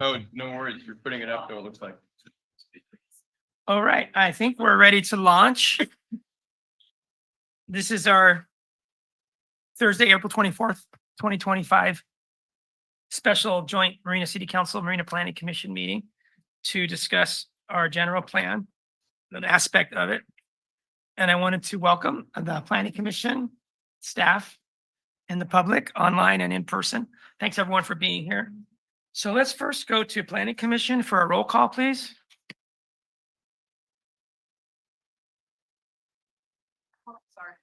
Oh, no worries. You're putting it up, though, it looks like. All right, I think we're ready to launch. This is our Thursday, April 24th, 2025 special joint Marina City Council, Marina Planning Commission meeting to discuss our general plan, an aspect of it. And I wanted to welcome the Planning Commission staff and the public online and in person. Thanks everyone for being here. So let's first go to Planning Commission for a roll call, please. Sorry.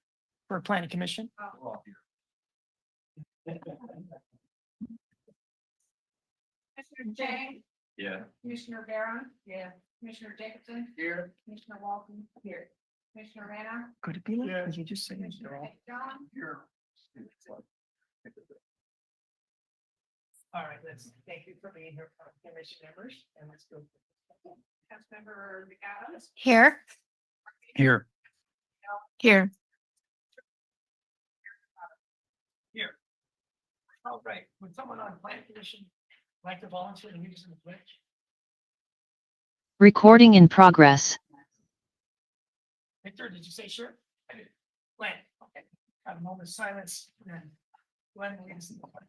For Planning Commission. Commissioner Chang, Yeah. Commissioner Barron. Yeah. Commissioner Jacobson. Here. Commissioner Walton. Here. Commissioner Rana. Could it be like, Yeah. could you just say? Commissioner St. John. Here. All right, let's, thank you for being here, commission members, and let's go. Councilmember McAdams. Here. Here. Here. Here. All right, would someone on Planning Commission like to volunteer to use the Twitch? Recording in progress. Victor, did you say sure? I did. Glenn, okay. Have a moment of silence, and then Glenn leads the pledge.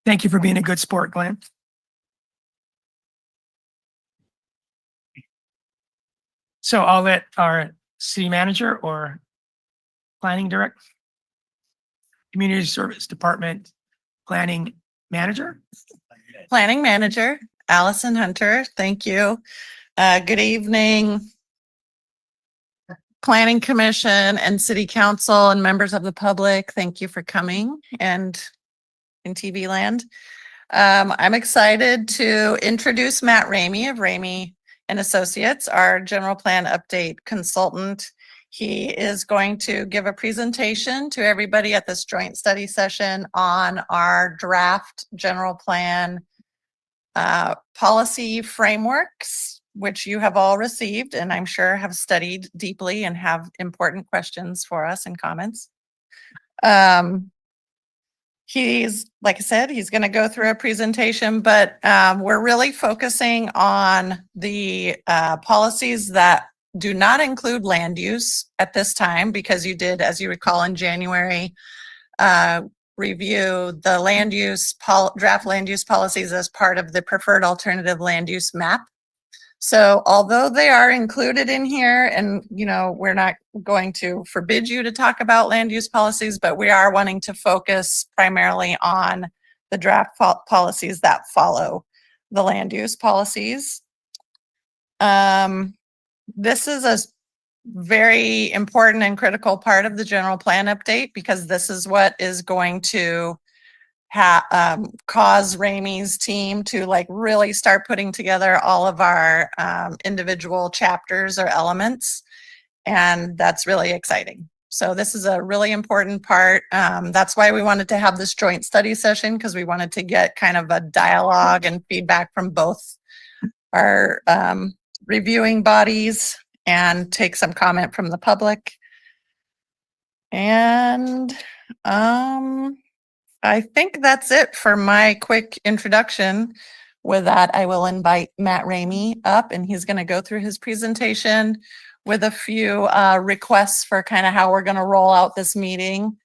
Thank you for being a good sport, Glenn. So I'll let our city manager or planning director, community service department planning manager. Planning Manager, Allison Hunter. Thank you. Good evening. Planning Commission and City Council and members of the public, thank you for coming and in TV land. I'm excited to introduce Matt Ramey of Ramey and Associates, our general plan update consultant. He is going to give a presentation to everybody at this joint study session on our draft general plan policy frameworks, which you have all received and I'm sure have studied deeply and have important questions for us and comments. He's, like I said, he's going to go through a presentation, but we're really focusing on the policies that do not include land use at this time, because you did, as you recall, in January, review the land use draft land use policies as part of the preferred alternative land use map. So although they are included in here, and we're not going to forbid you to talk about land use policies, but we are wanting to focus primarily on the draft policies that follow the land use policies. This is a very important and critical part of the general plan update, because this is what is going to cause Ramey's team to really start putting together all of our individual chapters or elements. And that's really exciting. So this is a really important part. That's why we wanted to have this joint study session, because we wanted to get kind of a dialogue and feedback from both our reviewing bodies and take some comment from the public. And I think that's it for my quick introduction. With that, I will invite Matt Ramey up, and he's going to go through his presentation with a few requests for kind of how we're going to roll out this meeting.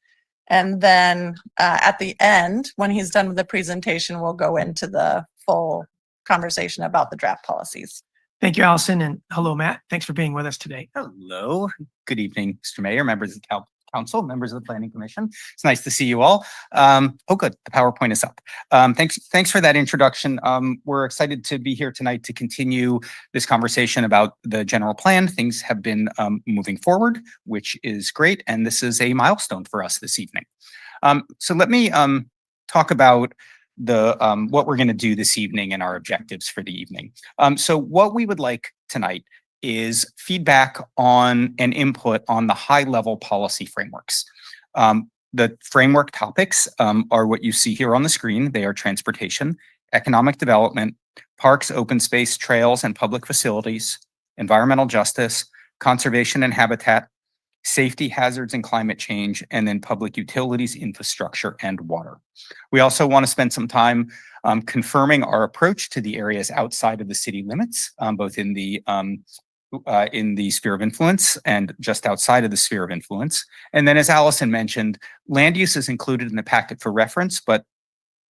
And then at the end, when he's done with the presentation, we'll go into the full conversation about the draft policies. Thank you, Allison, and hello, Matt. Thanks for being with us today. Hello, good evening, Mr. Mayor, members of the council, members of the Planning Commission. It's nice to see you all. Oh, good, the PowerPoint is up. Thanks for that introduction. We're excited to be here tonight to continue this conversation about the general plan. Things have been moving forward, which is great, and this is a milestone for us this evening. So let me talk about the what we're going to do this evening and our objectives for the evening. So what we would like tonight is feedback on and input on the high-level policy frameworks. The framework topics are what you see here on the screen. They are transportation, economic development, parks, open space, trails, and public facilities, environmental justice, conservation and habitat, safety, hazards, and climate change, and then public utilities, infrastructure, and water. We also want to spend some time confirming our approach to the areas outside of the city limits, both in the sphere of influence and just outside of the sphere of influence. And then, as Allison mentioned, land use is included in the packet for reference, but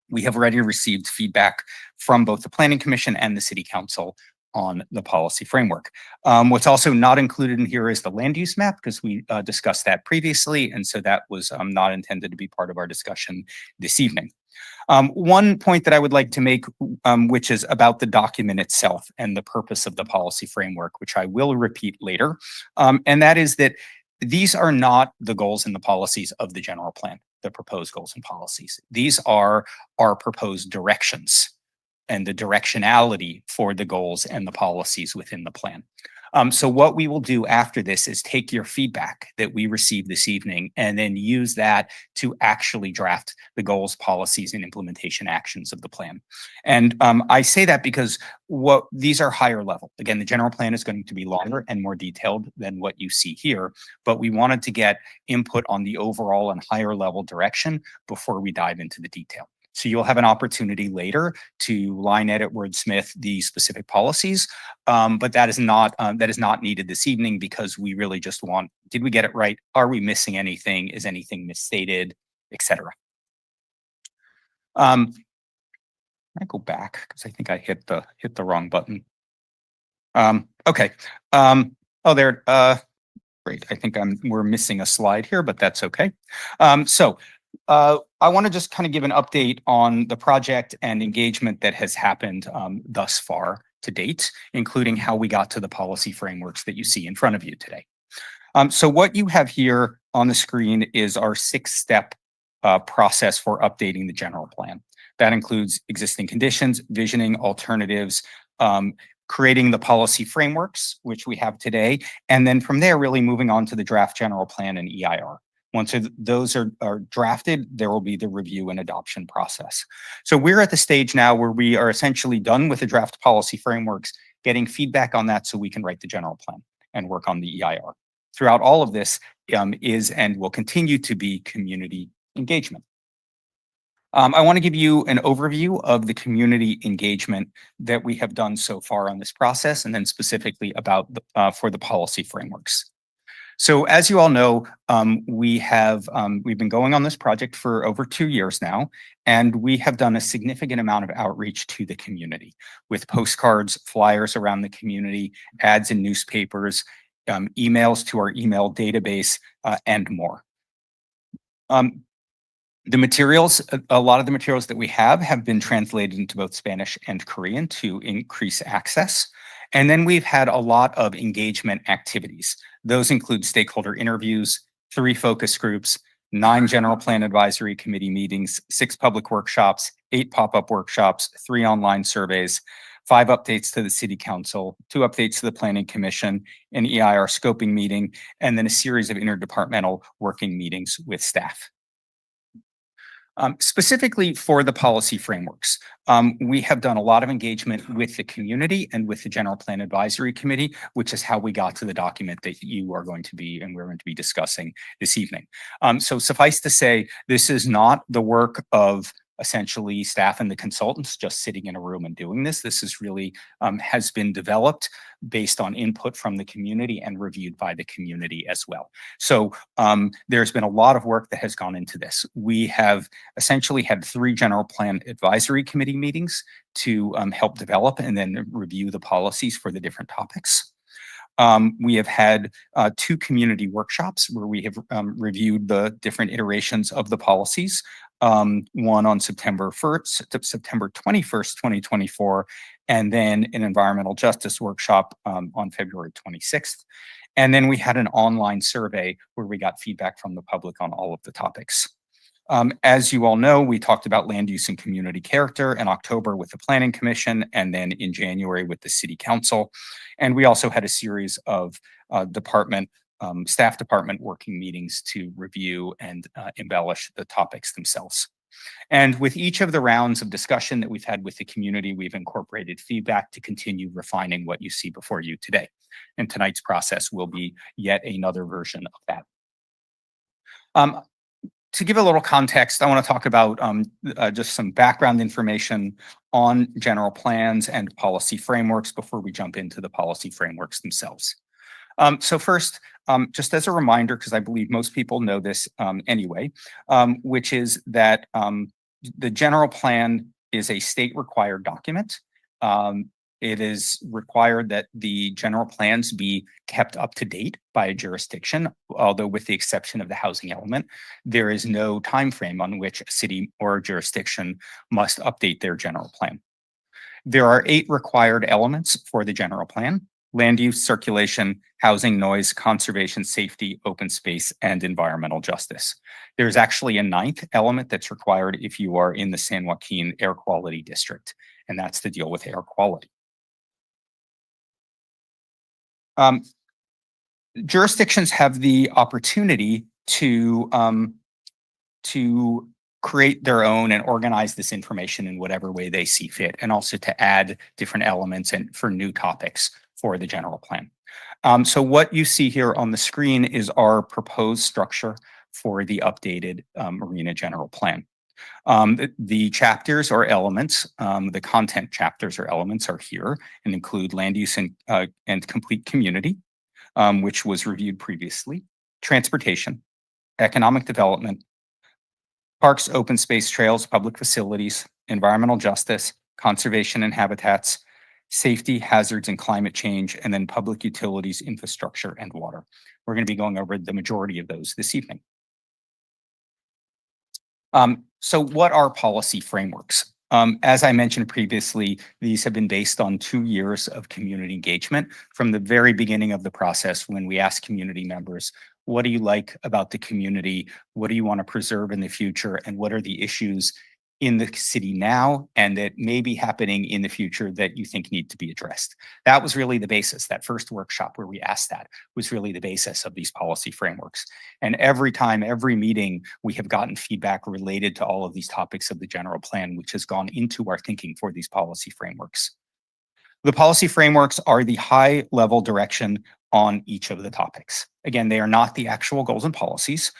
we have already received feedback from both the Planning Commission and the City Council on the policy framework. What's also not included in here is the land use map, because we discussed that previously, and so that was not intended to be part of our discussion this evening. One point that I would like to make, which is about the document itself and the purpose of the policy framework, which I will repeat later, and that is that these are not the goals and the policies of the general plan, the proposed goals and policies. These are our proposed directions and the directionality for the goals and the policies within the plan. So what we will do after this is take your feedback that we received this evening and then use that to actually draft the goals, policies, and implementation actions of the plan. And I say that because these are higher level. Again, the general plan is going to be longer and more detailed than what you see here, but we wanted to get input on the overall and higher level direction before we dive into the detail. So you'll have an opportunity later to line edit, wordsmith the specific policies, but that is not needed this evening, because we really just want, did we get it right? Are we missing anything? Is anything misstated, etc. I go back because I think I hit the wrong button. Okay. Oh, there. Great. I think we're missing a slide here, but that's okay. I want to just kind of give an update on the project and engagement that has happened thus far to date, including how we got to the policy frameworks that you see in front of you today. So what you have here on the screen is our 6-step process for updating the general plan. That includes existing conditions, visioning, alternatives, creating the policy frameworks, which we have today, and then from there, really moving on to the draft general plan and EIR. Once those are drafted, there will be the review and adoption process. So we're at the stage now where we are essentially done with the draft policy frameworks, getting feedback on that so we can write the general plan and work on the EIR. Throughout all of this is and will continue to be community engagement. I want to give you an overview of the community engagement that we have done so far on this process, and then specifically about for the policy frameworks. So as you all know, we've been going on this project for over 2 years now, and we have done a significant amount of outreach to the community with postcards, flyers around the community, ads in newspapers, emails to our email database, and more. The materials, a lot of the materials that we have been translated into both Spanish and Korean to increase access. And then we've had a lot of engagement activities. Those include stakeholder interviews, 3 focus groups, 9 general plan advisory committee meetings, 6 public workshops, 8 pop-up workshops, 3 online surveys, 5 updates to the city council, 2 updates to the planning commission, an EIR scoping meeting, and then a series of interdepartmental working meetings with staff. Specifically for the policy frameworks, we have done a lot of engagement with the community and with the General Plan Advisory Committee, which is how we got to the document that you are going to be and we're going to be discussing this evening. So suffice to say, this is not the work of essentially staff and the consultants just sitting in a room and doing this. This is really has been developed based on input from the community and reviewed by the community as well. So there's been a lot of work that has gone into this. We have essentially had 3 general plan advisory committee meetings to help develop and then review the policies for the different topics. We have had 2 community workshops where we have reviewed the different iterations of the policies. One on September 21st, 2024, and then an environmental justice workshop on February 26th. And then we had an online survey where we got feedback from the public on all of the topics. As you all know, we talked about land use and community character in October with the Planning Commission and then in January with the City Council. And we also had a series of staff department working meetings to review and embellish the topics themselves. And with each of the rounds of discussion that we've had with the community, we've incorporated feedback to continue refining what you see before you today. And tonight's process will be yet another version of that. To give a little context, I want to talk about just some background information on general plans and policy frameworks before we jump into the policy frameworks themselves. So first, just as a reminder, because I believe most people know this anyway, which is that the general plan is a state required document. It is required that the general plans be kept up to date by a jurisdiction, although with the exception of the housing element, there is no time frame on which a city or a jurisdiction must update their general plan. There are 8 required elements for the general plan: land use, circulation, housing, noise, conservation, safety, open space, and environmental justice. There's actually a 9th element that's required if you are in the San Joaquin Air Quality District, and that's to deal with air quality. Jurisdictions have the opportunity to create their own and organize this information in whatever way they see fit, and also to add different elements and for new topics for the general plan. So what you see here on the screen is our proposed structure for the updated Marina general plan. The chapters or elements, the content chapters or elements are here and include land use and complete community, which was reviewed previously, transportation, economic development, parks, open space, trails, public facilities, environmental justice, conservation and habitats, safety, hazards, and climate change, and then public utilities, infrastructure, and water. We're going to be going over the majority of those this evening. So what are policy frameworks? As I mentioned previously, these have been based on 2 years of community engagement from the very beginning of the process when we asked community members, what do you like about the community? What do you want to preserve in the future? And what are the issues in the city now and that may be happening in the future that you think need to be addressed? That was really the basis. That first workshop where we asked that was really the basis of these policy frameworks. And every time, every meeting, we have gotten feedback related to all of these topics of the general plan, which has gone into our thinking for these policy frameworks. The policy frameworks are the high level direction on each of the topics. Again, they are not the actual goals and policies.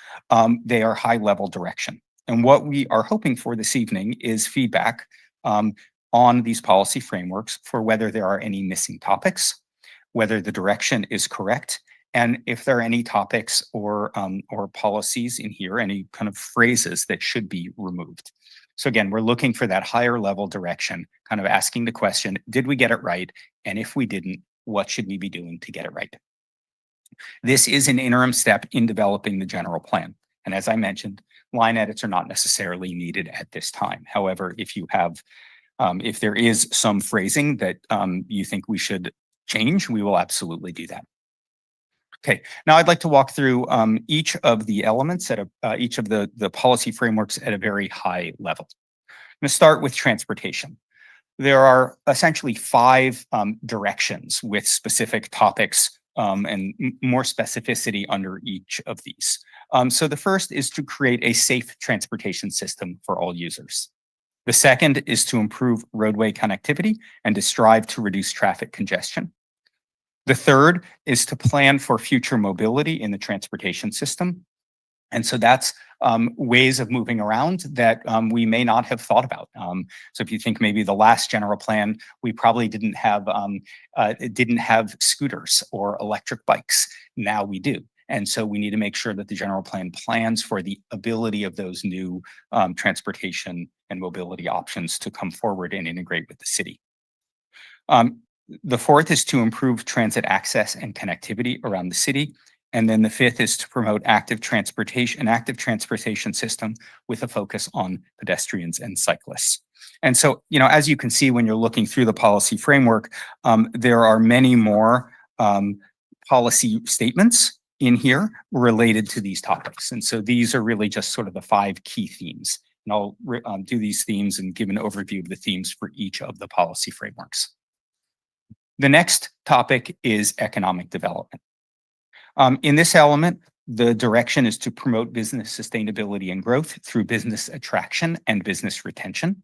They are high level direction. And what we are hoping for this evening is feedback on these policy frameworks for whether there are any missing topics, whether the direction is correct, and if there are any topics or policies in here, any kind of phrases that should be removed. So again, we're looking for that higher level direction, kind of asking the question, did we get it right? And if we didn't, what should we be doing to get it right? This is an interim step in developing the general plan. And as I mentioned, line edits are not necessarily needed at this time. However, if you have, if there is some phrasing that you think we should change, we will absolutely do that. Okay, now I'd like to walk through each of the elements at each of the policy frameworks at a very high level. I'm going to start with transportation. There are essentially 5 directions with specific topics and more specificity under each of these. So the first is to create a safe transportation system for all users. The second is to improve roadway connectivity and to strive to reduce traffic congestion. The third is to plan for future mobility in the transportation system. And so that's ways of moving around that we may not have thought about. So if you think maybe the last general plan, we probably didn't have scooters or electric bikes. Now we do. And so we need to make sure that the general plan plans for the ability of those new transportation and mobility options to come forward and integrate with the city. The fourth is to improve transit access and connectivity around the city. And then the fifth is to promote an active transportation system with a focus on pedestrians and cyclists. And so, you know, as you can see, when you're looking through the policy framework, there are many more policy statements in here related to these topics. And so these are really just sort of the 5 key themes. And I'll do these themes and give an overview of the themes for each of the policy frameworks. The next topic is economic development. In this element, the direction is to promote business sustainability and growth through business attraction and business retention,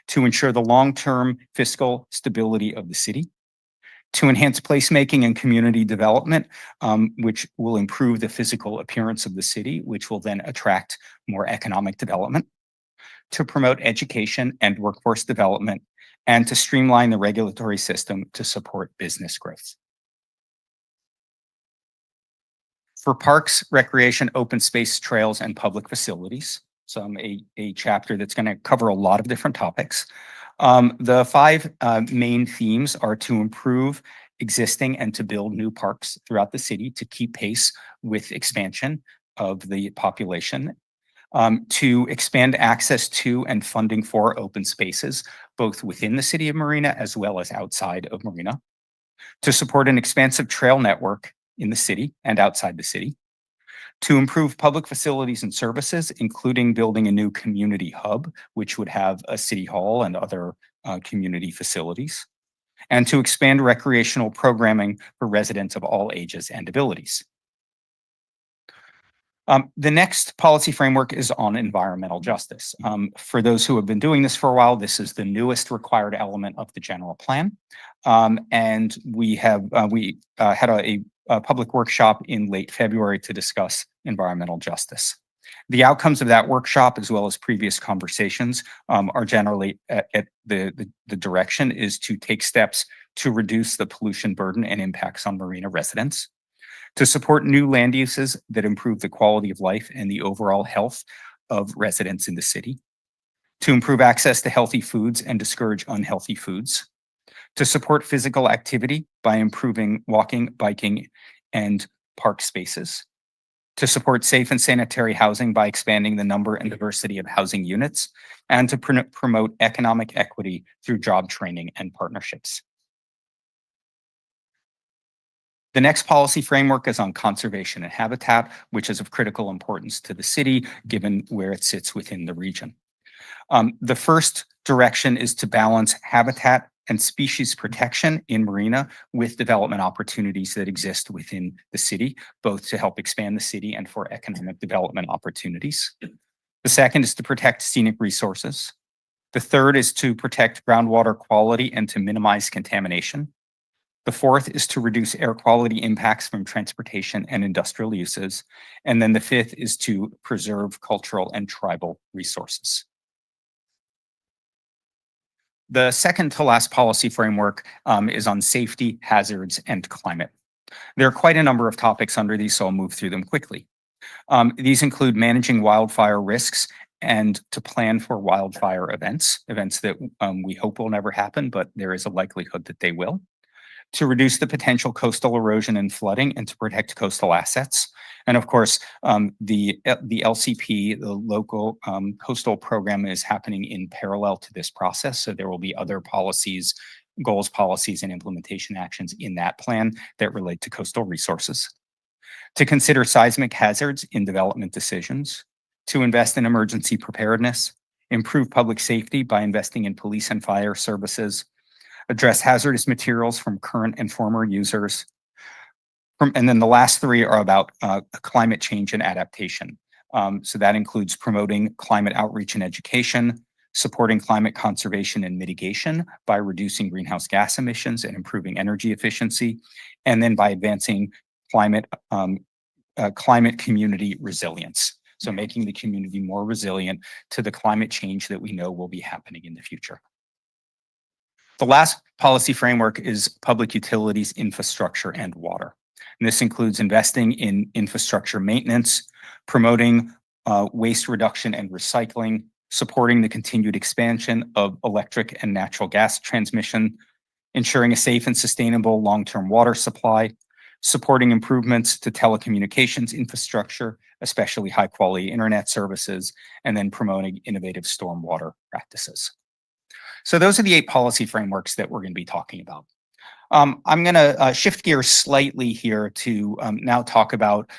to ensure the long-term fiscal stability of the city, to enhance placemaking and community development, which will improve the physical appearance of the city, which will then attract more economic development, to promote education and workforce development, and to streamline the regulatory system to support business growth. For parks, recreation, open space, trails, and public facilities, so a chapter that's going to cover a lot of different topics. The 5 main themes are to improve existing and to build new parks throughout the city to keep pace with expansion of the population, to expand access to and funding for open spaces, both within the city of Marina as well as outside of Marina, to support an expansive trail network in the city and outside the city, to improve public facilities and services, including building a new community hub, which would have a city hall and other community facilities, and to expand recreational programming for residents of all ages and abilities. The next policy framework is on environmental justice. For those who have been doing this for a while, this is the newest required element of the general plan. And we had a public workshop in late February to discuss environmental justice. The outcomes of that workshop, as well as previous conversations, are generally at the direction is to take steps to reduce the pollution burden and impacts on Marina residents, to support new land uses that improve the quality of life and the overall health of residents in the city, to improve access to healthy foods and discourage unhealthy foods, to support physical activity by improving walking, biking, and park spaces, to support safe and sanitary housing by expanding the number and diversity of housing units, and to promote economic equity through job training and partnerships. The next policy framework is on conservation and habitat, which is of critical importance to the city, given where it sits within the region. The first direction is to balance habitat and species protection in Marina with development opportunities that exist within the city, both to help expand the city and for economic development opportunities. The second is to protect scenic resources. The third is to protect groundwater quality and to minimize contamination. The fourth is to reduce air quality impacts from transportation and industrial uses. And then the fifth is to preserve cultural and tribal resources. The second to last policy framework is on safety, hazards, and climate. There are quite a number of topics under these, so I'll move through them quickly. These include managing wildfire risks and to plan for wildfire events that we hope will never happen, but there is a likelihood that they will. To reduce the potential coastal erosion and flooding and to protect coastal assets. And of course, the LCP, the local coastal program, is happening in parallel to this process. So there will be other policies, goals, policies, and implementation actions in that plan that relate to coastal resources. To consider seismic hazards in development decisions. To invest in emergency preparedness. Improve public safety by investing in police and fire services. Address hazardous materials from current and former users. And then the last 3 are about climate change and adaptation. So that includes promoting climate outreach and education, supporting climate conservation and mitigation by reducing greenhouse gas emissions and improving energy efficiency, and then by advancing climate community resilience. So making the community more resilient to the climate change that we know will be happening in the future. The last policy framework is public utilities, infrastructure, and water. And this includes investing in infrastructure maintenance, promoting waste reduction and recycling, supporting the continued expansion of electric and natural gas transmission, ensuring a safe and sustainable long-term water supply, supporting improvements to telecommunications infrastructure, especially high-quality internet services, and then promoting innovative stormwater practices. So those are the 8 policy frameworks that we're going to be talking about. I'm going to shift gears slightly here to now talk about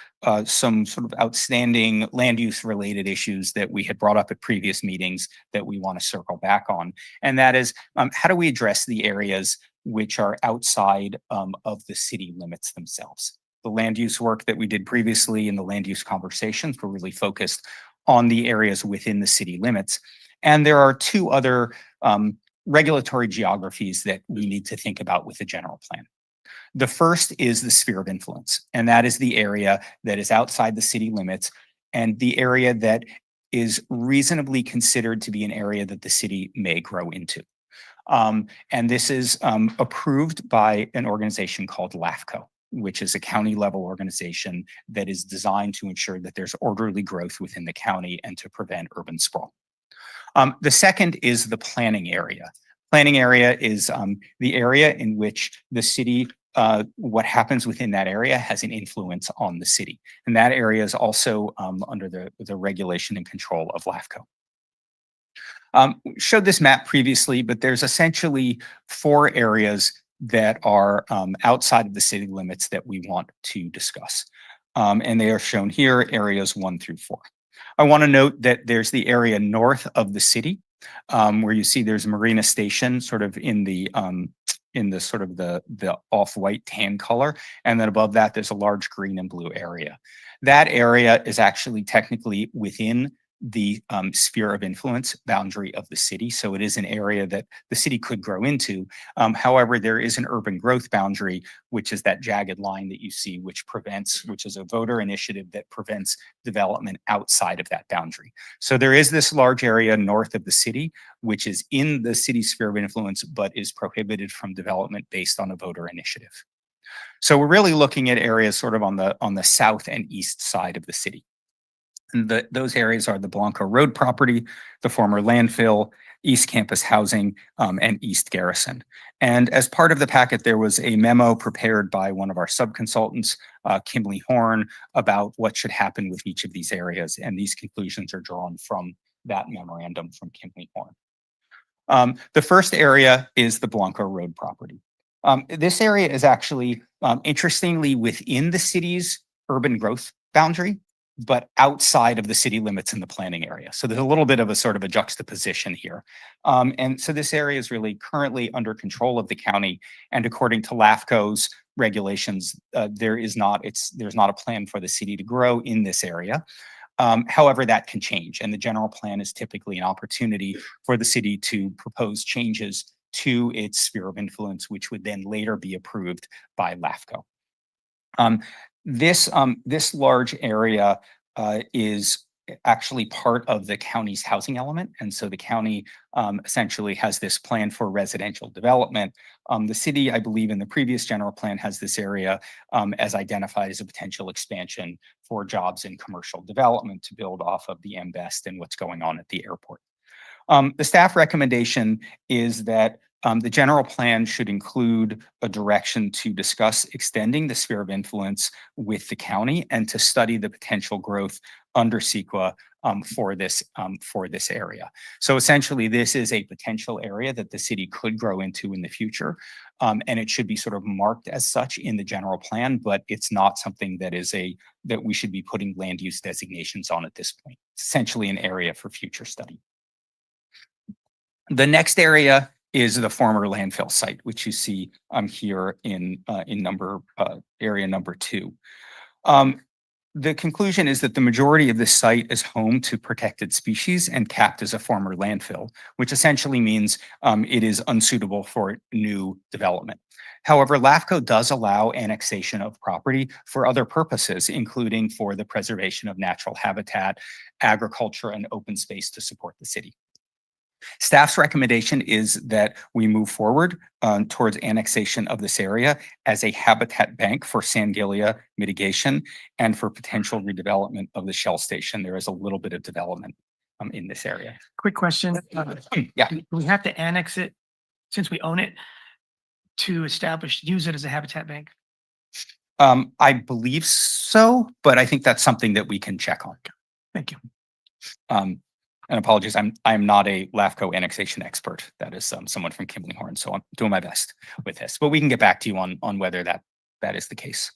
some sort of outstanding land use related issues that we had brought up at previous meetings that we want to circle back on. And that is, how do we address the areas which are outside of the city limits themselves? The land use work that we did previously in the land use conversations were really focused on the areas within the city limits. And there are two other regulatory geographies that we need to think about with the general plan. The first is the sphere of influence, and that is the area that is outside the city limits and the area that is reasonably considered to be an area that the city may grow into. And this is approved by an organization called LAFCO, which is a county level organization that is designed to ensure that there's orderly growth within the county and to prevent urban sprawl. The second is the planning area. Planning area is the area in which the city, what happens within that area has an influence on the city. And that area is also under the regulation and control of LAFCO. Showed this map previously, but there's essentially 4 areas that are outside of the city limits that we want to discuss. And they are shown here, areas 1 through 4. I want to note that there's the area north of the city, where you see there's Marina Station sort of in the sort of the off-white tan color. And then above that, there's a large green and blue area. That area is actually technically within the sphere of influence boundary of the city. So it is an area that the city could grow into. However, there is an urban growth boundary, which is that jagged line that you see, which is a voter initiative that prevents development outside of that boundary. So there is this large area north of the city, which is in the city sphere of influence, but is prohibited from development based on a voter initiative. So we're really looking at areas sort of on the south and east side of the city. And those areas are the Blanco Road property, the former landfill, East Campus Housing, and East Garrison. And as part of the packet, there was a memo prepared by one of our subconsultants, Kimberly Horn, about what should happen with each of these areas. And these conclusions are drawn from that memorandum from Kimberly Horn. The first area is the Blanco Road property. This area is actually, interestingly, within the city's urban growth boundary, but outside of the city limits in the planning area. So there's a little bit of a sort of a juxtaposition here. And so this area is really currently under control of the county. And according to LAFCO's regulations, there's not a plan for the city to grow in this area. However, that can change. And the general plan is typically an opportunity for the city to propose changes to its sphere of influence, which would then later be approved by LAFCO. This large area is actually part of the county's housing element. And so the county essentially has this plan for residential development. The city, I believe in the previous general plan, has this area as identified as a potential expansion for jobs in commercial development to build off of the MBEST and what's going on at the airport. The staff recommendation is that the general plan should include a direction to discuss extending the sphere of influence with the county and to study the potential growth under CEQA for this area. So essentially, this is a potential area that the city could grow into in the future, and it should be sort of marked as such in the general plan, but it's not something that we should be putting land use designations on at this point. It's essentially an area for future study. The next area is the former landfill site, which you see here in area number 2. The conclusion is that the majority of this site is home to protected species and capped as a former landfill, which essentially means it is unsuitable for new development. However, LAFCO does allow annexation of property for other purposes, including for the preservation of natural habitat, agriculture, and open space to support the city. Staff's recommendation is that we move forward towards annexation of this area as a habitat bank for Sangilia mitigation and for potential redevelopment of the Shell station. There is a little bit of development in this area. Quick question. Yeah. Do we have to annex it since we own it to use it as a habitat bank? I believe so, but I think that's something that we can check on. Thank you. and apologies, I'm not a LAFCO annexation expert. That is someone from Kimberly Horn, so I'm doing my best with this. But we can get back to you on whether that is the case.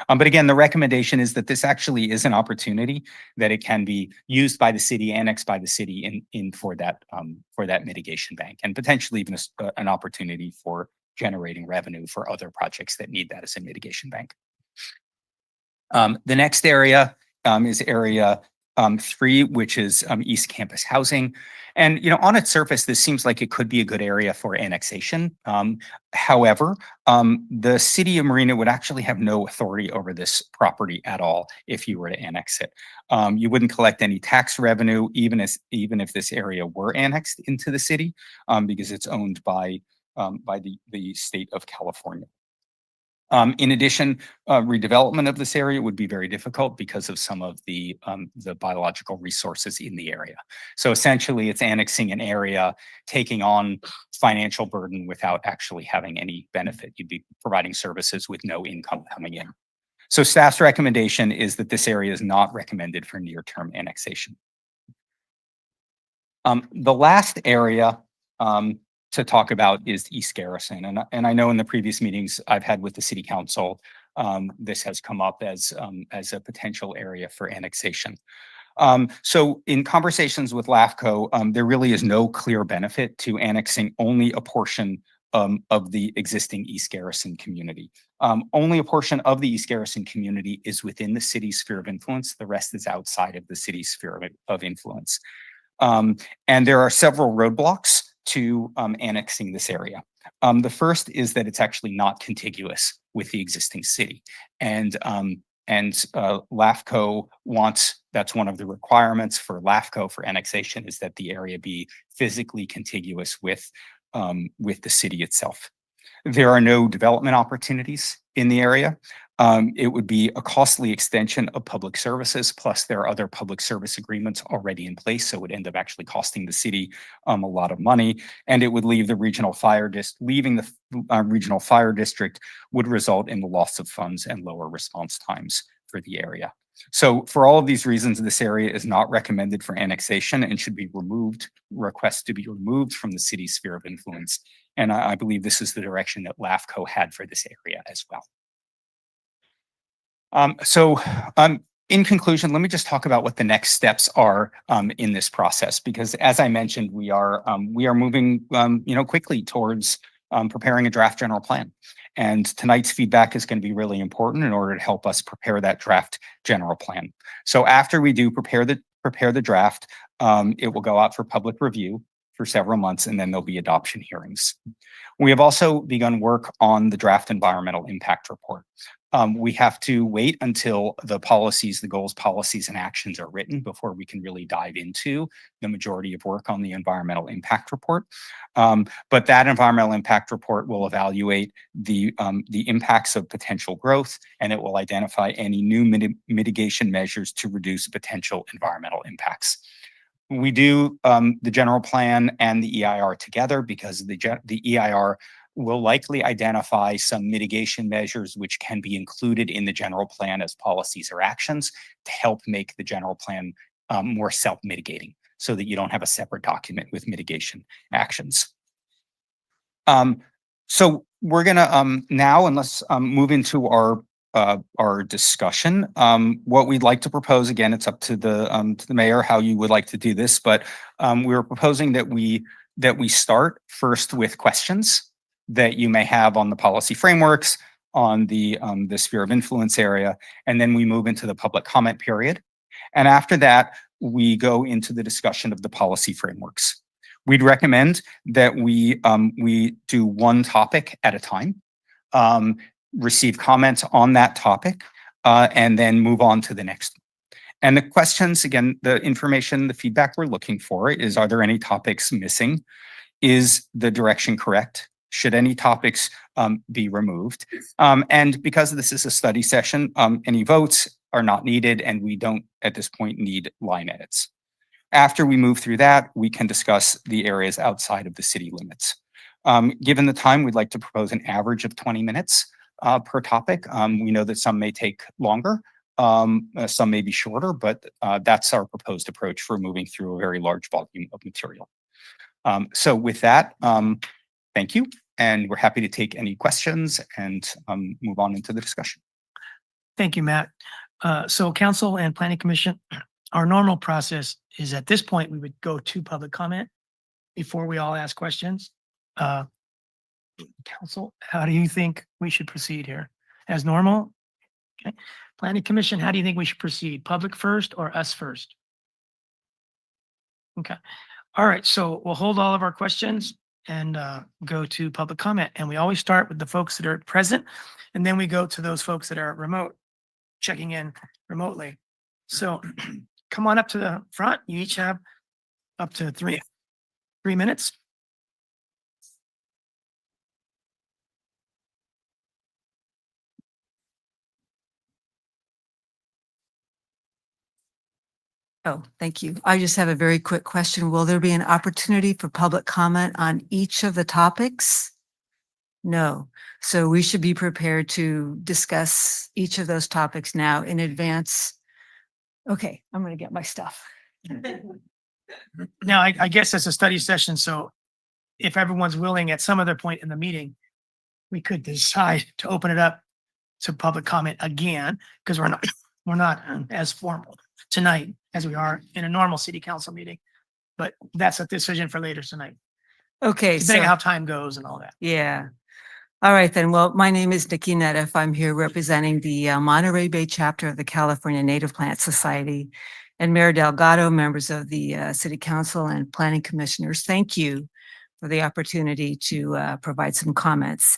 But again, the recommendation is that this actually is an opportunity that it can be used by the city, annexed by the city in for that mitigation bank, and potentially even an opportunity for generating revenue for other projects that need that as a mitigation bank. The next area is area 3, which is East Campus housing. And, on its surface, this seems like it could be a good area for annexation. However, the city of Marina would actually have no authority over this property at all if you were to annex it. You wouldn't collect any tax revenue, even if this area were annexed into the city, because it's owned by the state of California. In addition, redevelopment of this area would be very difficult because of some of the biological resources in the area. So essentially, it's annexing an area, taking on financial burden without actually having any benefit. You'd be providing services with no income coming in. So staff's recommendation is that this area is not recommended for near-term annexation. The last area to talk about is East Garrison. And I know in the previous meetings I've had with the city council, this has come up as a potential area for annexation. So in conversations with LAFCO, there really is no clear benefit to annexing only a portion of the existing East Garrison community. Only a portion of the East Garrison community is within the city's sphere of influence. The rest is outside of the city's sphere of influence. And there are several roadblocks to annexing this area. The first is that it's actually not contiguous with the existing city. And LAFCO wants, that's one of the requirements for LAFCO for annexation, is that the area be physically contiguous with the city itself. There are no development opportunities in the area. It would be a costly extension of public services, plus there are other public service agreements already in place, so it would end up actually costing the city a lot of money, and it would leave the regional fire regional fire district would result in the loss of funds and lower response times for the area. So for all of these reasons, this area is not recommended for annexation and should be removed, request to be removed from the city's sphere of influence. And I believe this is the direction that LAFCO had for this area as well. In conclusion, let me just talk about what the next steps are in this process, because as I mentioned, we are moving quickly towards preparing a draft general plan. And tonight's feedback is going to be really important in order to help us prepare that draft general plan. So after we do prepare the draft, it will go out for public review for several months, and then there'll be adoption hearings. We have also begun work on the draft environmental impact report. We have to wait until the policies, the goals, policies, and actions are written before we can really dive into the majority of work on the environmental impact report. But that environmental impact report will evaluate the impacts of potential growth, and it will identify any new mitigation measures to reduce potential environmental impacts. We do the general plan and the EIR together because the EIR will likely identify some mitigation measures which can be included in the general plan as policies or actions to help make the general plan more self-mitigating so that you don't have a separate document with mitigation actions. So we're gonna now, and let's move into our discussion. What we'd like to propose, again, it's up to the mayor how you would like to do this, but we're proposing that we start first with questions that you may have on the policy frameworks, on the sphere of influence area, and then we move into the public comment period. And after that, we go into the discussion of the policy frameworks. We'd recommend that we do one topic at a time, receive comments on that topic, and then move on to the next. And the questions, again, the information, the feedback we're looking for is, are there any topics missing? Is the direction correct? Should any topics be removed? And because this is a study session, any votes are not needed, and we don't at this point need line edits. After we move through that, we can discuss the areas outside of the city limits. Given the time, we'd like to propose an average of 20 minutes per topic. We know that some may take longer, Some may be shorter, but that's our proposed approach for moving through a very large volume of material. So with that, thank you. And we're happy to take any questions and move on into the discussion. Thank you, Matt. So council and planning commission, our normal process is at this point, we would go to public comment before we all ask questions. Council, how do you think we should proceed here? As normal? Okay. Planning commission, how do you think we should proceed? Public first or us first? Okay. All right. So we'll hold all of our questions and go to public comment. And we always start with the folks that are present, and then we go to those folks that are remote, checking in remotely. So come on up to the front. You each have up to three minutes. Oh, thank you. I just have a very quick question. Will there be an opportunity for public comment on each of the topics? No. So we should be prepared to discuss each of those topics now in advance. Okay, I'm going to get my stuff. Now, I guess it's a study session, so if everyone's willing at some other point in the meeting, we could decide to open it up to public comment again, because we're not as formal tonight as we are in a normal city council meeting. But that's a decision for later tonight, Okay, depending on so how time goes and all that. yeah. All right then. Well, my name is Nikki Neff. I'm here representing the Monterey Bay chapter of the California Native Plant Society, and Mayor Delgado, members of the City Council and Planning Commissioners. Thank you for the opportunity to provide some comments.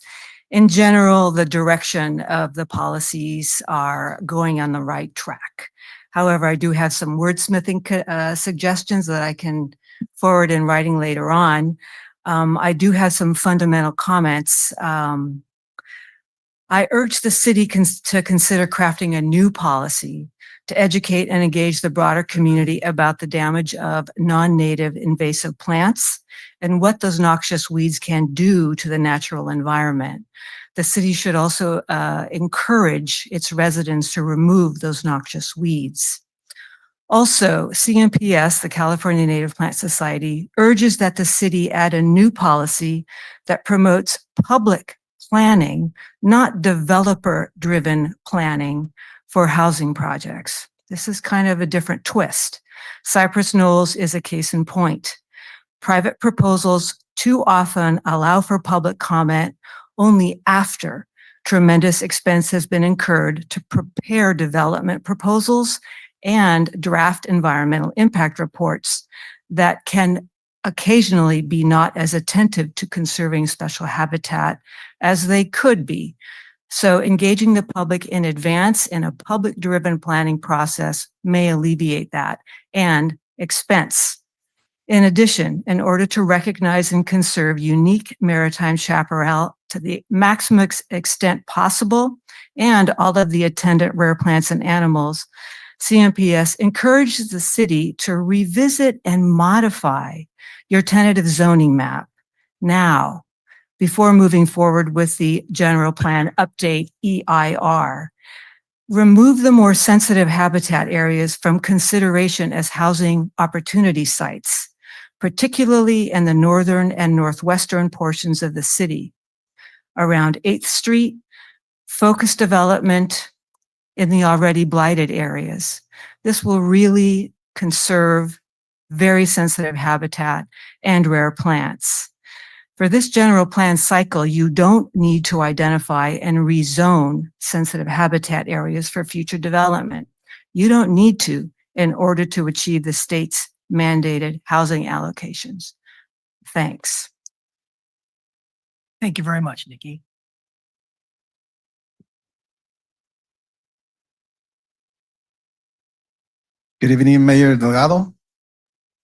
In general, the direction of the policies are going on the right track. However, I do have some wordsmithing suggestions that I can forward in writing later on. I do have some fundamental comments. I urge the city to consider crafting a new policy to educate and engage the broader community about the damage of non-native invasive plants and what those noxious weeds can do to the natural environment. The city should also encourage its residents to remove those noxious weeds. Also, CNPS, the California Native Plant Society, urges that the city add a new policy that promotes public planning, not developer-driven planning for housing projects. This is kind of a different twist. Cypress Knolls is a case in point. Private proposals too often allow for public comment only after tremendous expense has been incurred to prepare development proposals and draft environmental impact reports that can occasionally be not as attentive to conserving special habitat as they could be. So engaging the public in advance in a public-driven planning process may alleviate that and expense. In addition, in order to recognize and conserve unique maritime chaparral to the maximum extent possible and all of the attendant rare plants and animals, CNPS encourages the city to revisit and modify your tentative zoning map now before moving forward with the general plan update EIR. Remove the more sensitive habitat areas from consideration as housing opportunity sites, particularly in the northern and northwestern portions of the city. Around 8th Street, focus development in the already blighted areas. This will really conserve very sensitive habitat and rare plants. For this general plan cycle, you don't need to identify and rezone sensitive habitat areas for future development. You don't need to in order to achieve the state's mandated housing allocations. Thanks. Thank you very much, Nikki. Good evening, Mayor Delgado,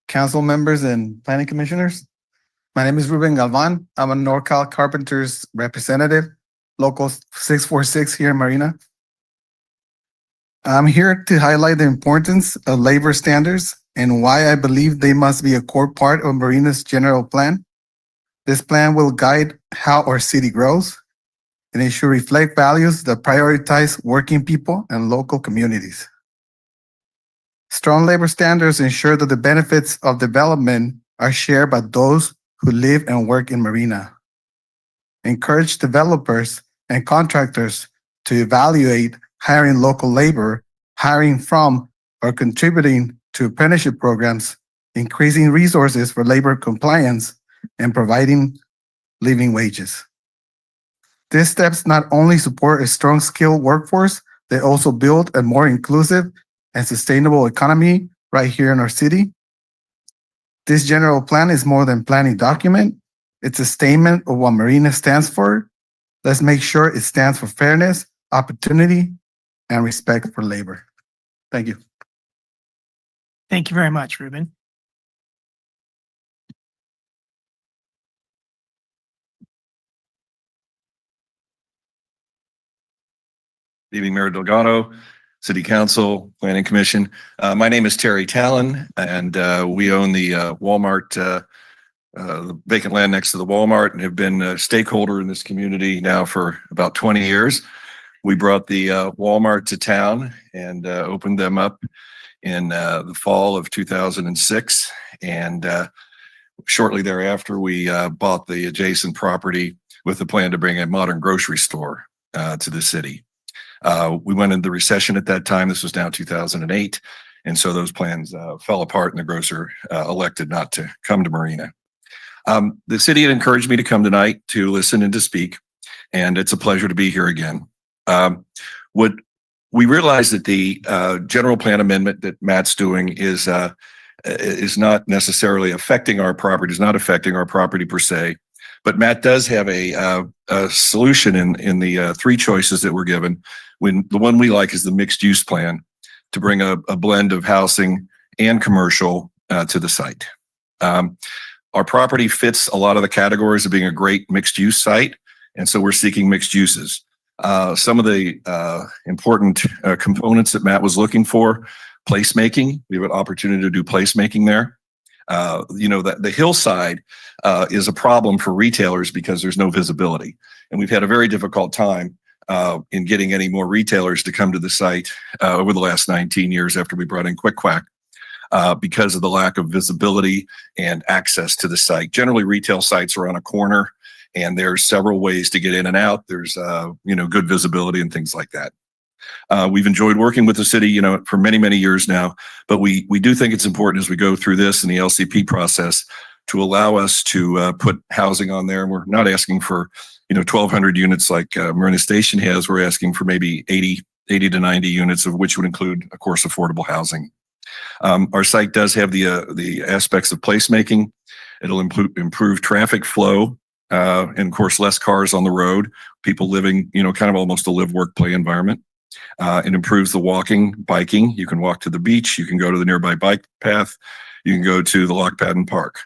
council members and planning commissioners. My name is Ruben Galvan. I'm a NorCal Carpenters representative, local 646 here in Marina. I'm here to highlight the importance of labor standards and why I believe they must be a core part of Marina's general plan. This plan will guide how our city grows, and it should reflect values that prioritize working people and local communities. Strong labor standards ensure that the benefits of development are shared by those who live and work in Marina. Encourage developers and contractors to evaluate hiring local labor, hiring from or contributing to apprenticeship programs, increasing resources for labor compliance, and providing living wages. These steps not only support a strong skilled workforce, they also build a more inclusive and sustainable economy right here in our city. This general plan is more than planning document. It's a statement of what Marina stands for. Let's make sure it stands for fairness, opportunity, and respect for labor. Thank you. Thank you very much, Ruben. Evening, Mayor Delgado, City Council, Planning Commission. My name is Terry Talon, and we own the Walmart, the vacant land next to the Walmart, and have been a stakeholder in this community now for about 20 years. We brought the Walmart to town and opened them up in the fall of 2006. And shortly thereafter, we bought the adjacent property with the plan to bring a modern grocery store to the city. We went into recession at that time. This was now 2008. And so those plans fell apart and the grocer elected not to come to Marina. The city had encouraged me to come tonight to listen and to speak, and it's a pleasure to be here again. What we realize that the general plan amendment that Matt's doing is not necessarily affecting our property, is not affecting our property per se. But Matt does have a solution in the three choices that were given. When the one we like is the mixed use plan to bring a blend of housing and commercial to the site. Our property fits a lot of the categories of being a great mixed use site, and so we're seeking mixed uses. Some of the important components that Matt was looking for: placemaking. We have an opportunity to do placemaking there. The hillside is a problem for retailers because there's no visibility. And we've had a very difficult time in getting any more retailers to come to the site over the last 19 years after we brought in Quick Quack because of the lack of visibility and access to the site. Generally, retail sites are on a corner and there's several ways to get in and out. There's, good visibility and things like that. We've enjoyed working with the city, for many, many years now, but we do think it's important as we go through this and the LCP process to allow us to put housing on there. And we're not asking for, 1,200 units like Marina Station has. We're asking for maybe 80 to 90 units, of which would include, of course, affordable housing. Our site does have the aspects of placemaking. It'll improve traffic flow and, of course, less cars on the road, people living, kind of almost a live, work, play environment. It improves the walking, biking. You can walk to the beach. You can go to the nearby bike path. You can go to the Lock Padden Park.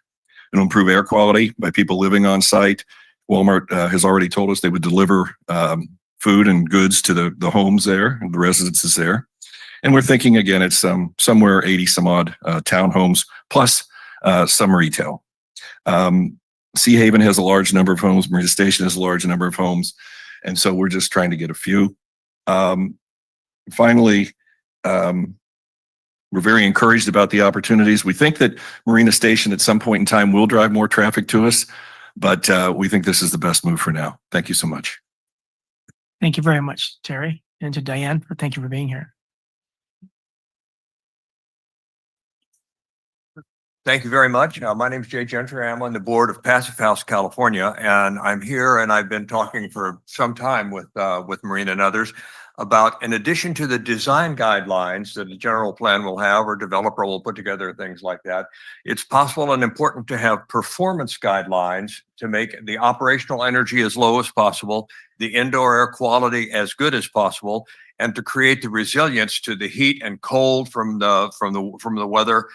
It'll improve air quality by people living on site. Walmart has already told us they would deliver food and goods to the homes there, and the residences there. And we're thinking, again, it's somewhere 80 some odd townhomes plus some retail. Sea Haven has a large number of homes. Marina Station has a large number of homes. And so we're just trying to get a few. Finally, we're very encouraged about the opportunities. We think that Marina Station at some point in time will drive more traffic to us, but we think this is the best move for now. Thank you so much. Thank you very much, Terry, and to Diane, thank you for being here. Thank you very much. My name is Jay Gentry. I'm on the board of Passive House California, and I'm here and I've been talking for some time with Marina and others about, in addition to the design guidelines that the general plan will have or developer will put together, things like that, it's possible and important to have performance guidelines to make the operational energy as low as possible, the indoor air quality as good as possible, and to create the resilience to the heat and cold from the weather,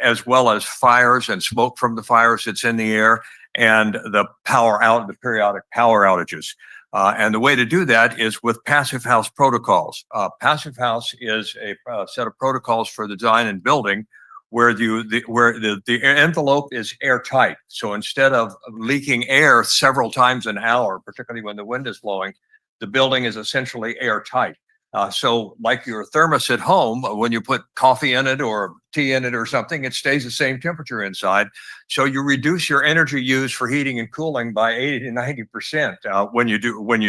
as well as fires and smoke from the fires that's in the air, and the periodic power outages. And the way to do that is with Passive House protocols. Passive House is a set of protocols for design and building where the envelope is airtight. So instead of leaking air several times an hour, particularly when the wind is blowing, the building is essentially airtight. So like your thermos at home, when you put coffee in it or tea in it or something, it stays the same temperature inside. So you reduce your energy use for heating and cooling by 80 to 90% when you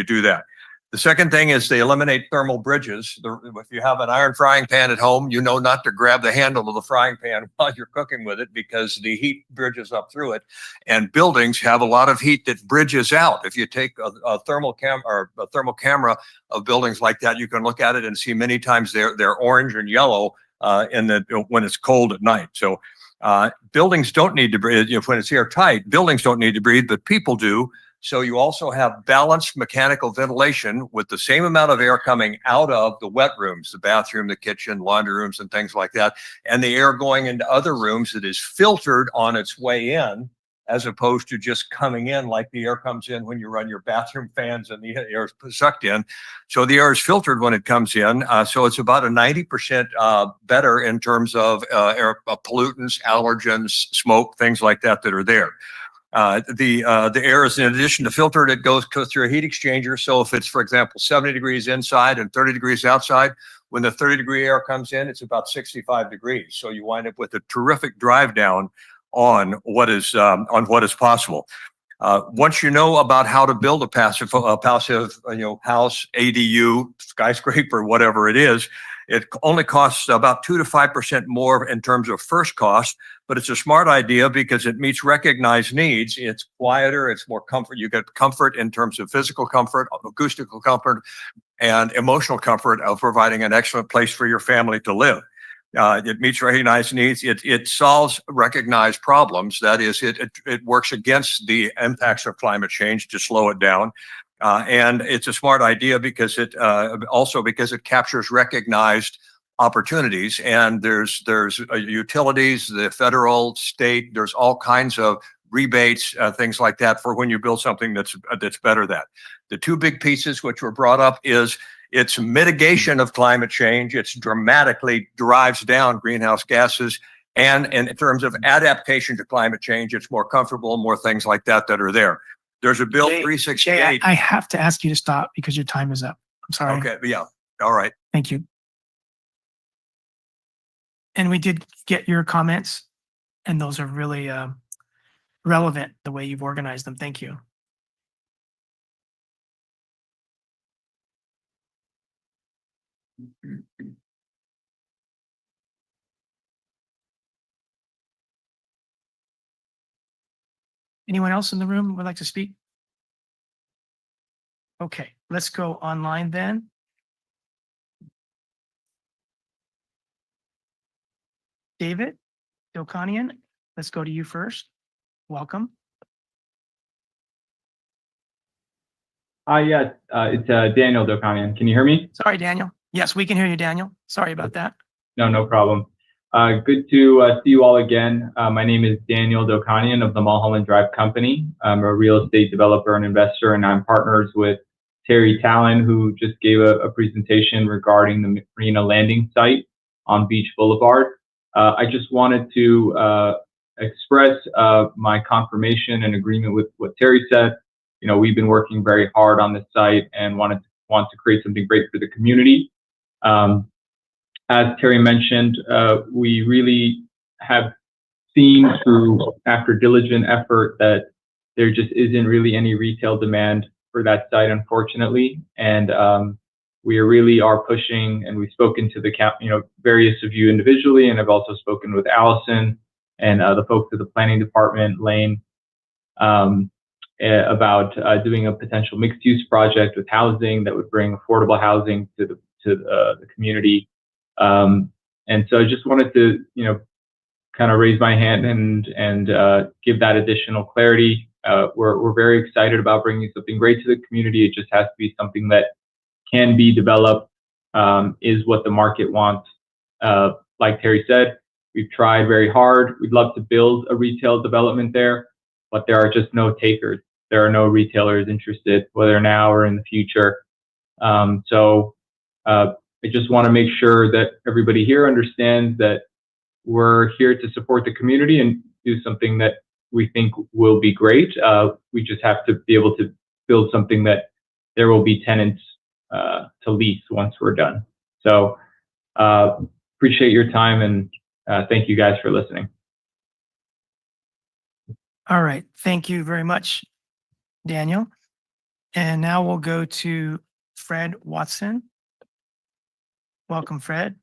do that. The second thing is they eliminate thermal bridges. If you have an iron frying pan at home, you know not to grab the handle of the frying pan while you're cooking with it because the heat bridges up through it. And buildings have a lot of heat that bridges out. If you take a thermal camera of buildings like that, you can look at it and see many times they're orange and yellow when it's cold at night. So buildings don't need to breathe. When it's airtight, buildings don't need to breathe, but people do. So you also have balanced mechanical ventilation with the same amount of air coming out of the wet rooms, the bathroom, the kitchen, laundry rooms, and things like that, and the air going into other rooms that is filtered on its way in, as opposed to just coming in like the air comes in when you run your bathroom fans and the air is sucked in. So the air is filtered when it comes in. So it's about a 90% better in terms of air pollutants, allergens, smoke, things like that are there. The air is, in addition to filtered, it goes through a heat exchanger. So if it's, for example, 70 degrees inside and 30 degrees outside, when the 30-degree air comes in, it's about 65 degrees. So you wind up with a terrific drive down on what is possible. Once you know about how to build a passive house, ADU, skyscraper, whatever it is, it only costs about 2 to 5% more in terms of first cost, but it's a smart idea because it meets recognized needs. It's quieter, it's more comfort. You get comfort in terms of physical comfort, acoustical comfort, and emotional comfort of providing an excellent place for your family to live. It meets recognized needs. It solves recognized problems. That is, it works against the impacts of climate change to slow it down. And it's a smart idea because it captures recognized opportunities. And there's utilities, the federal, state, there's all kinds of rebates, things like that for when you build something that's better than that. The two big pieces which were brought up is it's mitigation of climate change. It's dramatically drives down greenhouse gases. And in terms of adaptation to climate change, it's more comfortable, more things like that are there. There's a bill 368. I have to ask you to stop because your time is up. I'm sorry. Okay, yeah, all right. Thank you. And we did get your comments, and those are really relevant the way you've organized them. Thank you. Anyone else in the room would like to speak? Okay, let's go online then. David Dokanian, let's go to you first. Welcome. Yes, it's Daniel Dokanian. Can you hear me? Sorry, Daniel. Yes, we can hear you, Daniel. Sorry about that. No problem. Good to see you all again. My name is Daniel Dokanian of the Mulholland Drive Company. I'm a real estate developer and investor, and I'm partners with Terry Talon, who just gave a presentation regarding the Marina landing site on Beach Boulevard. I just wanted to express my confirmation and agreement with what Terry said. You know, we've been working very hard on this site and want to create something great for the community. As Terry mentioned, we really have seen after diligent effort that there just isn't really any retail demand for that site, unfortunately. And we really are pushing, and we've spoken to various of you individually, and I've also spoken with Allison and the folks at the planning department, Lane, about doing a potential mixed-use project with housing that would bring affordable housing to the community. And so I just wanted to, kind of raise my hand and give that additional clarity. We're very excited about bringing something great to the community. It just has to be something that can be developed, is what the market wants. Like Terry said, we've tried very hard. We'd love to build a retail development there, but there are just no takers. There are no retailers interested, whether now or in the future. So I just want to make sure that everybody here understands that we're here to support the community and do something that we think will be great. We just have to be able to build something that there will be tenants to lease once we're done. So appreciate your time, and thank you guys for listening. All right. Thank you very much, Daniel. And now we'll go to Fred Watson. Welcome, Fred.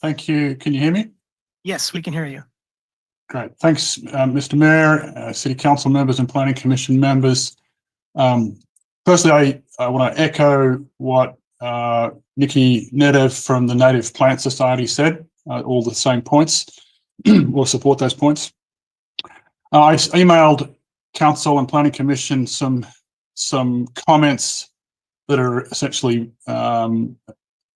Thank you. Can you hear me? Yes, we can hear you. Great. Thanks, Mr. Mayor, City Council members and Planning Commission members. Firstly, I want to echo what Nikki Nedev from the Native Plant Society said, all the same points. We'll support those points. I emailed Council and Planning Commission some comments that are essentially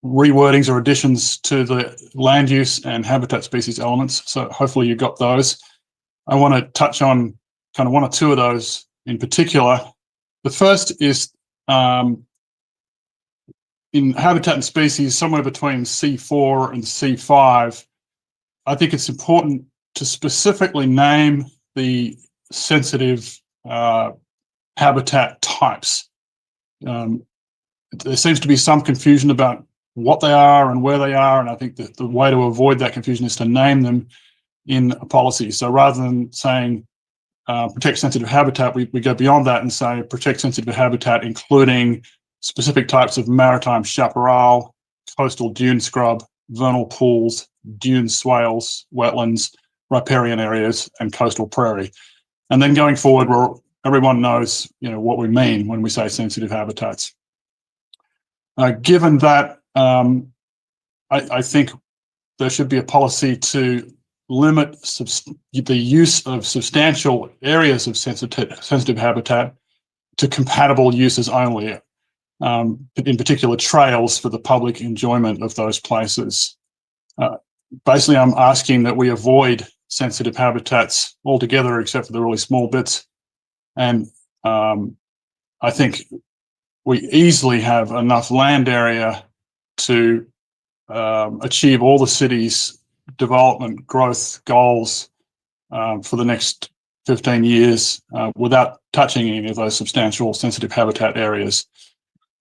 rewordings or additions to the land use and habitat species elements. So hopefully you got those. I want to touch on kind of one or two of those in particular. The first is in habitat and species, somewhere between C4 and C5. I think it's important to specifically name the sensitive habitat types. There seems to be some confusion about what they are and where they are, and I think that the way to avoid that confusion is to name them in a policy. So rather than saying protect sensitive habitat, we go beyond that and say protect sensitive habitat, including specific types of maritime chaparral, coastal dune scrub, vernal pools, dune swales, wetlands, riparian areas, and coastal prairie. And then going forward, everyone knows, what we mean when we say sensitive habitats. Given that, I think there should be a policy to limit the use of substantial areas of sensitive habitat to compatible uses only, in particular trails for the public enjoyment of those places. Basically, I'm asking that we avoid sensitive habitats altogether, except for the really small bits. And I think we easily have enough land area to achieve all the city's development growth goals for the next 15 years without touching any of those substantial sensitive habitat areas.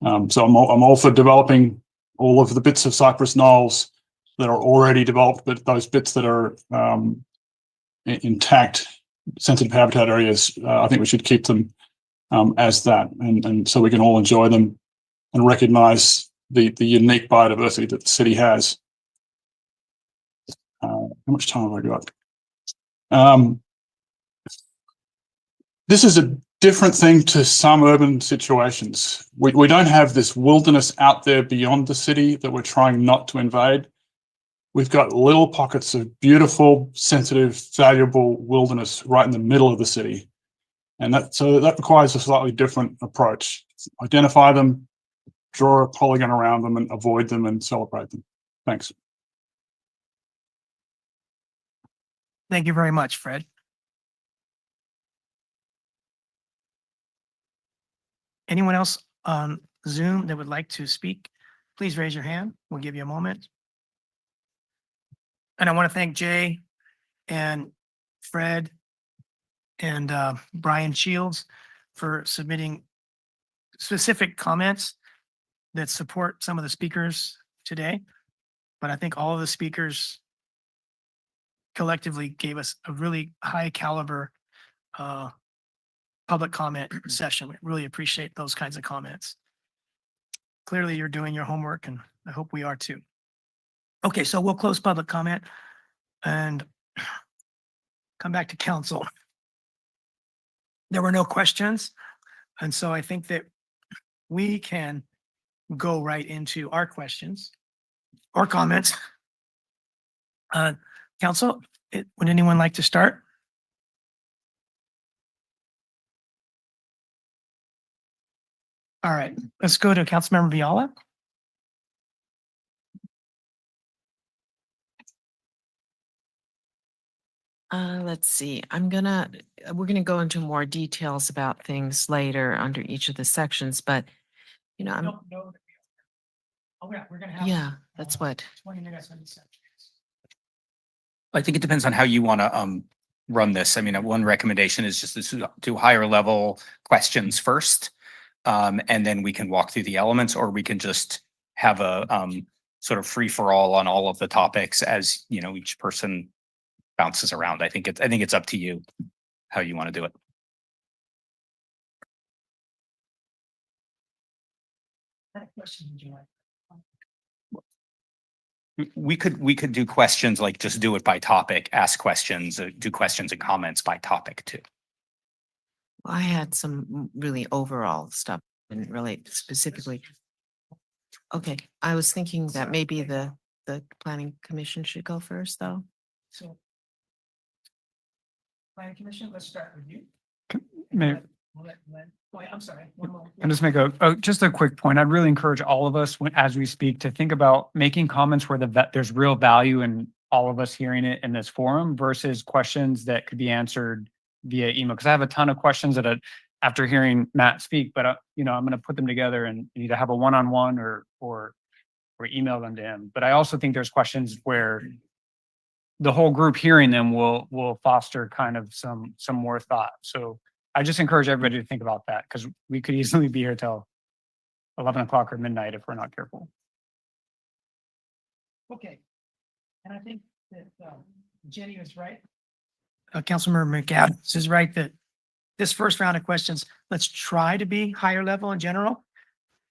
So I'm all for developing all of the bits of Cypress Knolls that are already developed, but those bits that are intact sensitive habitat areas, I think we should keep them as that, and so we can all enjoy them and recognize the unique biodiversity that the city has. How much time have I got? This is a different thing to some urban situations. We don't have this wilderness out there beyond the city that we're trying not to invade. We've got little pockets of beautiful, sensitive, valuable wilderness right in the middle of the city. And that requires a slightly different approach. Identify them, draw a polygon around them, and avoid them and celebrate them. Thanks. Thank you very much, Fred. Anyone else on Zoom that would like to speak, please raise your hand. We'll give you a moment. And I want to thank Jay and Fred and Brian Shields for submitting specific comments that support some of the speakers today. But I think all of the speakers collectively gave us a really high caliber public comment session. We really appreciate those kinds of comments. Clearly, you're doing your homework, and I hope we are too. Okay, so we'll close public comment and come back to council. There were no questions, and so I think that we can go right into our questions or comments. Council, would anyone like to start? All right, let's go to Councilmember Viola. Let's see, we're gonna go into more details about things later under each of the sections, but, Oh, yeah, we're gonna have. Yeah, that's what. 20 minutes on each subject. I think it depends on how you want to run this. I mean, one recommendation is just to do higher level questions first. And then we can walk through the elements, or we can just have a sort of free for all on all of the topics as, you know, each person bounces around. I think it's up to you how you want to do it. What question would you like? We could do questions, like just do it by topic, ask questions, do questions and comments by topic too. I had some really overall stuff, didn't relate specifically. Okay, I was thinking that maybe the planning commission should go first, though. So. Planning Commission, let's start with you. May- Wait, I'm sorry. One more. And just make just a quick point. I'd really encourage all of us, as we speak, to think about making comments where there's real value in all of us hearing it in this forum versus questions that could be answered via email. Because I have a ton of questions that after hearing Matt speak, but you know, I'm going to put them together and either have a one-on-one or email them to him. But I also think there's questions where the whole group hearing them will foster kind of some more thought. So I just encourage everybody to think about that, because we could easily be here till 11 o'clock or midnight if we're not careful. Okay. And I think that Jenny was right. Councilmember McAdams is right that this first round of questions, let's try to be higher level in general.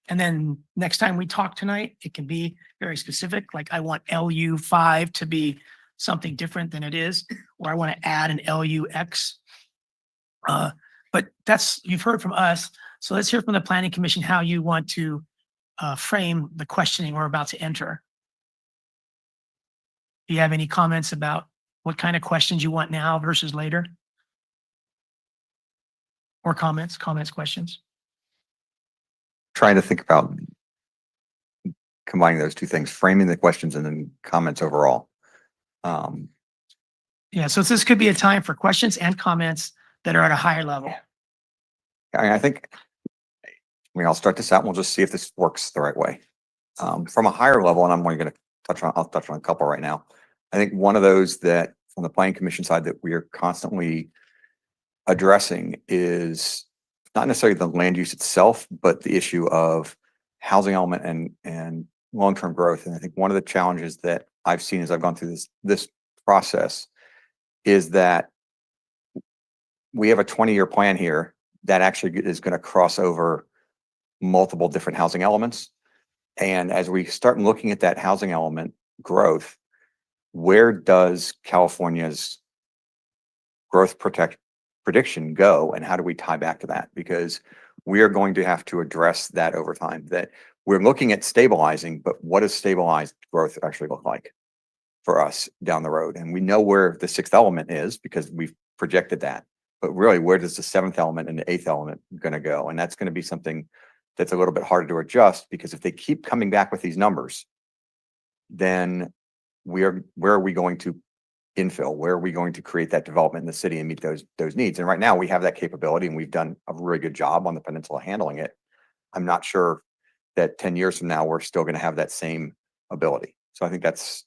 And then next time we talk tonight, it can be very specific. Like I want LU5 to be something different than it is, or I want to add an LUX. But you've heard from us. So let's hear from the Planning Commission how you want to frame the questioning we're about to enter. Do you have any comments about what kind of questions you want now versus later? Or comments, questions? Trying to think about combining those two things, framing the questions and then comments overall. Yeah, so this could be a time for questions and comments that are at a higher level. I think, I'll start this out and we'll just see if this works the right way. From a higher level, and I'm only going to I'll touch on a couple right now. I think one of those that from the Planning Commission side that we are constantly addressing is not necessarily the land use itself, but the issue of housing element and long-term growth. And I think one of the challenges that I've seen as I've gone through this process is that we have a 20-year plan here that actually is going to cross over multiple different housing elements. And as we start looking at that housing element growth, where does California's growth prediction go, and how do we tie back to that? Because we are going to have to address that over time, that we're looking at stabilizing, but what does stabilized growth actually look like for us down the road? And we know where the sixth element is because we've projected that, but really where does the seventh element and the eighth element going to go? And that's going to be something that's a little bit harder to adjust, because if they keep coming back with these numbers, then where are we going to infill? Where are we going to create that development in the city and meet those needs? And right now we have that capability and we've done a really good job on the peninsula handling it. I'm not sure that 10 years from now, we're still going to have that same ability. So I think that's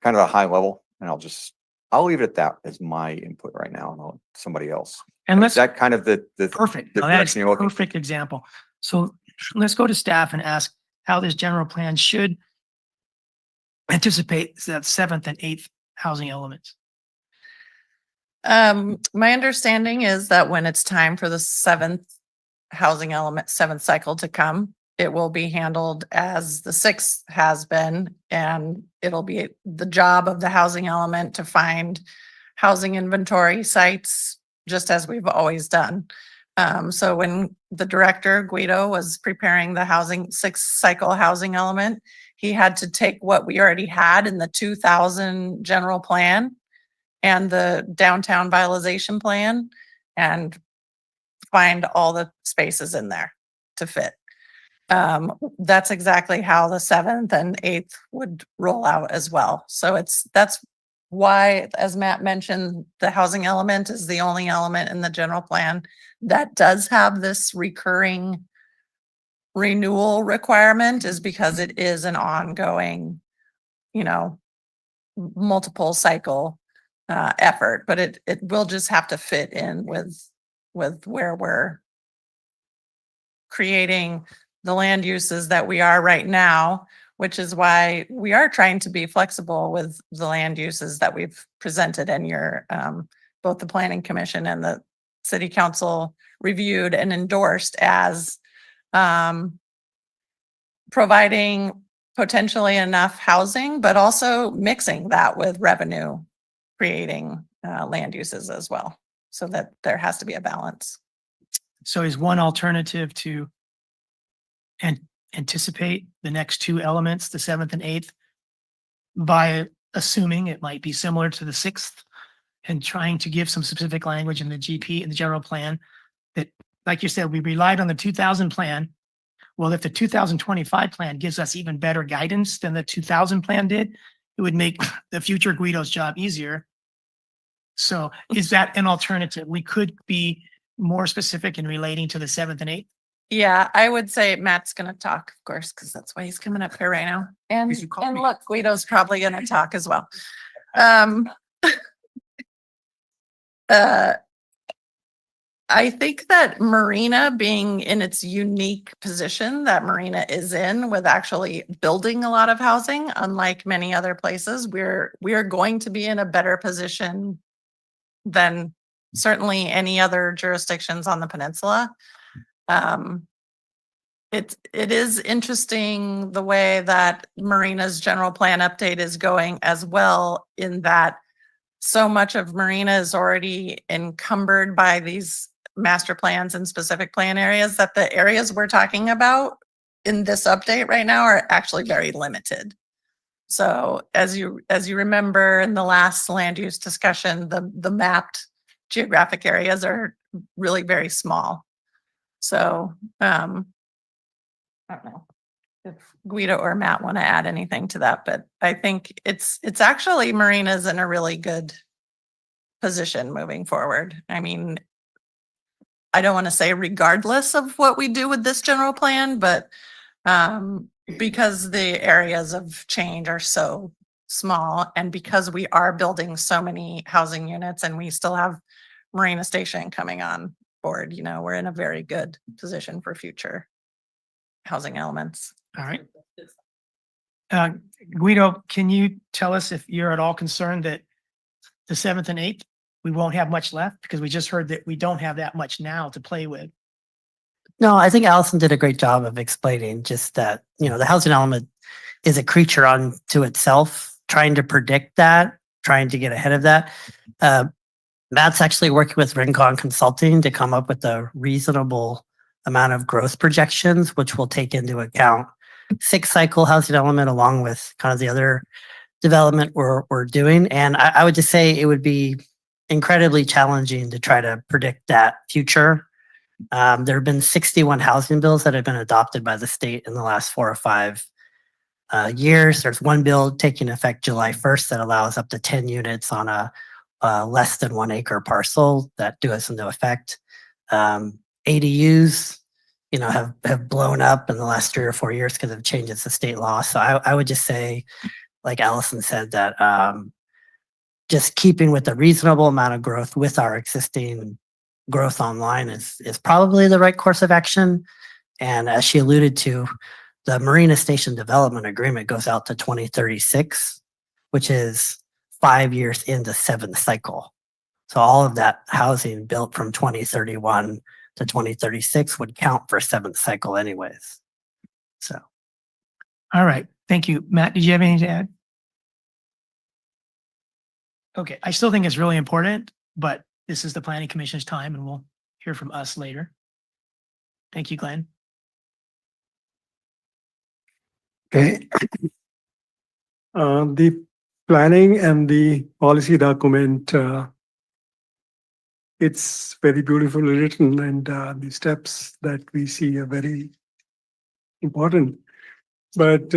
kind of a high level, and I'll leave it at that as my input right now, and I'll let somebody else. And Is that kind of the perfect. the No, that's direction you're looking? perfect example. So let's go to staff and ask how this general plan should anticipate that seventh and eighth housing elements. My understanding is that when it's time for the seventh cycle to come, it will be handled as the sixth has been, and it'll be the job of the housing element to find housing inventory sites, just as we've always done. So when the director Guido was preparing the sixth cycle housing element, he had to take what we already had in the 2000 general plan and the downtown vitalization plan and find all the spaces in there to fit. That's exactly how the seventh and eighth would roll out as well. So that's why, as Matt mentioned, the housing element is the only element in the general plan that does have this recurring renewal requirement is because it is an ongoing, you know, multiple cycle effort, but it will just have to fit in with where we're creating the land uses that we are right now, which is why we are trying to be flexible with the land uses that we've presented and your both the planning commission and the city council reviewed and endorsed as providing potentially enough housing, but also mixing that with revenue creating land uses as well, so that there has to be a balance. So is one alternative to anticipate the next two elements, the seventh and eighth, by assuming it might be similar to the sixth and trying to give some specific language in the GP and the general plan that, like you said, we relied on the 2000 plan. Well, if the 2025 plan gives us even better guidance than the 2000 plan did, it would make the future Guido's job easier. So is that an alternative? We could be more specific in relating to the seventh and eighth. Yeah, I would say Matt's gonna talk, of course, because that's why he's coming up here right now. And, Because you called me. look, Guido's probably gonna talk as well. I think that Marina, being in its unique position that Marina is in with actually building a lot of housing, unlike many other places, we are going to be in a better position than certainly any other jurisdictions on the peninsula. It is interesting the way that Marina's general plan update is going as well, in that so much of Marina is already encumbered by these master plans and specific plan areas that the areas we're talking about in this update right now are actually very limited. So as you remember in the last land use discussion, the mapped geographic areas are really very small. So I don't know if Guido or Matt want to add anything to that, but I think it's actually Marina's in a really good position moving forward. I mean, I don't want to say regardless of what we do with this general plan, but because the areas of change are so small and because we are building so many housing units and we still have Marina Station coming on board, you know, we're in a very good position for future housing elements. All right. Guido, can you tell us if you're at all concerned that the seventh and eighth, we won't have much left? Because we just heard that we don't have that much now to play with. No, I think Allison did a great job of explaining just that, you know, the housing element is a creature unto itself, trying to predict that, trying to get ahead of that. Matt's actually working with Rincon Consulting to come up with a reasonable amount of growth projections, which will take into account 6 cycle housing element along with kind of the other development we're doing. And I would just say it would be incredibly challenging to try to predict that future. There have been 61 housing bills that have been adopted by the state in the last 4 or 5 years. There's one bill taking effect July 1st that allows up to 10 units on a less than 1 acre parcel that do us into effect. ADUs, you know, have blown up in the last 3 or 4 years because of changes to state law. So I would just say, like Allison said, that just keeping with a reasonable amount of growth with our existing growth online is probably the right course of action. And as she alluded to, the Marina Station Development Agreement goes out to 2036, which is 5 years into 7th cycle. So all of that housing built from 2031 to 2036 would count for 7th cycle anyways. So. All right. Thank you. Matt, did you have anything to add? Okay. I still think it's really important, but this is the planning commission's time and we'll hear from us later. Thank you, Glenn. Okay. The planning and the policy document, it's very beautifully written, and the steps that we see are very important. But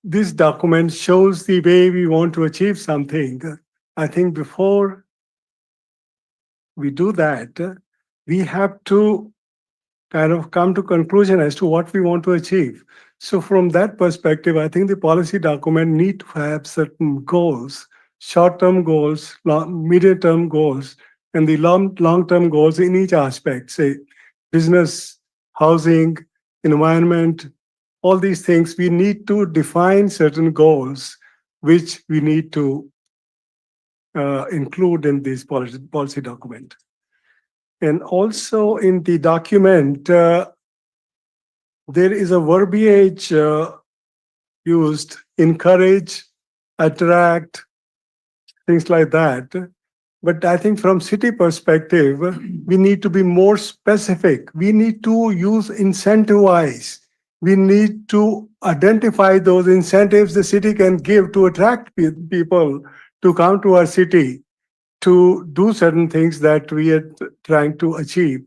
this document shows the way we want to achieve something. I think before we do that, we have to kind of come to conclusion as to what we want to achieve. So from that perspective, I think the policy document need to have certain goals, short-term goals, medium-term goals, and the long-term goals in each aspect, say business, housing, environment, all these things. We need to define certain goals which we need to include in this policy document. And also in the document, there is a verbiage used, encourage, attract, things like that. But I think from city perspective, we need to be more specific. We need to use incentivize. We need to identify those incentives the city can give to attract people to come to our city to do certain things that we are trying to achieve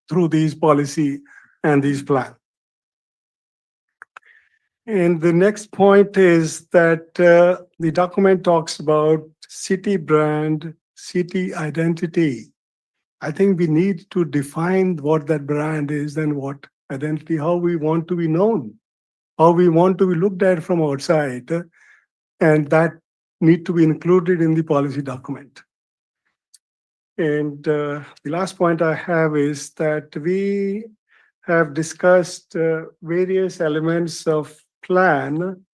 through these policy and these plans. And the next point is that the document talks about city brand, city identity. I think we need to define what that brand is and what identity, how we want to be known, how we want to be looked at from outside, and that need to be included in the policy document. And the last point I have is that we have discussed various elements of plan.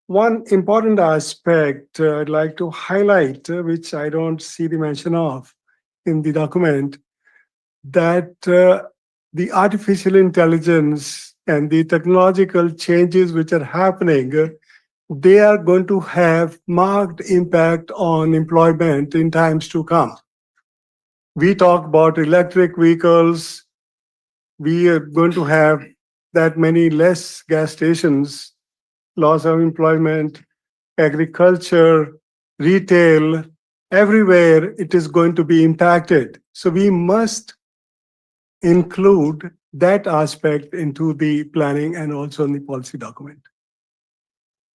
One important aspect I'd like to highlight, which I don't see the mention of in the document, that the artificial intelligence and the technological changes which are happening, they are going to have marked impact on employment in times to come. We talk about electric vehicles. We are going to have that many less gas stations, loss of employment, agriculture, retail, everywhere it is going to be impacted. So we must include that aspect into the planning and also in the policy document.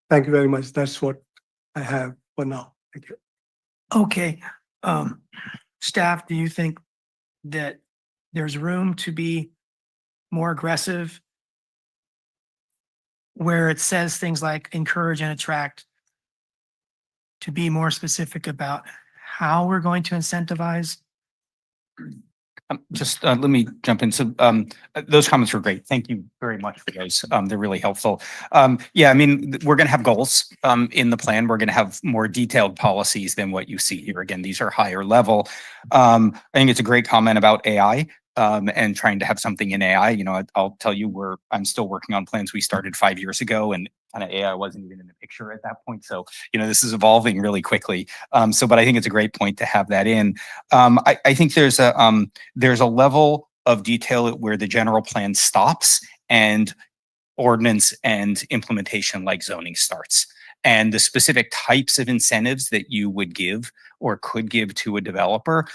Thank you very much. That's what I have for now. Thank you. Okay. Staff, do you think that there's room to be more aggressive where it says things like encourage and attract, to be more specific about how we're going to incentivize? Just let me jump in. So those comments were great. Thank you very much for those. They're really helpful. Yeah, I mean, we're going to have goals in the plan. We're going to have more detailed policies than what you see here. Again, these are higher level. I think it's a great comment about AI. And trying to have something in AI. You know, I'll tell you, I'm still working on plans we started 5 years ago, and kind of AI wasn't even in the picture at that point. So, you know, this is evolving really quickly. But I think it's a great point to have that in. I think there's a level of detail where the general plan stops and ordinance and implementation like zoning starts. And the specific types of incentives that you would give or could give to a developer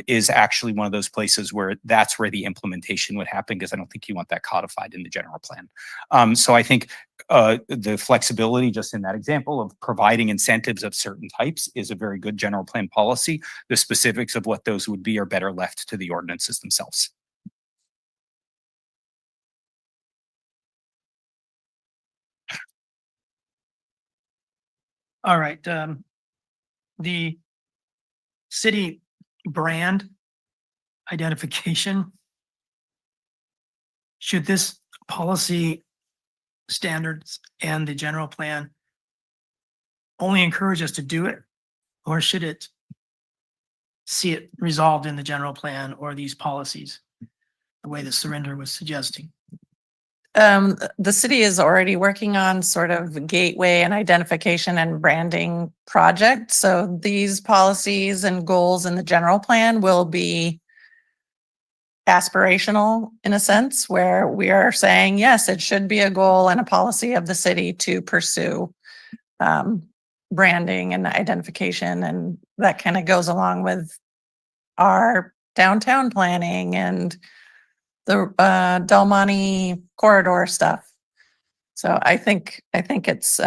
is actually one of those places where that's where the implementation would happen, because I don't think you want that codified in the general plan. So I think the flexibility just in that example of providing incentives of certain types is a very good general plan policy. The specifics of what those would be are better left to the ordinances themselves. All right. The city brand identification, should this policy standards and the general plan only encourage us to do it, or should it see it resolved in the general plan or these policies, the way that Surrender was suggesting? The city is already working on sort of gateway and identification and branding project. So these policies and goals in the general plan will be aspirational in a sense, where we are saying, yes, it should be a goal and a policy of the city to pursue branding and identification. And that kind of goes along with our downtown planning and the Del Monte corridor stuff. So I think it's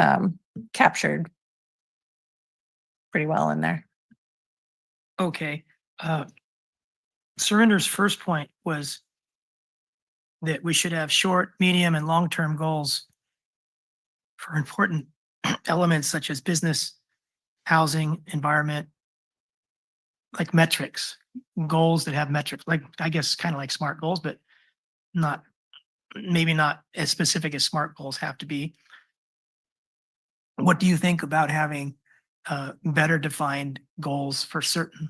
captured pretty well in there. Okay. Surrender's first point was that we should have short, medium, and long-term goals for important elements such as business, housing, environment, like metrics, goals that have metrics, like, I guess, kind of like SMART goals, but not, maybe not as specific as SMART goals have to be. What do you think about having better defined goals for certain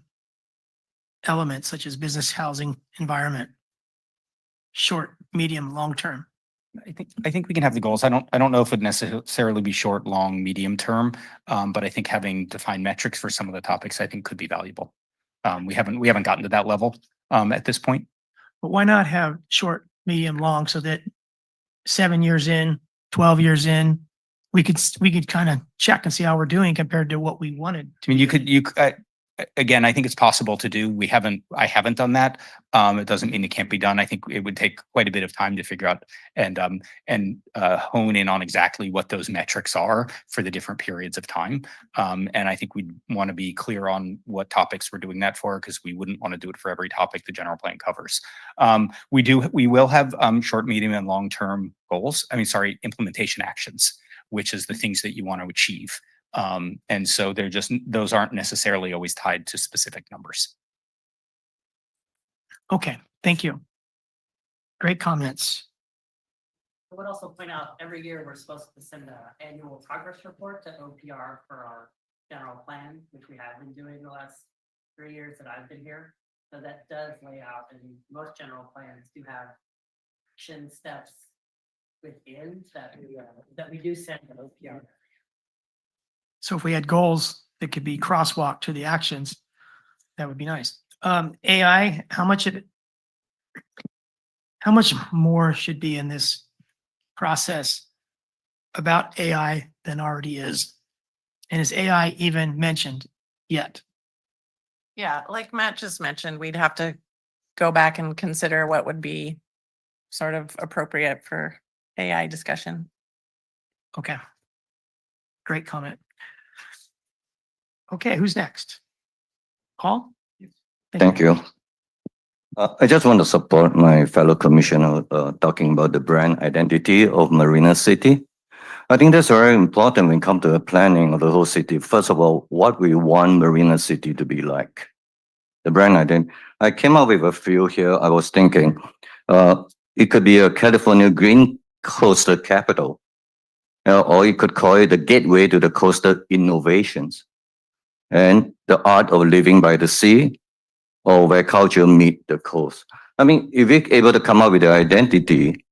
elements such as business, housing, environment, short, medium, long term? I think we can have the goals. I don't know if it'd necessarily be short, long, medium term. But I think having defined metrics for some of the topics, I think could be valuable. We haven't gotten to that level at this point. But why not have short, medium, long, so that 7 years in, 12 years in, we could kind of check and see how we're doing compared to what we wanted. I mean, again, I think it's possible to do. I haven't done that. It doesn't mean it can't be done. I think it would take quite a bit of time to figure out and hone in on exactly what those metrics are for the different periods of time. And I think we'd want to be clear on what topics we're doing that for, because we wouldn't want to do it for every topic the general plan covers. We will have short, medium, and long-term goals. Implementation actions, which is the things that you want to achieve. And so those aren't necessarily always tied to specific numbers. Okay, thank you. Great comments. I would also point out, every year, we're supposed to send an annual progress report to OPR for our general plan, which we have been doing the last 3 years that I've been here. So that does lay out, and most general plans do have action steps within that we do send to OPR. So if we had goals that could be crosswalked to the actions, that would be nice. AI, how much more should be in this process about AI than already is? And is AI even mentioned yet? Yeah, like Matt just mentioned, we'd have to go back and consider what would be sort of appropriate for AI discussion. Okay. Great comment. Okay, who's next? Paul? Thank you. I just want to support my fellow commissioner talking about the brand identity of Marina City. I think that's very important when it comes to the planning of the whole city. First of all, what we want Marina City to be like. The brand identity. I came up with a few here. I was thinking it could be a California green coastal capital, or you could call it the gateway to the coastal innovations and the art of living by the sea, or where culture meet the coast. I mean, if we're able to come up with the identity,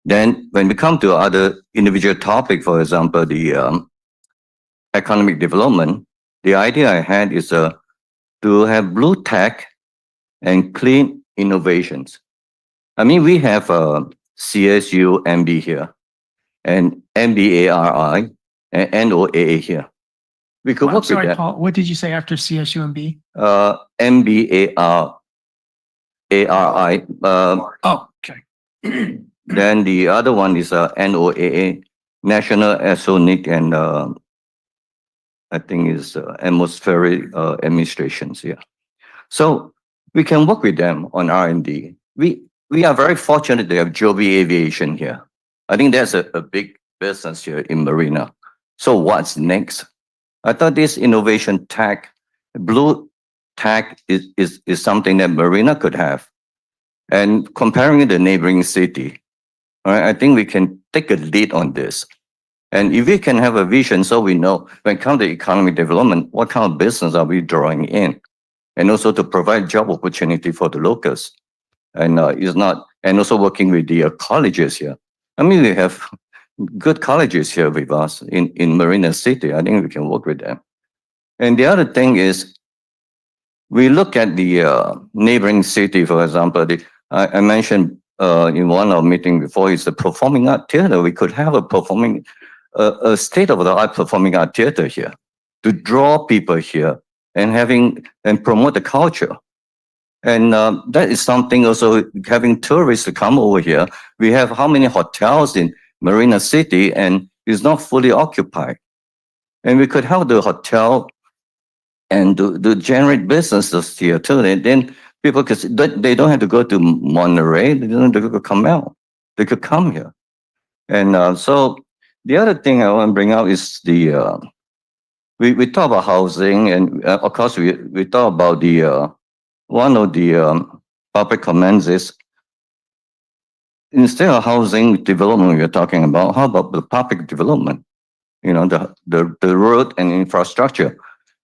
then when we come to other individual topic, for example, the economic development, the idea I had is to have blue tech and clean innovations. I mean, we have CSU MB here, and MBARI, and NOAA here. We could I'm work with sorry, that. Paul, what did you say after CSUMB? MBARI. Oh, okay. Then the other one is NOAA, National Oceanic and I think is Atmospheric Administrations. Yeah. So we can work with them on R&D. We are very fortunate to have Joby Aviation here. I think that's a big business here in Marina. So what's next? I thought this innovation tech, blue tech is something that Marina could have. And comparing the neighboring city, I think we can take a lead on this. And if we can have a vision, so we know when it comes to economic development, what kind of business are we drawing in? And also to provide job opportunity for the locals. And and also working with the colleges here. I mean, we have good colleges here with us in Marina City. I think we can work with them. And the other thing is, we look at the neighboring city, for example, I mentioned in one of our meeting before, is the performing art theater. We could have a state-of-the-art performing art theater here to draw people here and promote the culture. And that is something also, having tourists to come over here. We have how many hotels in Marina City, and it's not fully occupied. And we could help the hotel and to generate businesses here too. And then people, because they don't have to go to Monterey, they don't have to go to Carmel. they could come here. And so the other thing I want to bring up is we talk about housing, and of course we talk about the one of the public comments is, instead of housing development we're talking about, how about the public development? You know, the road and infrastructure,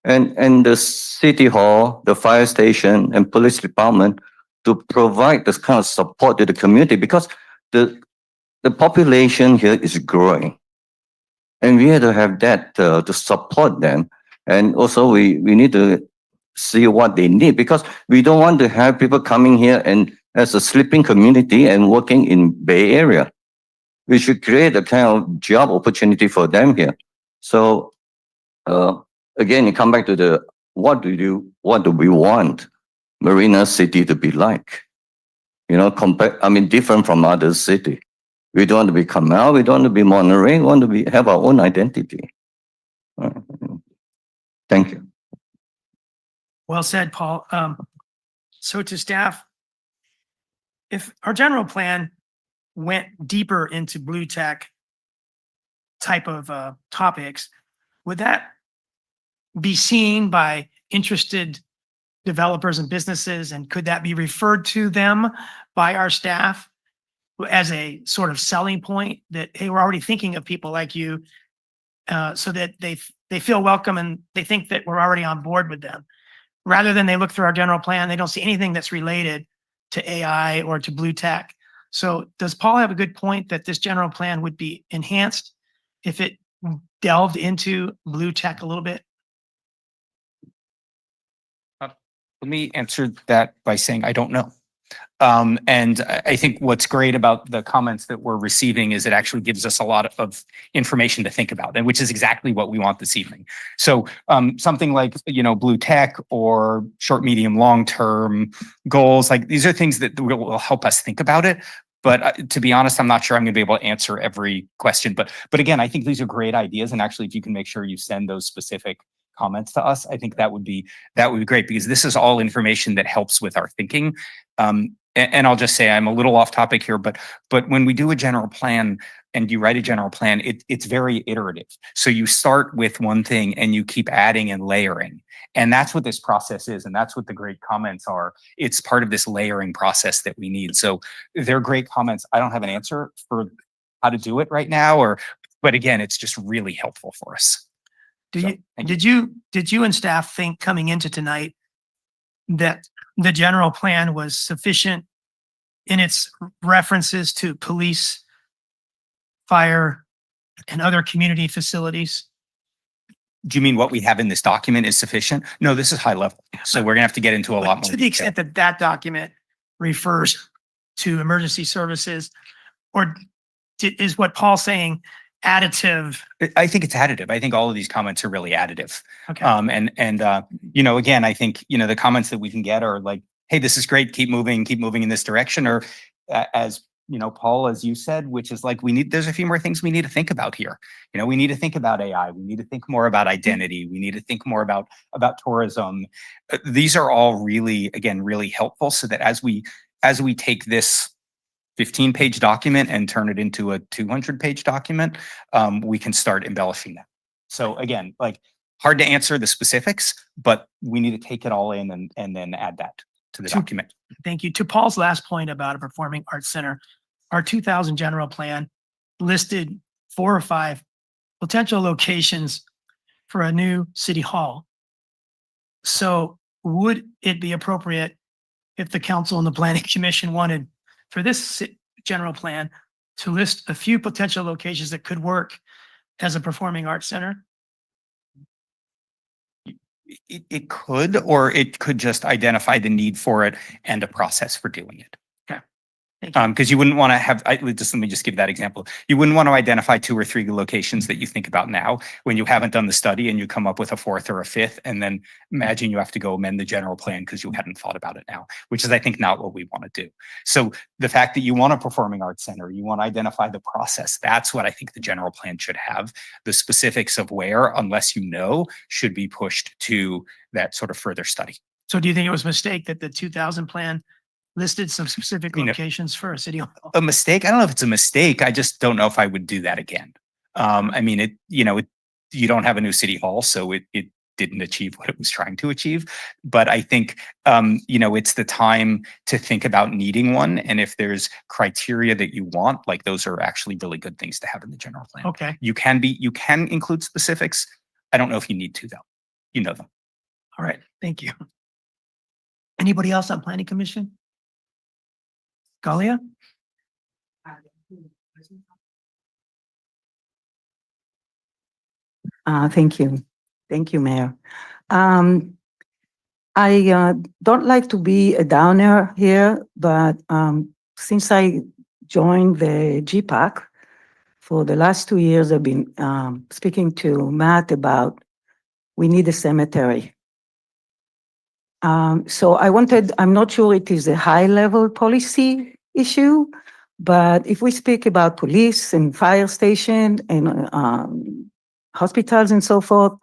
and the city hall, the fire station, and police department to provide this kind of support to the community, because the population here is growing, and we have to have that to support them. And also we need to see what they need, because we don't want to have people coming here and as a sleeping community and working in Bay Area. We should create a kind of job opportunity for them here. So again, you come back to the what do we want Marina City to be like? You know, different from other city. We don't want to be Kamal, we don't want to be Monterey, we want to have our own identity. Thank you. Well said, Paul. So to staff, if our general plan went deeper into blue tech type of topics, would that be seen by interested developers and businesses? And could that be referred to them by our staff as a sort of selling point that, hey, we're already thinking of people like you, so that they feel welcome and they think that we're already on board with them, rather than they look through our general plan, they don't see anything that's related to AI or to blue tech. So does Paul have a good point that this general plan would be enhanced if it delved into blue tech a little bit? Let me answer that by saying I don't know. And I think what's great about the comments that we're receiving is it actually gives us a lot of information to think about, and which is exactly what we want this evening. So something like, you know, blue tech or short, medium, long-term goals, like these are things that will help us think about it. But to be honest, I'm not sure I'm going to be able to answer every question. But again, I think these are great ideas. And actually, if you can make sure you send those specific comments to us, I think that would be great, because this is all information that helps with our thinking. And I'll just say I'm a little off topic here, but when we do a general plan and you write a general plan, it's very iterative. So you start with one thing and you keep adding and layering. And that's what this process is. And that's what the great comments are. It's part of this layering process that we need. So they're great comments. I don't have an answer for how to do it right now, but again, it's just really helpful for us. Did you and staff think coming into tonight that the general plan was sufficient in its references to police, fire, and other community facilities? Do you mean what we have in this document is sufficient? No, this is high level. So we're gonna have to get into a lot more. To the extent that that document refers to emergency services, or is what Paul's saying additive? I think it's additive. I think all of these comments are really additive. Okay. You know, again, I think, you know, the comments that we can get are like, hey, this is great, keep moving in this direction. Or as you know, Paul, as you said, which is like, there's a few more things we need to think about here. You know, we need to think about AI. We need to think more about identity. We need to think more about tourism. These are all really, again, really helpful, so that as we take this 15-page document and turn it into a 200-page document, we can start embellishing that. So again, like, hard to answer the specifics, but we need to take it all in and then add that to the document. Thank you. To Paul's last point about a performing arts center, our 2000 general plan listed 4 or 5 potential locations for a new city hall. So would it be appropriate if the council and the planning commission wanted for this general plan to list a few potential locations that could work as a performing arts center? It could, or it could just identify the need for it and a process for doing it. Because you wouldn't want to have, let me just give that example. You wouldn't want to identify 2 or 3 locations that you think about now when you haven't done the study and you come up with a 4th or a 5th, and then imagine you have to go amend the general plan because you hadn't thought about it now, which is, I think, not what we want to do. So the fact that you want a performing arts center, you want to identify the process, that's what I think the general plan should have. The specifics of where, unless you know, should be pushed to that sort of further study. So do you think it was a mistake that the 2000 plan listed some specific You know, locations for a city hall. A mistake? I don't know if it's a mistake. I just don't know if I would do that again. I mean, you don't have a new city hall, so it didn't achieve what it was trying to achieve. But I think, it's the time to think about needing one. And if there's criteria that you want, like those are actually really good things to have in the general plan. Okay. You can include specifics. I don't know if you need to though. You know them. All right. Thank you. Anybody else on planning commission? Galia? Thank you. Thank you, Mayor. I don't like to be a downer here, but since I joined the GPAC, for the last 2 years, I've been speaking to Matt about we need a cemetery. So I'm not sure it is a high-level policy issue, but if we speak about police and fire station and hospitals and so forth,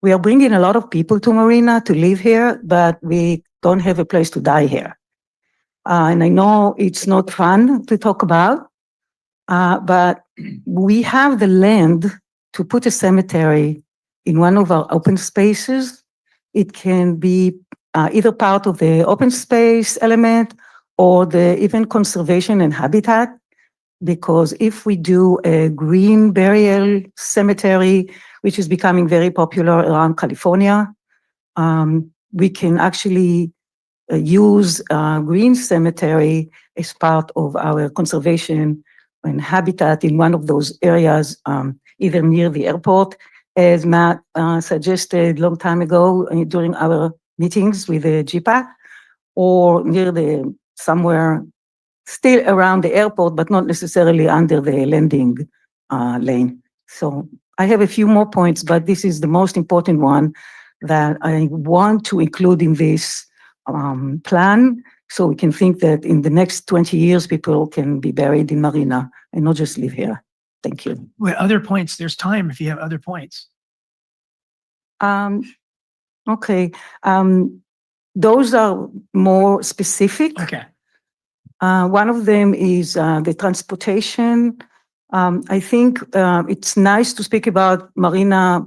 we are bringing a lot of people to Marina to live here, but we don't have a place to die here. And I know it's not fun to talk about, but we have the land to put a cemetery in one of our open spaces. It can be either part of the open space element or the even conservation and habitat, because if we do a green burial cemetery, which is becoming very popular around California, we can actually use green cemetery as part of our conservation and habitat in one of those areas, either near the airport, as Matt suggested a long time ago during our meetings with the GPAC, or near somewhere still around the airport, but not necessarily under the landing lane. So I have a few more points, but this is the most important one that I want to include in this plan, so we can think that in the next 20 years, people can be buried in Marina and not just live here. Thank you. Wait, other points, there's time if you have other points. Okay. Those are more specific. Okay. One of them is the transportation. I think it's nice to speak about Marina,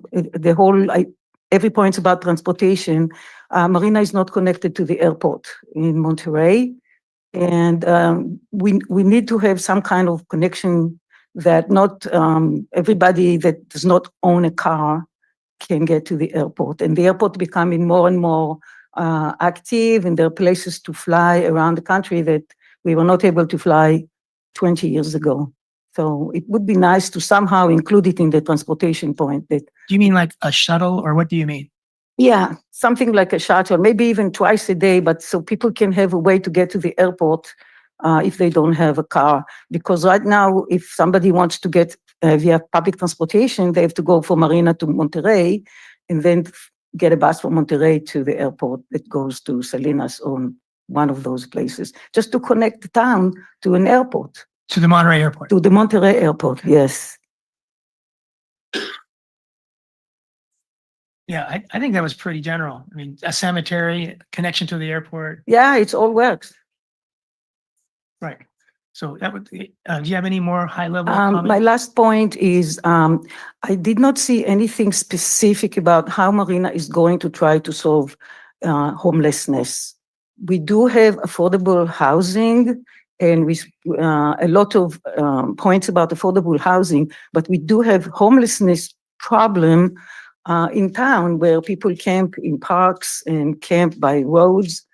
every point about transportation. Marina is not connected to the airport in Monterey. And we need to have some kind of connection that not everybody that does not own a car can get to the airport. And the airport becoming more and more active, and there are places to fly around the country that we were not able to fly 20 years ago. So it would be nice to somehow include it in the transportation point. That Do you mean like a shuttle, or what do you mean? Yeah, something like a shuttle, maybe even twice a day, but so people can have a way to get to the airport if they don't have a car. Because right now, if somebody wants to get via public transportation, they have to go from Marina to Monterey and then get a bus from Monterey to the airport that goes to Salinas or one of those places, just to connect the town to an airport. To the Monterey airport. To the Monterey airport, yes. Yeah, I think that was pretty general. I mean, a cemetery, connection to the airport. Yeah, it all works. Right. So that would, do you have any more high level My comments? last point is, I did not see anything specific about how Marina is going to try to solve homelessness. We do have affordable housing, and a lot of points about affordable housing, but we do have homelessness problem in town, where people camp in parks and camp by roads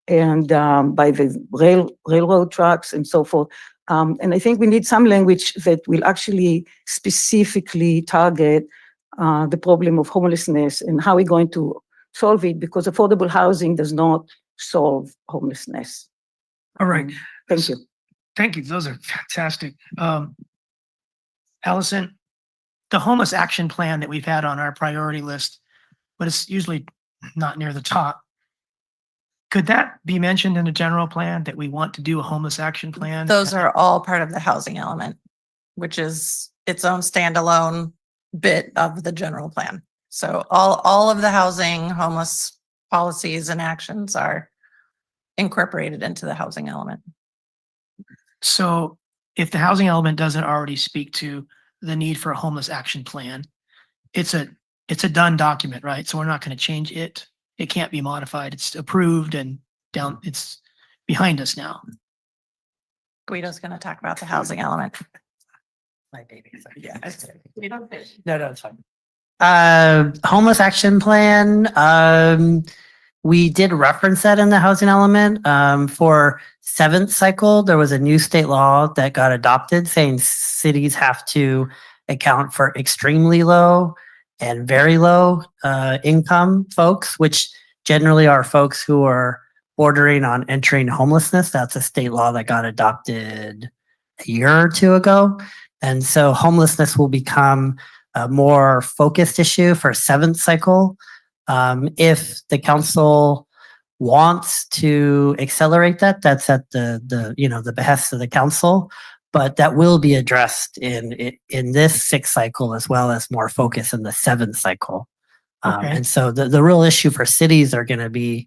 and by the railroad tracks and so forth. And I think we need some language that will actually specifically target the problem of homelessness and how we're going to solve it, because affordable housing does not solve homelessness. All right. Thank you. Thank you. Those are fantastic. Allison, the homeless action plan that we've had on our priority list, but it's usually not near the top. Could that be mentioned in a general plan that we want to do a homeless action plan? Those are all part of the housing element, which is its own standalone bit of the general plan. So all of the housing, homeless policies and actions are incorporated into the housing element. So if the housing element doesn't already speak to the need for a homeless action plan, it's a done document, right? So we're not going to change it. It can't be modified. It's approved and it's behind us now. Guido's going to talk about the housing element. My baby. Yeah. No, it's fine. Homeless action plan. We did reference that in the housing element. For seventh cycle, there was a new state law that got adopted saying cities have to account for extremely low and very low income folks, which generally are folks who are bordering on entering homelessness. That's a state law that got adopted a year or two ago. And so homelessness will become a more focused issue for seventh cycle. If the council wants to accelerate that, that's at the behest of the council, but that will be addressed in this sixth cycle as well as more focus in the seventh cycle. Okay. And so the real issue for cities are going to be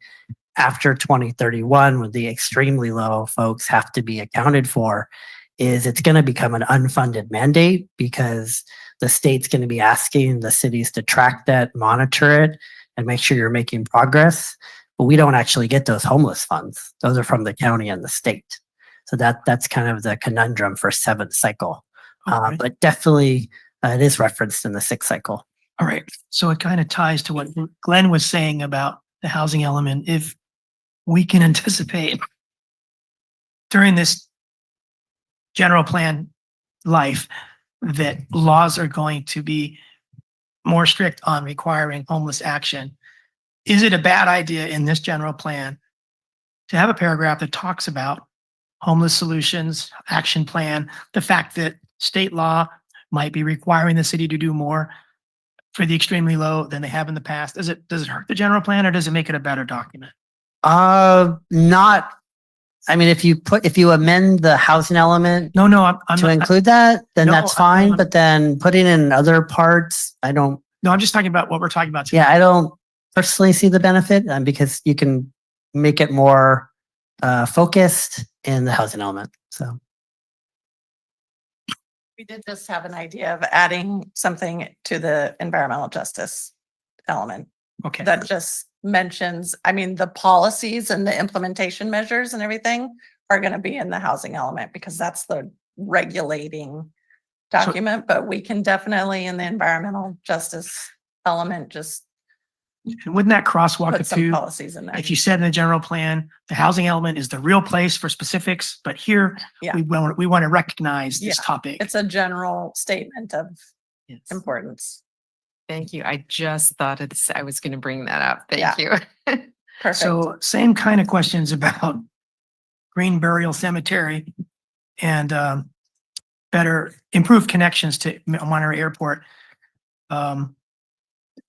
after 2031, when the extremely low folks have to be accounted for, is it's going to become an unfunded mandate because the state's going to be asking the cities to track that, monitor it, and make sure you're making progress. But we don't actually get those homeless funds. Those are from the county and the state. So that's kind of the conundrum for seventh cycle. Okay. But definitely it is referenced in the sixth cycle. All right. So it kind of ties to what Glenn was saying about the housing element. If we can anticipate during this general plan life that laws are going to be more strict on requiring homeless action, is it a bad idea in this general plan to have a paragraph that talks about homeless solutions, action plan, the fact that state law might be requiring the city to do more for the extremely low than they have in the past? Does it hurt the general plan or does it make it a better document? Not. I mean, if you amend the housing element No, I'm to not, include that, then No, that's I fine. don't- But then putting in other parts, no, I'm just talking about what we're talking about today. yeah, I don't personally see the benefit because you can make it more focused in the housing element. So We did just have an idea of adding something to the environmental justice element Okay. that just mentions, I mean, the policies and the implementation measures and everything are going to be in the housing element because that's the regulating document, but we can definitely in the environmental justice element just And wouldn't that crosswalk the put some two? policies in there. If you said in the general plan, the housing element is the real place for specifics, but here Yeah. we want to recognize this Yeah. topic. It's a general statement of Yes. importance. Thank you. I just thought I was going to bring that up. Yeah. Thank you. Perfect. So same kind of questions about Green Burial Cemetery and better improved connections to Monterey Airport.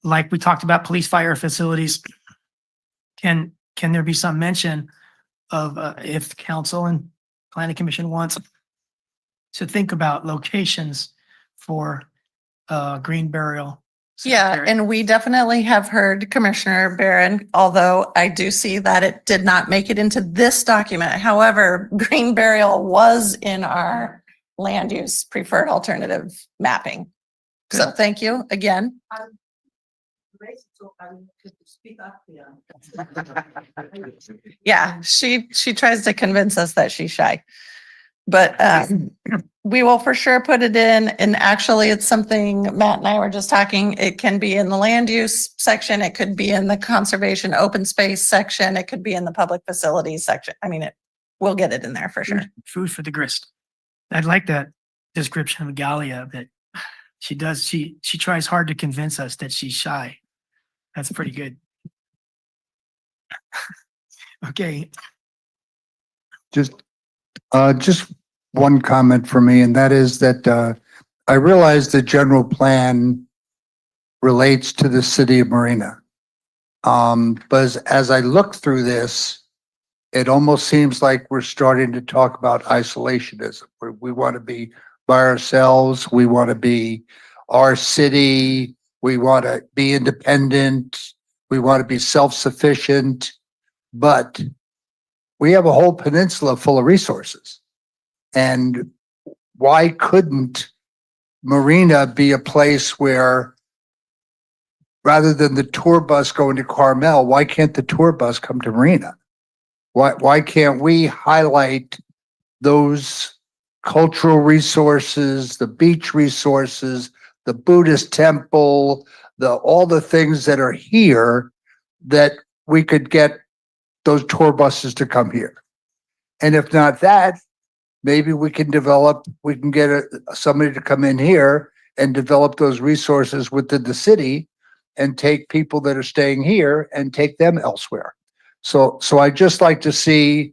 Like we talked about police fire facilities. Can there be some mention of if council and planning commission wants to think about locations for green burial? Yeah, cemetery? and we definitely have heard Commissioner Barron, although I do see that it did not make it into this document. However, green burial was in our land use preferred alternative mapping. So thank you again. Yeah, she tries to convince us that she's shy. But we will for sure put it in, and actually it's something Matt and I were just talking, it can be in the land use section, it could be in the conservation open space section, it could be in the public facilities section. I mean, we'll get it in there for sure. Food for the grist. I'd like that description of Galia that she does. She tries hard to convince us that she's shy. That's pretty good. Okay. Just one comment for me, and that is that I realize the general plan relates to the city of Marina. But as I look through this, it almost seems like we're starting to talk about isolationism, where we want to be by ourselves, we want to be our city, we want to be independent, we want to be self-sufficient, but we have a whole peninsula full of resources. And why couldn't Marina be a place where rather than the tour bus going to Carmel, why can't the tour bus come to Marina? Why can't we highlight those cultural resources, the beach resources, the Buddhist temple, all the things that are here that we could get those tour buses to come here? And if not that, maybe we can get somebody to come in here and develop those resources within the city and take people that are staying here and take them elsewhere. So I just like to see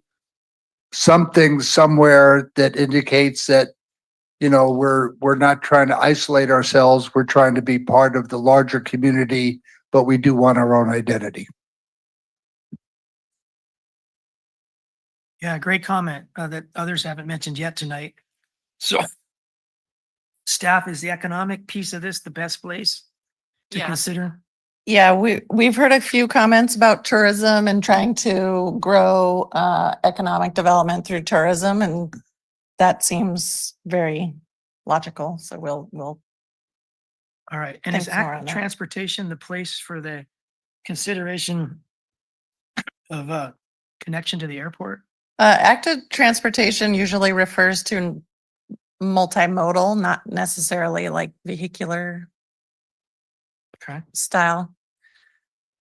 something somewhere that indicates that, we're not trying to isolate ourselves. We're trying to be part of the larger community, but we do want our own identity. Yeah, great comment that others haven't mentioned yet tonight. So staff, is the economic piece of this the best place to Yeah. consider? Yeah, we've heard a few comments about tourism and trying to grow economic development through tourism, and that seems very logical. So we'll All right. And is Thanks, Marina. active transportation the place for the consideration of connection to the airport? active transportation usually refers to multimodal, not necessarily like vehicular Okay. style.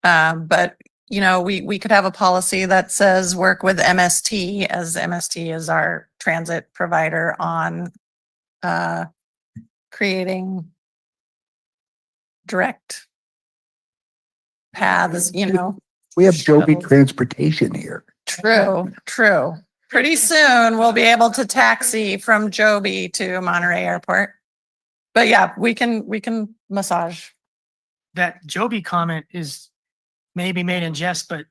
But we could have a policy that says work with MST, as MST is our transit provider, on creating direct paths, We have Joby Shuttles. Transportation here. True. Pretty soon we'll be able to taxi from Joby to Monterey Airport. But yeah, we can massage. That Joby comment is maybe made in jest, but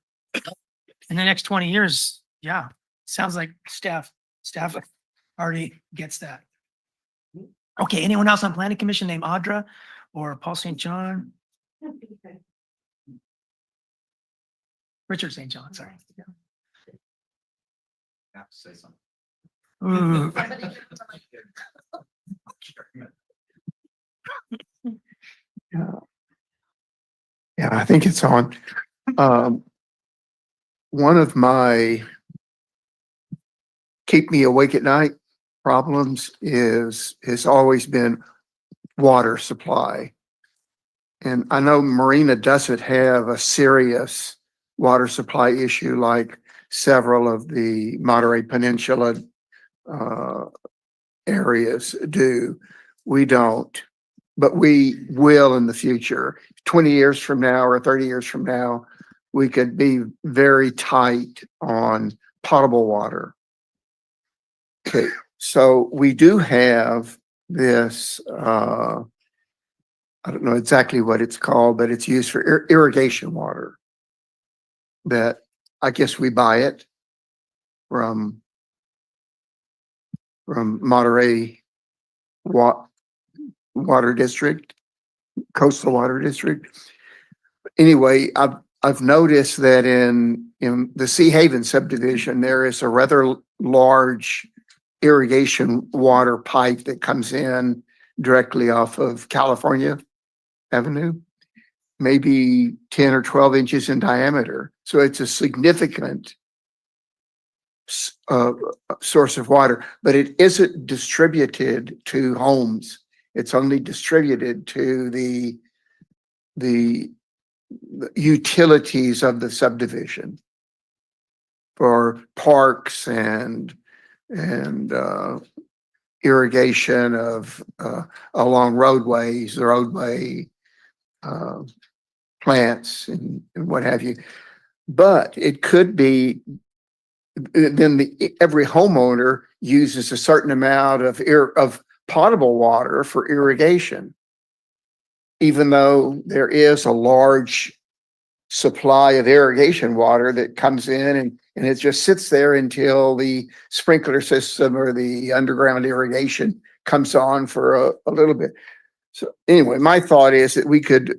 in the next 20 years, yeah, sounds like staff already gets that. Okay, anyone else on planning commission named Audra or Paul St. John? Richard St. John, sorry. Ooh. Yeah, I think it's on. One of my keep me awake at night problems has always been water supply. And I know Marina doesn't have a serious water supply issue like several of the Monterey Peninsula areas do. We don't, but we will in the future. 20 years from now or 30 years from now, we could be very tight on potable water. Okay, so we do have this, I don't know exactly what it's called, but it's used for irrigation water that I guess we buy it from Monterey Water District, Coastal Water District. Anyway, I've noticed that in the Sea Haven subdivision, there is a rather large irrigation water pipe that comes in directly off of California Avenue, maybe 10 or 12 inches in diameter. So it's a significant source of water, but it isn't distributed to homes. It's only distributed to the utilities of the subdivision for parks and irrigation of along roadways, roadway plants and what have you. But it could be then every homeowner uses a certain amount of potable water for irrigation, even though there is a large supply of irrigation water that comes in and it just sits there until the sprinkler system or the underground irrigation comes on for a little bit. So anyway, my thought is that we could,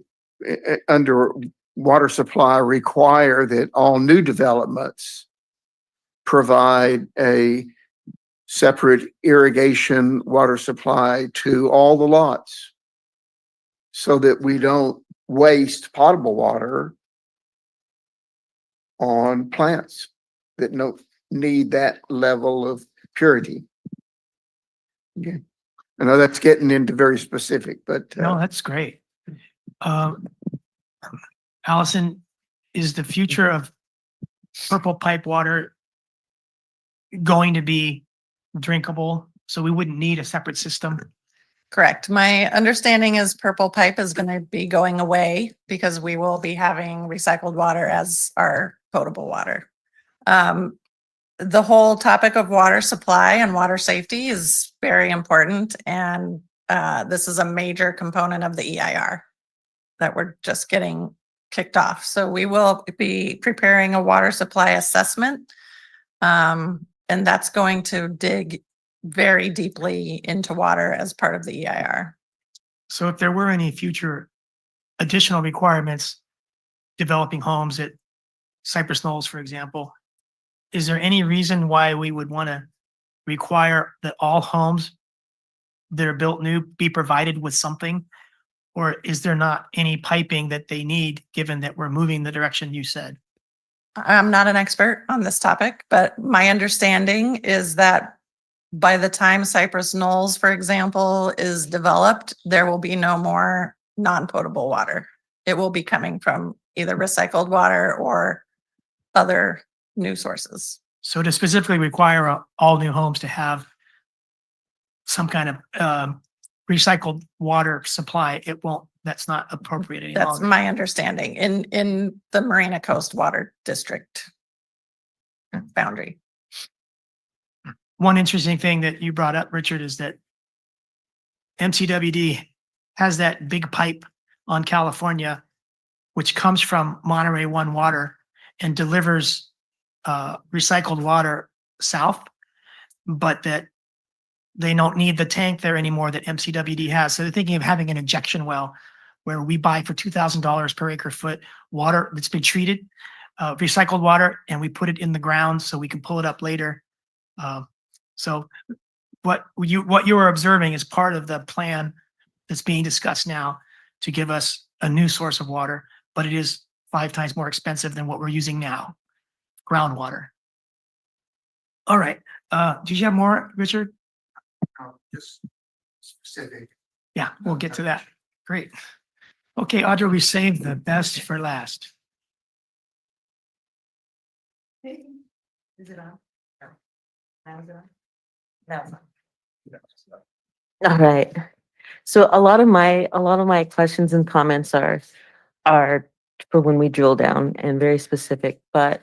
under water supply, require that all new developments provide a separate irrigation water supply to all the lots so that we don't waste potable water on plants that need that level of purity. Okay. I know that's getting into very specific, but No, that's great. Allison, is the future of purple pipe water going to be drinkable? So we wouldn't need a separate system? Correct. My understanding is purple pipe is going to be going away because we will be having recycled water as our potable water. The whole topic of water supply and water safety is very important, and this is a major component of the EIR that we're just getting kicked off. So we will be preparing a water supply assessment, and that's going to dig very deeply into water as part of the EIR. So if there were any future additional requirements, developing homes at Cypress Knolls, for example, is there any reason why we would want to require that all homes that are built new be provided with something? Or is there not any piping that they need, given that we're moving the direction you said? I'm not an expert on this topic, but my understanding is that by the time Cypress Knolls, for example, is developed, there will be no more non-potable water. It will be coming from either recycled water or other new sources. So to specifically require all new homes to have some kind of recycled water supply, it won't, that's not appropriate any That's longer. my understanding in the Marina Coast Water District boundary. One interesting thing that you brought up, Richard, is that MCWD has that big pipe on California, which comes from Monterey One Water and delivers recycled water south, but that they don't need the tank there anymore that MCWD has. So they're thinking of having an injection well where we buy for $2,000 per acre foot water that's been treated, recycled water, and we put it in the ground so we can pull it up later. So what you are observing is part of the plan that's being discussed now to give us a new source of water, but it is 5 times more expensive than what we're using now, groundwater. All right. Did you have more, Richard? just specific. Yeah, we'll get to that. Great. Okay, Audra, we saved the best for last. Is it on? No. All right. So a lot of my questions and comments are for when we drill down and very specific, but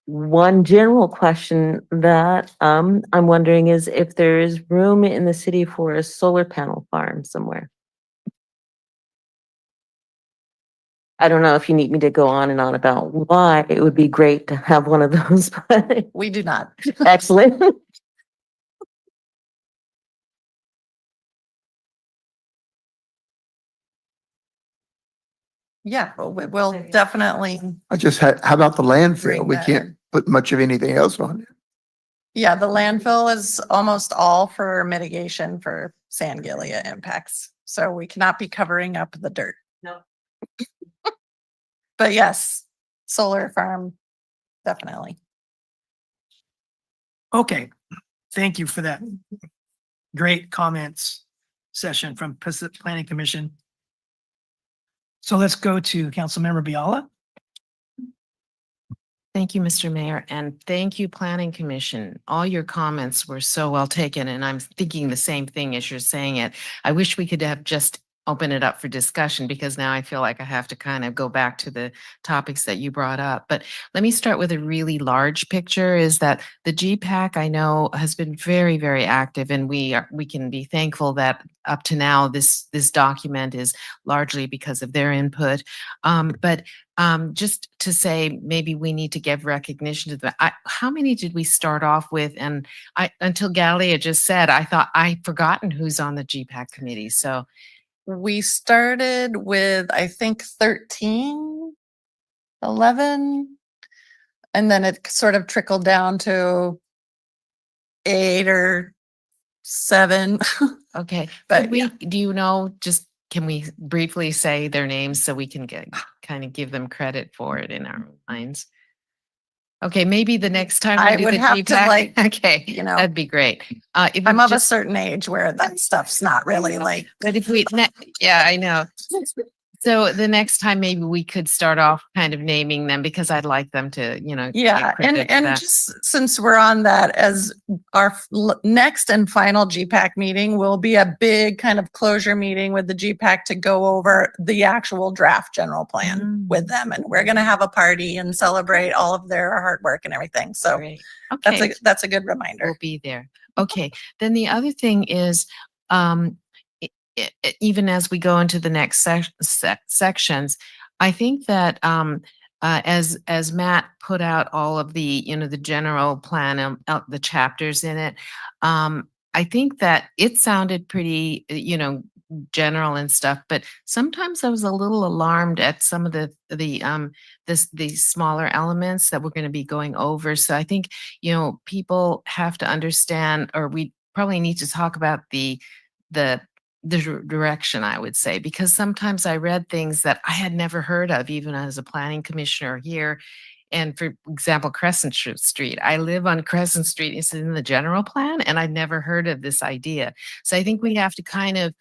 one general question that I'm wondering is if there is room in the city for a solar panel farm somewhere. I don't know if you need me to go on and on about why it would be great to have one of those, but We do not. excellent. Yeah, we'll definitely. I just had, how about the landfill? Bring We that can't in. put much of anything else on it. Yeah, the landfill is almost all for mitigation for Sangillia impacts. So we cannot be covering up the dirt. No. But yes, solar farm, definitely. Okay, thank you for that great comments session from Pacific Planning Commission. So let's go to Councilmember Biala. Thank you, Mr. Mayor, and thank you, Planning Commission. All your comments were so well taken, and I'm thinking the same thing as you're saying it. I wish we could have just opened it up for discussion because now I feel like I have to kind of go back to the topics that you brought up. But let me start with a really large picture is that the GPAC I know has been very, very active, and we can be thankful that up to now this document is largely because of their input. But just to say, maybe we need to give recognition to them. How many did we start off with? And until Galia just said, I thought I'd forgotten who's on the GPAC committee. So We started with, I think, 13, 11. And then it sort of trickled down to 8 or 7. Okay, But could we, do you know, just, can we briefly say their names so we can kind of give them credit for it in our minds? Okay, maybe the next time I we do would the have to, GPAC, like, okay, you know, that'd be great. If I'm we of a just- certain age where that stuff's not really like, But if we, yeah, I know. So the next time, maybe we could start off kind of naming them, because I'd like them to, get yeah. credit for And that. just since we're on that, as our next and final GPAC meeting will be a big kind of closure meeting with the GPAC to go over the actual draft general plan with them. And we're going to have a party and celebrate all of their hard work and everything. So Great. Okay. that's a good reminder. We'll be there. Okay. Then the other thing is, even as we go into the next sections, I think that as Matt put out all of the, the general plan, the chapters in it, I think that it sounded pretty, general and stuff, but sometimes I was a little alarmed at some of the smaller elements that we're going to be going over. So I think, people have to understand, or we probably need to talk about the direction, I would say, because sometimes I read things that I had never heard of, even as a planning commissioner here. And for example, Crescent Street, I live on Crescent Street. It's in the general plan, and I'd never heard of this idea. So I think we have to kind of,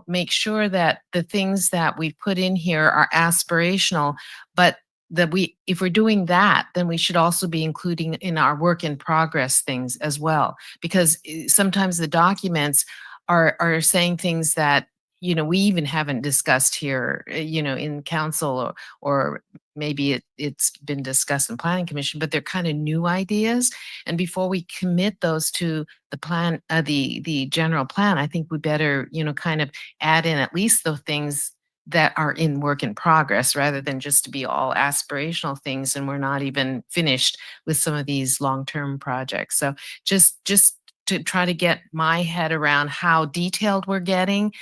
make sure that the things that we put in here are aspirational, but that if we're doing that, then we should also be including in our work in progress things as well, because sometimes the documents are saying things that, we even haven't discussed here, in council, or maybe it's been discussed in planning commission, but they're kind of new ideas. And before we commit those to the plan, the general plan, I think we better, kind of add in at least the things that are in work in progress, rather than just to be all aspirational things and we're not even finished with some of these long-term projects. So just to try to get my head around how detailed we're getting,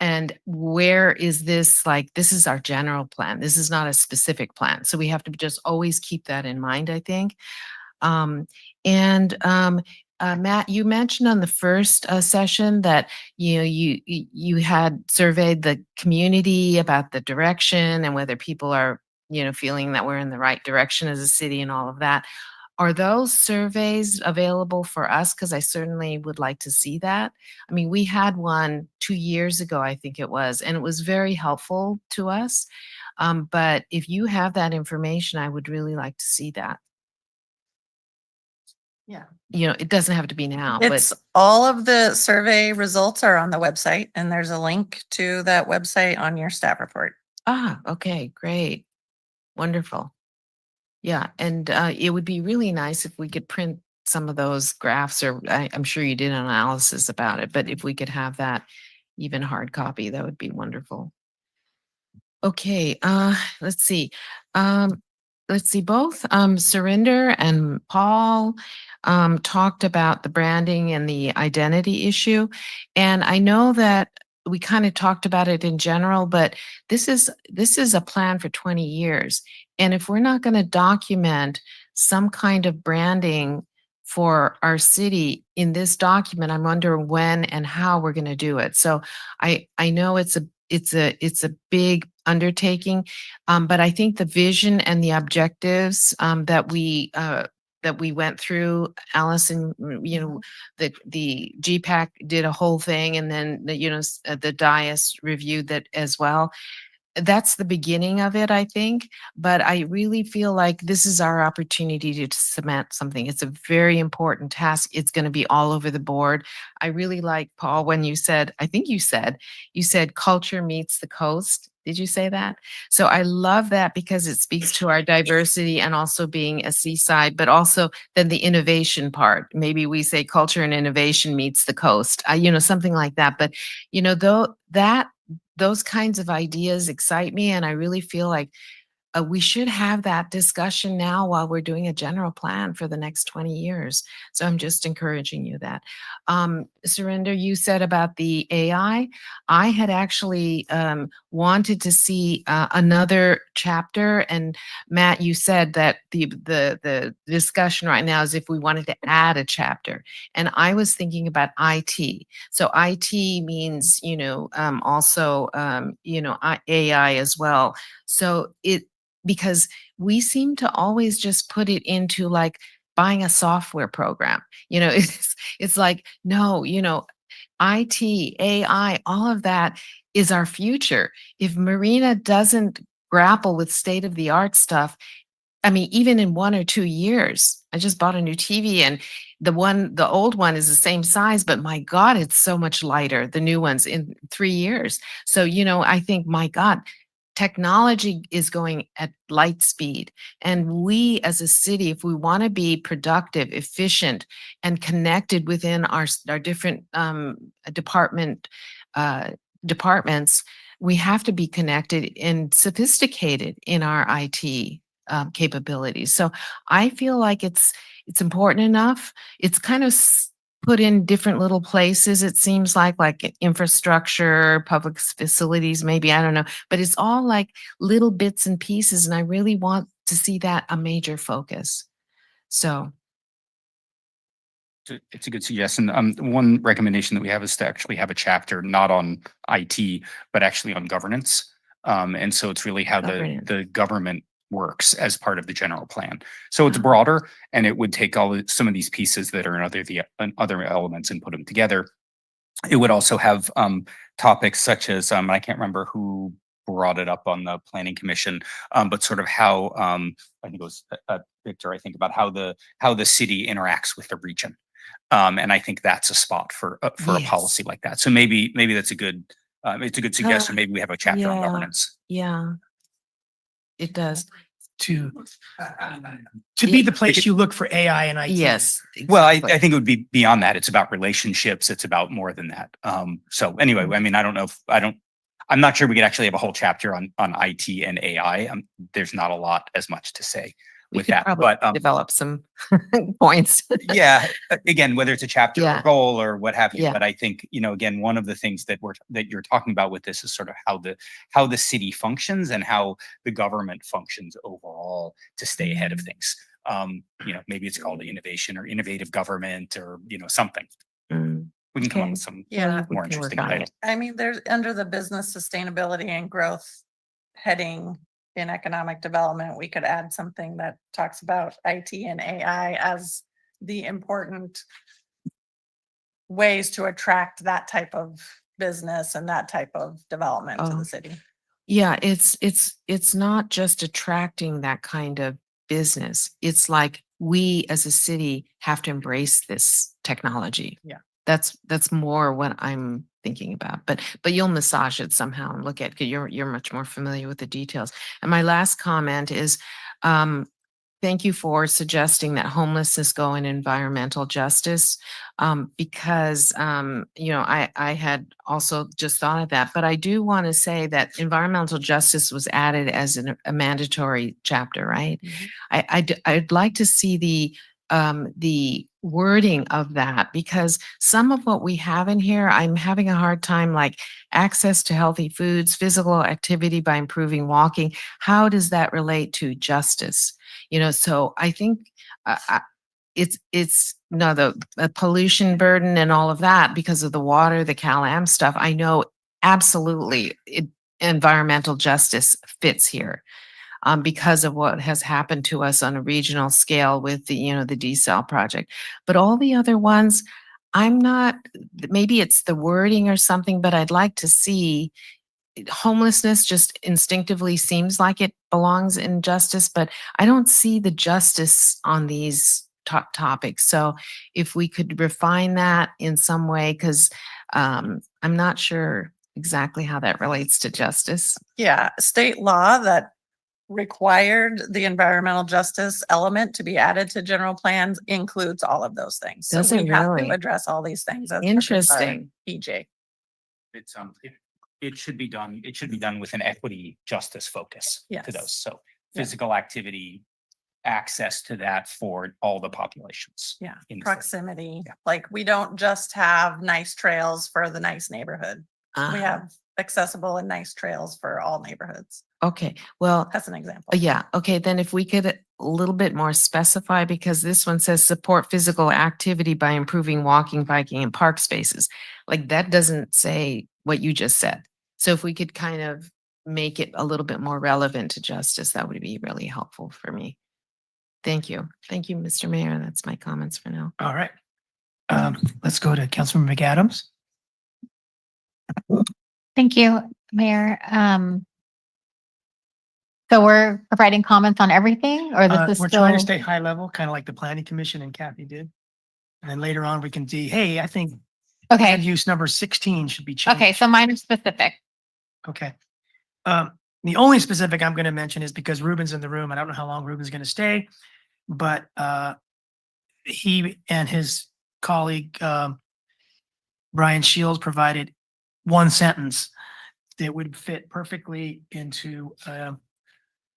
and where is this, like, this is our general plan. This is not a specific plan. So we have to just always keep that in mind, I think. Matt, you mentioned on the first session that, you had surveyed the community about the direction and whether people are, feeling that we're in the right direction as a city and all of that. Are those surveys available for us? Because I certainly would like to see that. I mean, we had one 2 years ago, I think it was, and it was very helpful to us. But if you have that information, I would really like to see that. Yeah. It doesn't have to be now, It's but all of the survey results are on the website, and there's a link to that website on your staff report. okay, great. Wonderful. Yeah, and it would be really nice if we could print some of those graphs, or I'm sure you did an analysis about it, but if we could have that even hard copy, that would be wonderful. Okay, let's see. Both Surinder and Paul talked about the branding and the identity issue. And I know that we kind of talked about it in general, but this is a plan for 20 years. And if we're not going to document some kind of branding for our city in this document, I'm wondering when and how we're going to do it. So I know it's a big undertaking, but I think the vision and the objectives that we went through, Allison, the GPAC did a whole thing, and then the DIAS reviewed that as well. That's the beginning of it, I think, but I really feel like this is our opportunity to cement something. It's a very important task. It's going to be all over the board. I really like, Paul, when you said, I think you said culture meets the coast. Did you say that? So I love that, because it speaks to our diversity and also being a seaside, but also then the innovation part. Maybe we say culture and innovation meets the coast, something like that. But, those kinds of ideas excite me, and I really feel like we should have that discussion now while we're doing a general plan for the next 20 years. So I'm just encouraging you that. Surinder, you said about the AI. I had actually wanted to see another chapter. And Matt, you said that the discussion right now is if we wanted to add a chapter. And I was thinking about IT. So IT means, also, AI as well. So because we seem to always just put it into like buying a software program, it's like, no, IT, AI, all of that is our future. If Marina doesn't grapple with state of the art stuff, I mean, even in 1 or 2 years, I just bought a new TV and the old one is the same size, but my God, it's so much lighter, the new ones in 3 years. So, I think, my God, technology is going at light speed. And we as a city, if we want to be productive, efficient, and connected within our different departments, we have to be connected and sophisticated in our IT capabilities. So I feel like it's important enough. It's kind of put in different little places. It seems like infrastructure, public facilities, maybe, I don't know, but it's all like little bits and pieces. And I really want to see that a major focus. So. It's a good suggestion. One recommendation that we have is to actually have a chapter not on IT, but actually on governance. And so it's really how the government works as part of the general plan. So it's broader, and it would take some of these pieces that are in other elements and put them together. It would also have topics such as I can't remember who brought it up on the planning commission, but sort of how I think it was Victor. I think about how the city interacts with the region. And I think that's a spot for a policy like that. So maybe that's it's a good suggestion. Maybe we have a chapter on governance. Yeah, it does. To be the place you look for AI and IT. Yes. Well, I think it would be beyond that. It's about relationships. It's about more than that. So anyway, I mean, I'm not sure we could actually have a whole chapter on IT and AI. There's not a lot as much to say with that, but develop some points. Yeah, again, whether it's a chapter or goal or what have you, Yeah. but I think, again, one of the things that you're talking about with this is sort of how the city functions and how the government functions overall to stay ahead of things. Maybe it's called innovation or innovative government or, something. We can come up with some more interesting titles. I mean, there's under the business sustainability and growth heading in economic development, we could add something that talks about IT and AI as the important ways to attract that type of business and that type of development to the city. Yeah, it's not just attracting that kind of business. It's like we as a city have to embrace this technology. Yeah. That's more what I'm thinking about, but you'll massage it somehow and look at, 'cause you're much more familiar with the details. And my last comment is, thank you for suggesting that homelessness go in environmental justice, because, I had also just thought of that, but I do want to say that environmental justice was added as a mandatory chapter, right? I'd like to see the wording of that, because some of what we have in here, I'm having a hard time, like access to healthy foods, physical activity by improving walking. How does that relate to justice? So I think it's no, the pollution burden and all of that because of the water, the CalAm stuff. I know absolutely environmental justice fits here. Because of what has happened to us on a regional scale with the desal project. But all the other ones, maybe it's the wording or something, but I'd like to see homelessness just instinctively seems like it belongs in justice, but I don't see the justice on these topics. So if we could refine that in some way, because I'm not sure exactly how that relates to justice. Yeah, state law that required the environmental justice element to be added to general plans includes all of those things. So Does it we have really? to address all these things. As part of our Interesting. EJ. It's it should be done. It should be done with an equity justice focus to those. So physical activity, access to that for all the populations. Yeah, in the city. proximity. Yeah. Like we don't just have nice trails for the nice neighborhood. We have accessible and nice trails for all neighborhoods. Okay, well, That's an example. yeah, okay, then if we could a little bit more specify, because this one says support physical activity by improving walking, biking and park spaces. Like that doesn't say what you just said. So if we could kind of make it a little bit more relevant to justice, that would be really helpful for me. Thank you. Thank you, Mr. Mayor. That's my comments for now. All right. Let's go to Councilmember McAdams. Thank you, Mayor. So we're providing comments on everything, or this is We're still? trying to stay high level, kind of like the planning commission and Kathy did. And then later on, we can see, hey, I think land Okay, use number 16 should be changed. okay, so mine are specific. Okay. The only specific I'm going to mention is because Ruben's in the room. I don't know how long Ruben's going to stay, but he and his colleague, Brian Shields, provided one sentence that would fit perfectly into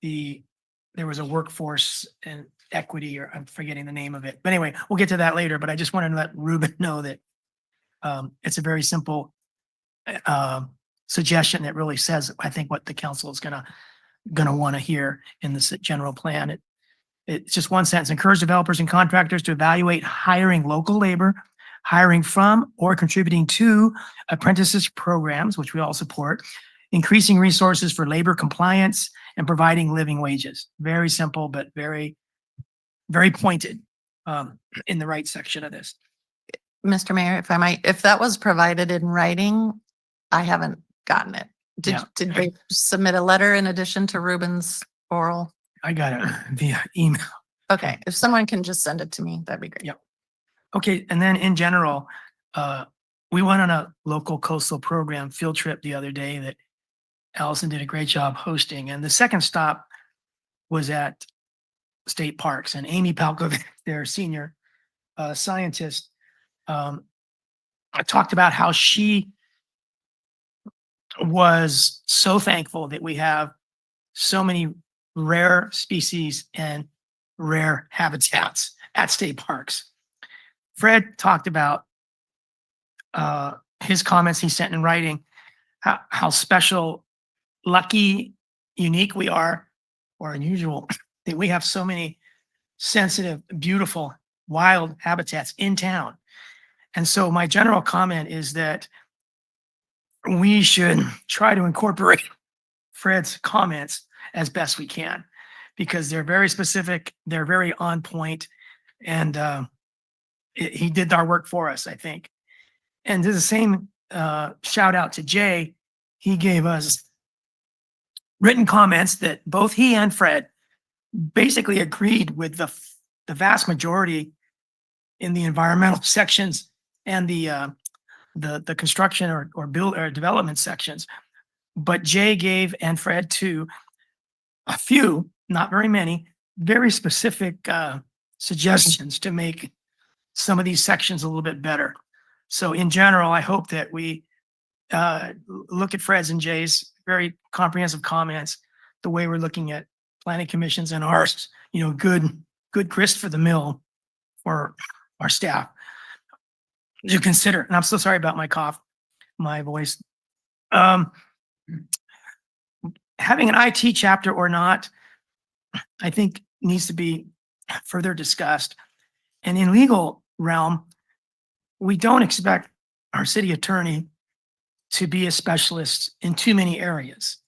there was a workforce and equity, or I'm forgetting the name of it. But anyway, we'll get to that later, but I just wanted to let Ruben know that it's a very simple suggestion that really says, I think, what the council is gonna want to hear in this general plan. It's just one sentence: encourage developers and contractors to evaluate hiring local labor, hiring from or contributing to apprentices programs, which we all support, increasing resources for labor compliance, and providing living wages. Very simple, but very, very pointed in the right section of this. Mr. Mayor, if I might, if that was provided in writing, I haven't gotten it. Yeah. Did they submit a letter in addition to Ruben's oral? I got it via email. Okay, if someone can just send it to me, that'd be great. Yep. Okay, and then in general, we went on a local coastal program field trip the other day that Allison did a great job hosting. And the second stop was at state parks, and Amy Palkovic, their senior scientist, talked about how she was so thankful that we have so many rare species and rare habitats at state parks. Fred talked about his comments he sent in writing, how special, lucky, unique we are, or unusual, that we have so many sensitive, beautiful, wild habitats in town. And so my general comment is that we should try to incorporate Fred's comments as best we can, because they're very specific, they're very on point, and he did our work for us, I think. And to the same shout out to Jay, he gave us written comments that both he and Fred basically agreed with the vast majority in the environmental sections and the construction or build or development sections. But Jay gave, and Fred too, a few, not very many, very specific suggestions to make some of these sections a little bit better. So in general, I hope that we look at Fred's and Jay's very comprehensive comments, the way we're looking at planning commissions and ours, good grist for the mill for our staff to consider. And I'm so sorry about my cough, my voice. Having an IT chapter or not, I think needs to be further discussed. And in legal realm, we don't expect our city attorney to be a specialist in too many areas,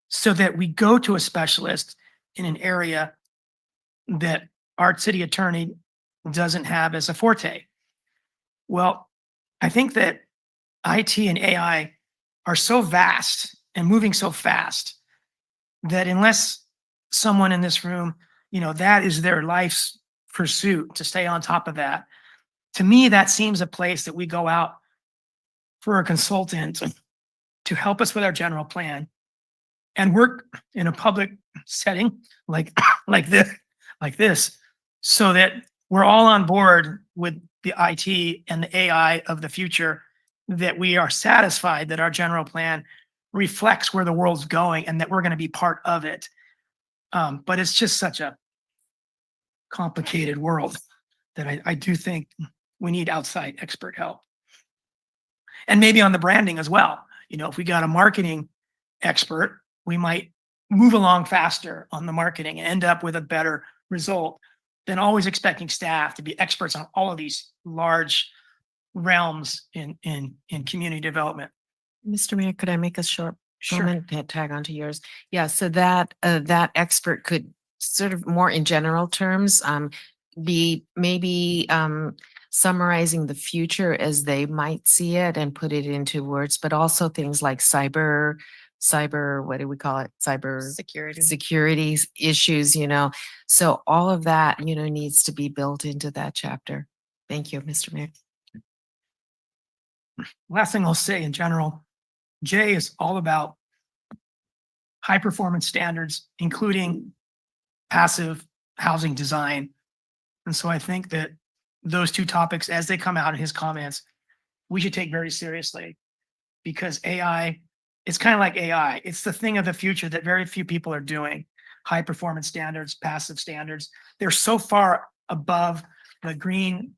so that we go to a specialist in an area that our city attorney doesn't have as a forte. Well, I think that IT and AI are so vast and moving so fast that unless someone in this room, that is their life's pursuit, to stay on top of that, to me, that seems a place that we go out for a consultant to help us with our general plan and work in a public setting like this, so that we're all on board with the IT and the AI of the future, that we are satisfied that our general plan reflects where the world's going and that we're going to be part of it. But it's just such a complicated world that I do think we need outside expert help. And maybe on the branding as well. If we got a marketing expert, we might move along faster on the marketing and end up with a better result than always expecting staff to be experts on all of these large realms in community development. Mr. Mayor, could I make a short Sure. comment to tag onto yours? Yeah, so that that expert could sort of more in general terms be maybe summarizing the future as they might see it and put it into words, but also things like cyber, what do we call it? Security issues, So all of that, needs to be built into that chapter. Thank you, Mr. Mayor. Last thing I'll say in general, J is all about high performance standards, including passive housing design. And so I think that those two topics, as they come out in his comments, we should take very seriously, because AI, it's kind of like AI. It's the thing of the future that very few people are doing. High performance standards, passive standards. They're so far above the green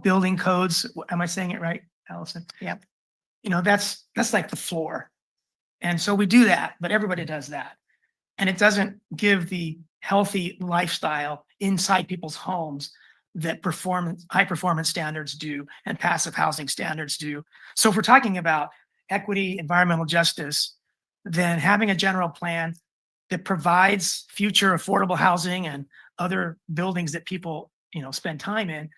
building codes. Am I saying it right, Allison? Yeah. That's like the floor. And so we do that, but everybody does that. And it doesn't give the healthy lifestyle inside people's homes that high performance standards do and passive housing standards do. So if we're talking about equity, environmental justice, then having a general plan that provides future affordable housing and other buildings that people, spend time in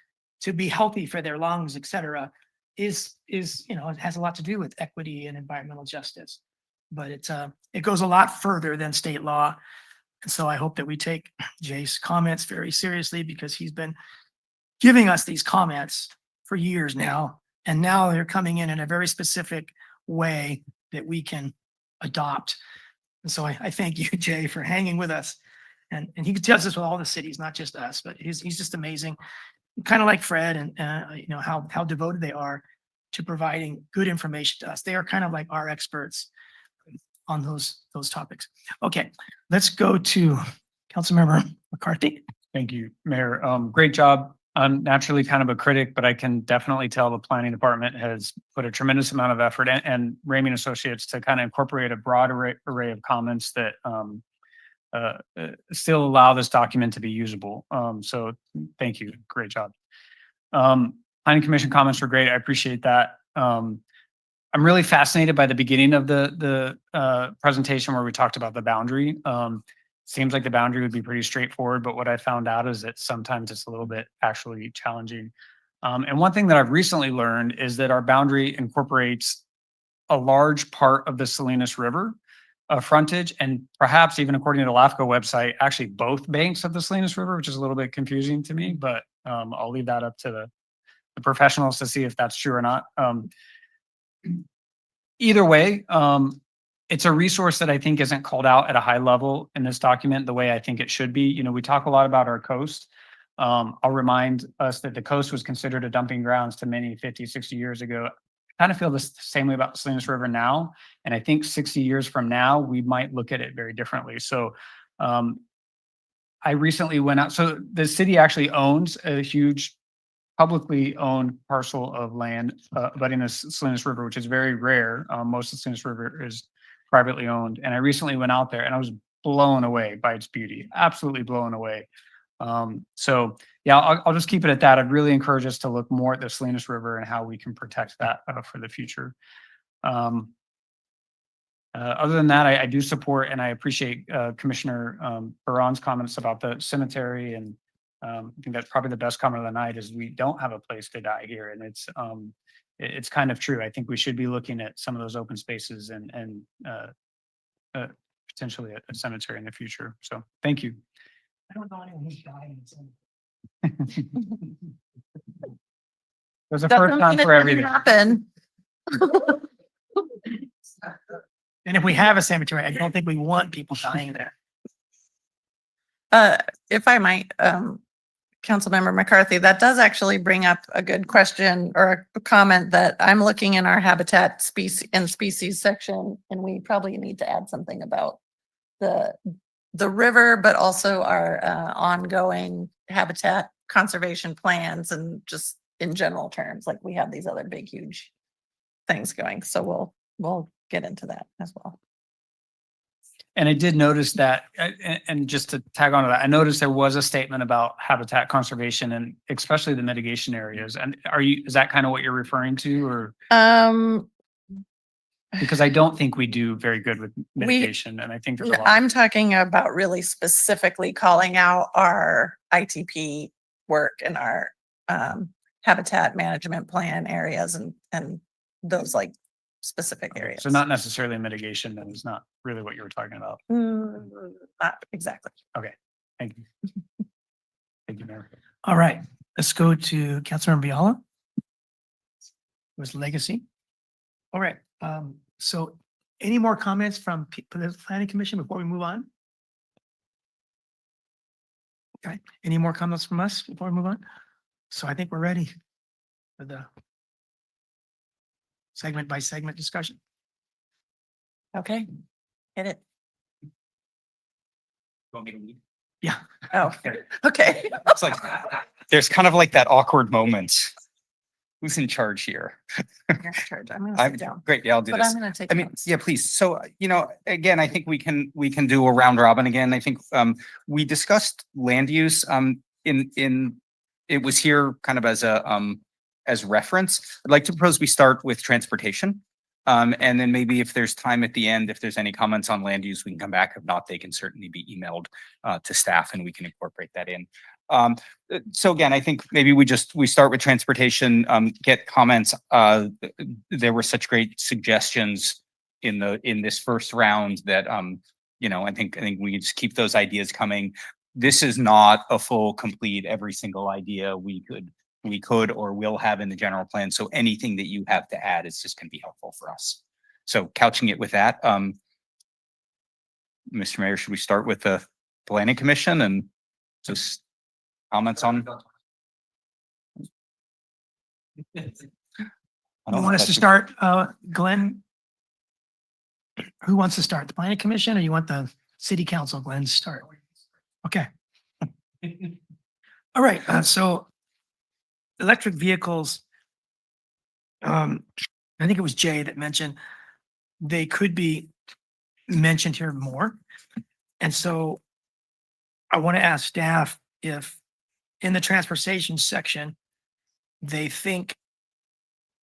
to be healthy for their lungs, et cetera, is it has a lot to do with equity and environmental justice. But it goes a lot further than state law. And so I hope that we take Jay's comments very seriously, because he's been giving us these comments for years now. And now they're coming in a very specific way that we can adopt. And so I thank you, Jay, for hanging with us. And he does this with all the cities, not just us, but he's just amazing. Kind of like Fred and how devoted they are to providing good information to us. They are kind of like our experts on those topics. Okay, let's go to Councilmember McCarthy. Thank you, Mayor. Great job. I'm naturally kind of a critic, but I can definitely tell the planning department has put a tremendous amount of effort and Ramey Associates to kind of incorporate a broad array of comments that still allow this document to be usable. So thank you. Great job. Planning Commission comments were great. I appreciate that. I'm really fascinated by the beginning of the presentation where we talked about the boundary. Seems like the boundary would be pretty straightforward, but what I found out is that sometimes it's a little bit actually challenging. And one thing that I've recently learned is that our boundary incorporates a large part of the Salinas River frontage, and perhaps even according to the LAFCO website, actually both banks of the Salinas River, which is a little bit confusing to me, but I'll leave that up to the professionals to see if that's true or not. Either way, it's a resource that I think isn't called out at a high level in this document the way I think it should be. We talk a lot about our coast. I'll remind us that the coast was considered a dumping grounds to many 50, 60 years ago. I kind of feel the same way about the Salinas River now. And I think 60 years from now, we might look at it very differently. So I recently went out. So the city actually owns a huge publicly owned parcel of land abutting the Salinas River, which is very rare. Most of the Salinas River is privately owned. And I recently went out there and I was blown away by its beauty, absolutely blown away. So yeah, I'll just keep it at that. I'd really encourage us to look more at the Salinas River and how we can protect that for the future. Other than that, I do support and I appreciate Commissioner Barron's comments about the cemetery. And I think that's probably the best comment of the night is we don't have a place to die here. And it's kind of true. I think we should be looking at some of those open spaces and potentially a cemetery in the future. So thank you. I don't know anyone who's dying. There's a first time for everything. Happen. And if we have a cemetery, I don't think we want people dying there. If I might, Councilmember McCarthy, that does actually bring up a good question or a comment that I'm looking in our habitat species section, and we probably need to add something about the river, but also our ongoing habitat conservation plans and just in general terms, like we have these other big, huge things going. So we'll get into that as well. And I did notice that, and just to tag on to that, I noticed there was a statement about habitat conservation and especially the mitigation areas. And is that kind of what you're referring to, or? Because I don't think we do very good with mitigation, and I think there's a lot. I'm talking about really specifically calling out our ITP work and our habitat management plan areas and those like specific areas. So not necessarily mitigation, that is not really what you were talking about. Not exactly. Okay, thank you. Thank you, Mayor. All right, let's go to Councilmember Biala. Was legacy. All right, so any more comments from the planning commission before we move on? Okay, any more comments from us before we move on? So I think we're ready for the segment by segment discussion. Okay, hit it. Want me to lead? Yeah. Oh, okay. It's like, there's kind of like that awkward moment. Who's in charge here? You're in charge. I'm gonna sit down. Great, yeah, I'll do But this. I'm gonna take I mean, notes. yeah, please. So, again, I think we can do a round robin again. I think we discussed land use it was here kind of as reference. I'd like to propose we start with transportation. And then maybe if there's time at the end, if there's any comments on land use, we can come back. If not, they can certainly be emailed to staff and we can incorporate that in. So again, I think maybe we start with transportation, get comments. There were such great suggestions in this first round that I think we just keep those ideas coming. This is not a full, complete, every single idea we could or will have in the general plan. So anything that you have to add is just going to be helpful for us. So couching it with that, Mr. Mayor, should we start with the Planning Commission and just comments on? You want us to start, Glenn? Who wants to start? The Planning Commission, or you want the City Council, Glenn, to start? Okay. All right, so electric vehicles, I think it was Jay that mentioned they could be mentioned here more. And so I want to ask staff if in the transportation section, they think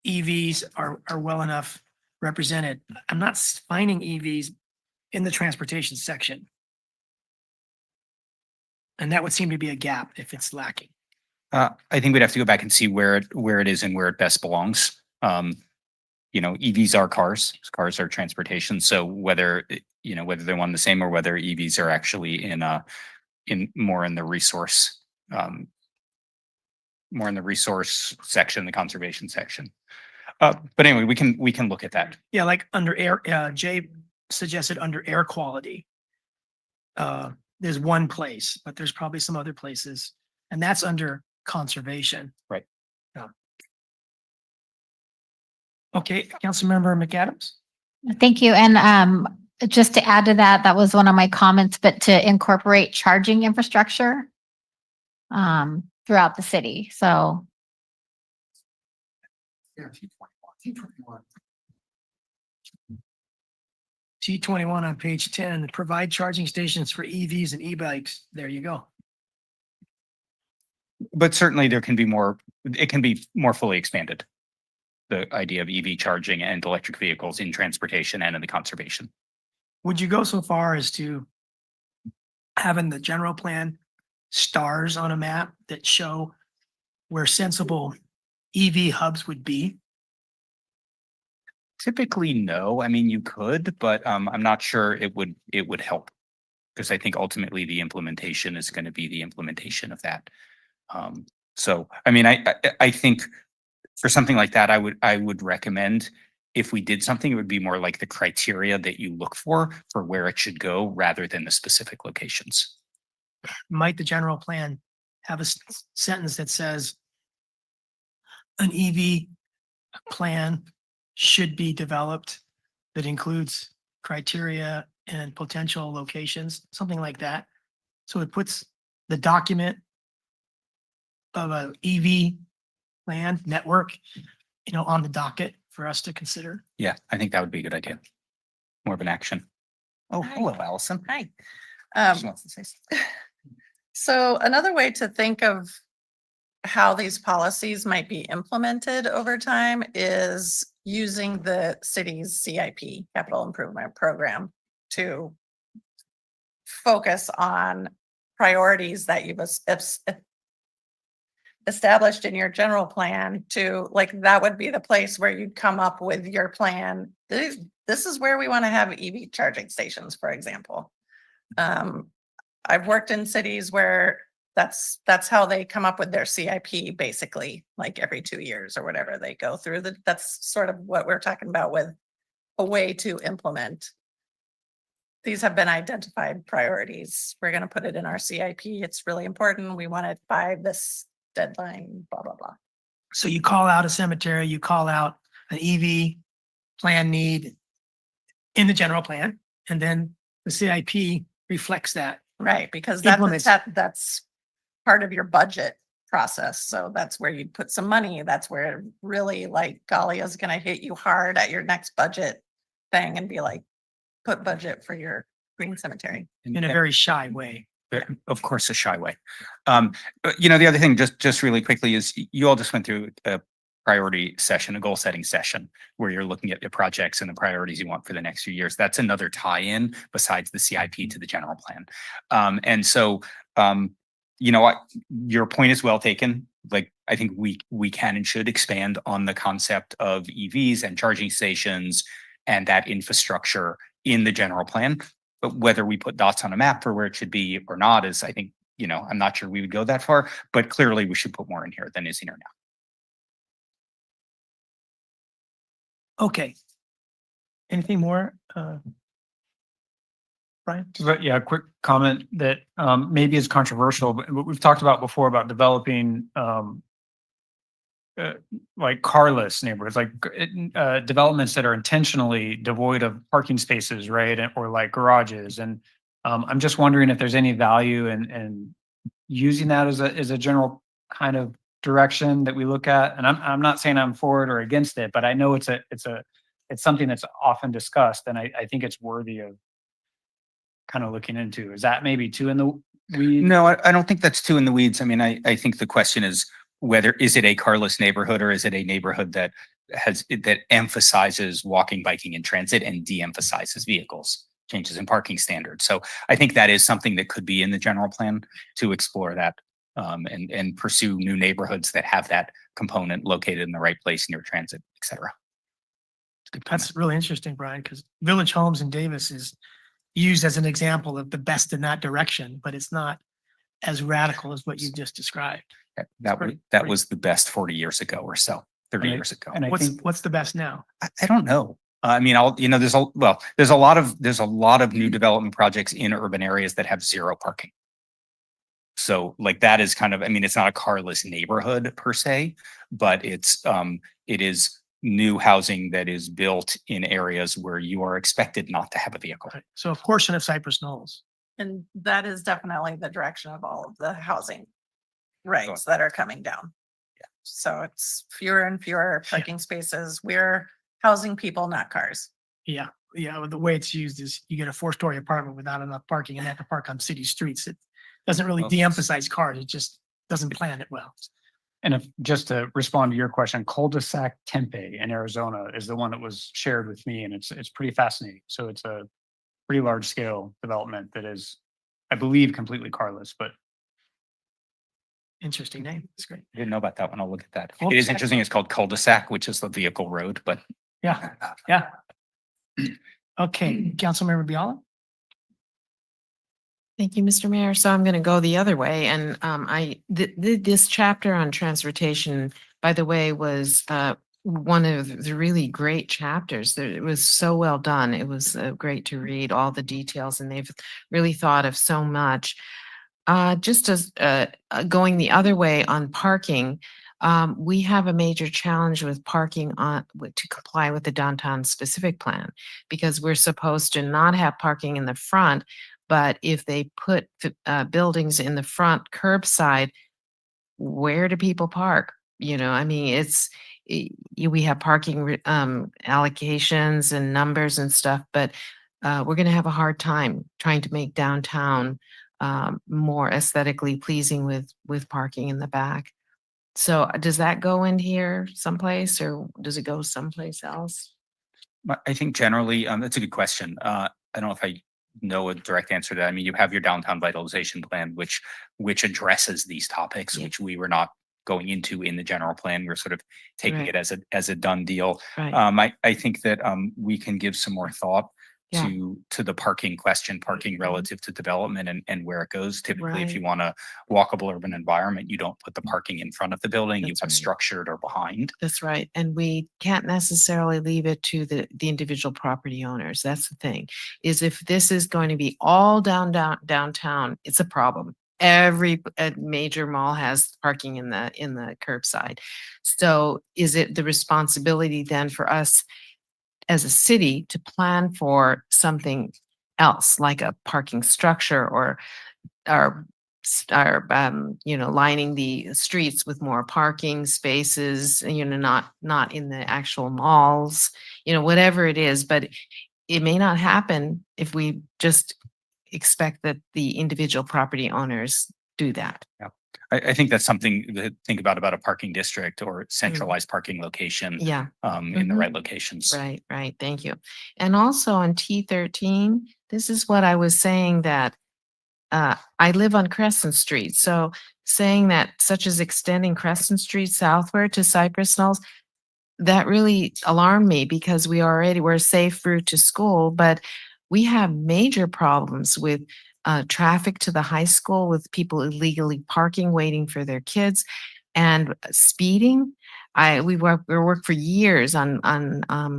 EVs are well enough represented. I'm not finding EVs in the transportation section. And that would seem to be a gap if it's lacking. I think we'd have to go back and see where it is and where it best belongs. EVs are cars. Cars are transportation. So whether they're one the same or whether EVs are actually in more in the resource section, the conservation section. But anyway, we can look at that. Yeah, like under air, Jay suggested under air quality. There's one place, but there's probably some other places, and that's under conservation. Right. Yeah. Okay, Councilmember McAdams. Thank you. And just to add to that, that was one of my comments, but to incorporate charging infrastructure throughout the city. So T21 on page 10, provide charging stations for EVs and e-bikes. There you go. But certainly there can be more, it can be more fully expanded. The idea of EV charging and electric vehicles in transportation and in the conservation. Would you go so far as to having the general plan stars on a map that show where sensible EV hubs would be? Typically, no. I mean, you could, but I'm not sure it would help, because I think ultimately the implementation is going to be the implementation of that. So, I mean, I think for something like that, I would recommend if we did something, it would be more like the criteria that you look for where it should go rather than the specific locations. Might the general plan have a sentence that says an EV plan should be developed that includes criteria and potential locations, something like that? So it puts the document of a EV plan network, on the docket for us to consider. Yeah, I think that would be a good idea. More of an action. Oh, Hi. hello, Allison. Hi. She wants to say something. So another way to think of how these policies might be implemented over time is using the city's CIP, capital improvement program, to focus on priorities that you've established in your general plan to, like, that would be the place where you'd come up with your plan. This is where we want to have EV charging stations, for example. I've worked in cities where that's how they come up with their CIP, basically, like every 2 years or whatever they go through. That's sort of what we're talking about with a way to implement. These have been identified priorities. We're going to put it in our CIP. It's really important. We want it by this deadline, blah, blah, blah. So you call out a cemetery, you call out an EV plan need in the general plan, and then the CIP reflects that. Right, because Implements. that's part of your budget process. So that's where you put some money. That's where really, like, golly is going to hit you hard at your next budget thing and be like, put budget for your green cemetery. In a very shy way. Of course, a shy way. The other thing, just really quickly, is you all just went through a priority session, a goal setting session, where you're looking at the projects and the priorities you want for the next few years. That's another tie-in besides the CIP to the general plan. Your point is well taken. Like, I think we can and should expand on the concept of EVs and charging stations and that infrastructure in the general plan. But whether we put dots on a map for where it should be or not is, I think, I'm not sure we would go that far, but clearly we should put more in here than is in here now. Okay. Anything more? Brian? But yeah, a quick comment that maybe is controversial, but what we've talked about before about developing like carless neighborhoods, like developments that are intentionally devoid of parking spaces, right? Or like garages. And I'm just wondering if there's any value in using that as a general kind of direction that we look at. And I'm not saying I'm for it or against it, but I know it's something that's often discussed, and I think it's worthy of kind of looking into. Is that maybe too in the weeds? No, I don't think that's too in the weeds. I mean, I think the question is whether is it a carless neighborhood or is it a neighborhood that emphasizes walking, biking, and transit and de-emphasizes vehicles, changes in parking standards. So I think that is something that could be in the general plan to explore that and pursue new neighborhoods that have that component located in the right place near transit, et cetera. That's really interesting, Brian, because Village Homes in Davis is used as an example of the best in that direction, but it's not as radical as what you just described. That was the best 40 years ago or so, 30 years ago. And I think What's the best now? I don't know. I mean, there's a lot of new development projects in urban areas that have zero parking. So like that is kind of, I mean, it's not a carless neighborhood per se, but it is new housing that is built in areas where you are expected not to have a vehicle. Right. So a portion of Cypress Knolls. And that is definitely the direction of all of the housing regs that are coming down. Yeah. So it's fewer and fewer parking spaces. We're housing people, not cars. Yeah. Yeah. The way it's used is you get a 4-story apartment without enough parking and they have to park on city streets. It doesn't really de-emphasize cars. It just doesn't plan it well. And if just to respond to your question, cul-de-sac Tempe in Arizona is the one that was shared with me, and it's pretty fascinating. So it's a pretty large scale development that is, I believe, completely carless, but Interesting name. That's great. I didn't know about that one. I'll look at that. It is Cul-de-sac. interesting. It's called cul-de-sac, which is the vehicle road, but Yeah. Yeah. Okay. Councilmember Biala? Thank you, Mr. Mayor. So I'm going to go the other way. And this chapter on transportation, by the way, was one of the really great chapters. It was so well done. It was great to read all the details, and they've really thought of so much. Just as going the other way on parking, we have a major challenge with parking to comply with the downtown specific plan, because we're supposed to not have parking in the front. But if they put buildings in the front curbside, where do people park? I mean, we have parking allocations and numbers and stuff, but we're going to have a hard time trying to make downtown more aesthetically pleasing with parking in the back. So does that go in here someplace, or does it go someplace else? I think generally, that's a good question. I don't know if I know a direct answer to that. I mean, you have your downtown vitalization plan, which addresses these topics, Yeah. which we were not going into in the general plan. We're sort of taking Right. it as a done deal. Right. I think that we can give some more thought Yeah. to the parking question, parking Mhm. relative to development and where it goes. Typically, if Right. you want a walkable urban environment, you don't put the parking in front of the building, you That's have right. structured or behind. That's right. And we can't necessarily leave it to the individual property owners. That's the thing, is if this is going to be all downtown, it's a problem. Every major mall has parking in the curbside. So is it the responsibility then for us as a city to plan for something else, like a parking structure, or lining the streets with more parking spaces, not in the actual malls, whatever it is, but it may not happen if we just expect that the individual property owners do that. Yeah. I think that's something to think about a parking district or centralized parking location. Yeah. In the Mhm. right locations. Right. Thank you. And also on T13, this is what I was saying, that I live on Crescent Street. So saying that, such as extending Crescent Street southward to Cypress Knolls, that really alarmed me, because we're a safe route to school, but we have major problems with traffic to the high school, with people illegally parking, waiting for their kids, and speeding. We worked for years on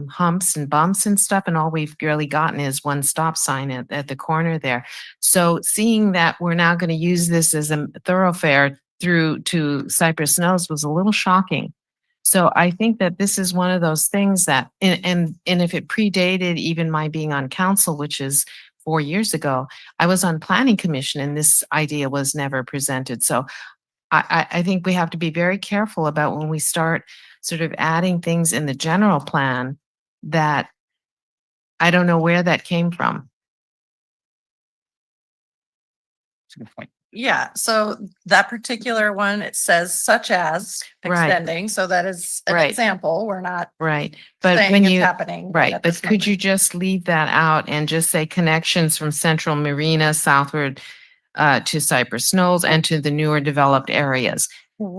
humps and bumps and stuff, and all we've really gotten is one stop sign at the corner there. So seeing that we're now going to use this as a thoroughfare through to Cypress Knolls was a little shocking. So I think that this is one of those things that, and if it predated even my being on council, which is 4 years ago, I was on planning commission and this idea was never presented. So I think we have to be very careful about when we start sort of adding things in the general plan that I don't know where that came from. That's a good point. Yeah, so that particular one, it says such as Right. extending, so that is an Right. example. We're not Right. But saying when it's you, happening. right, at but this could you moment. just leave that out and just say connections from Central Marina southward to Cypress Knolls and to the newer developed areas?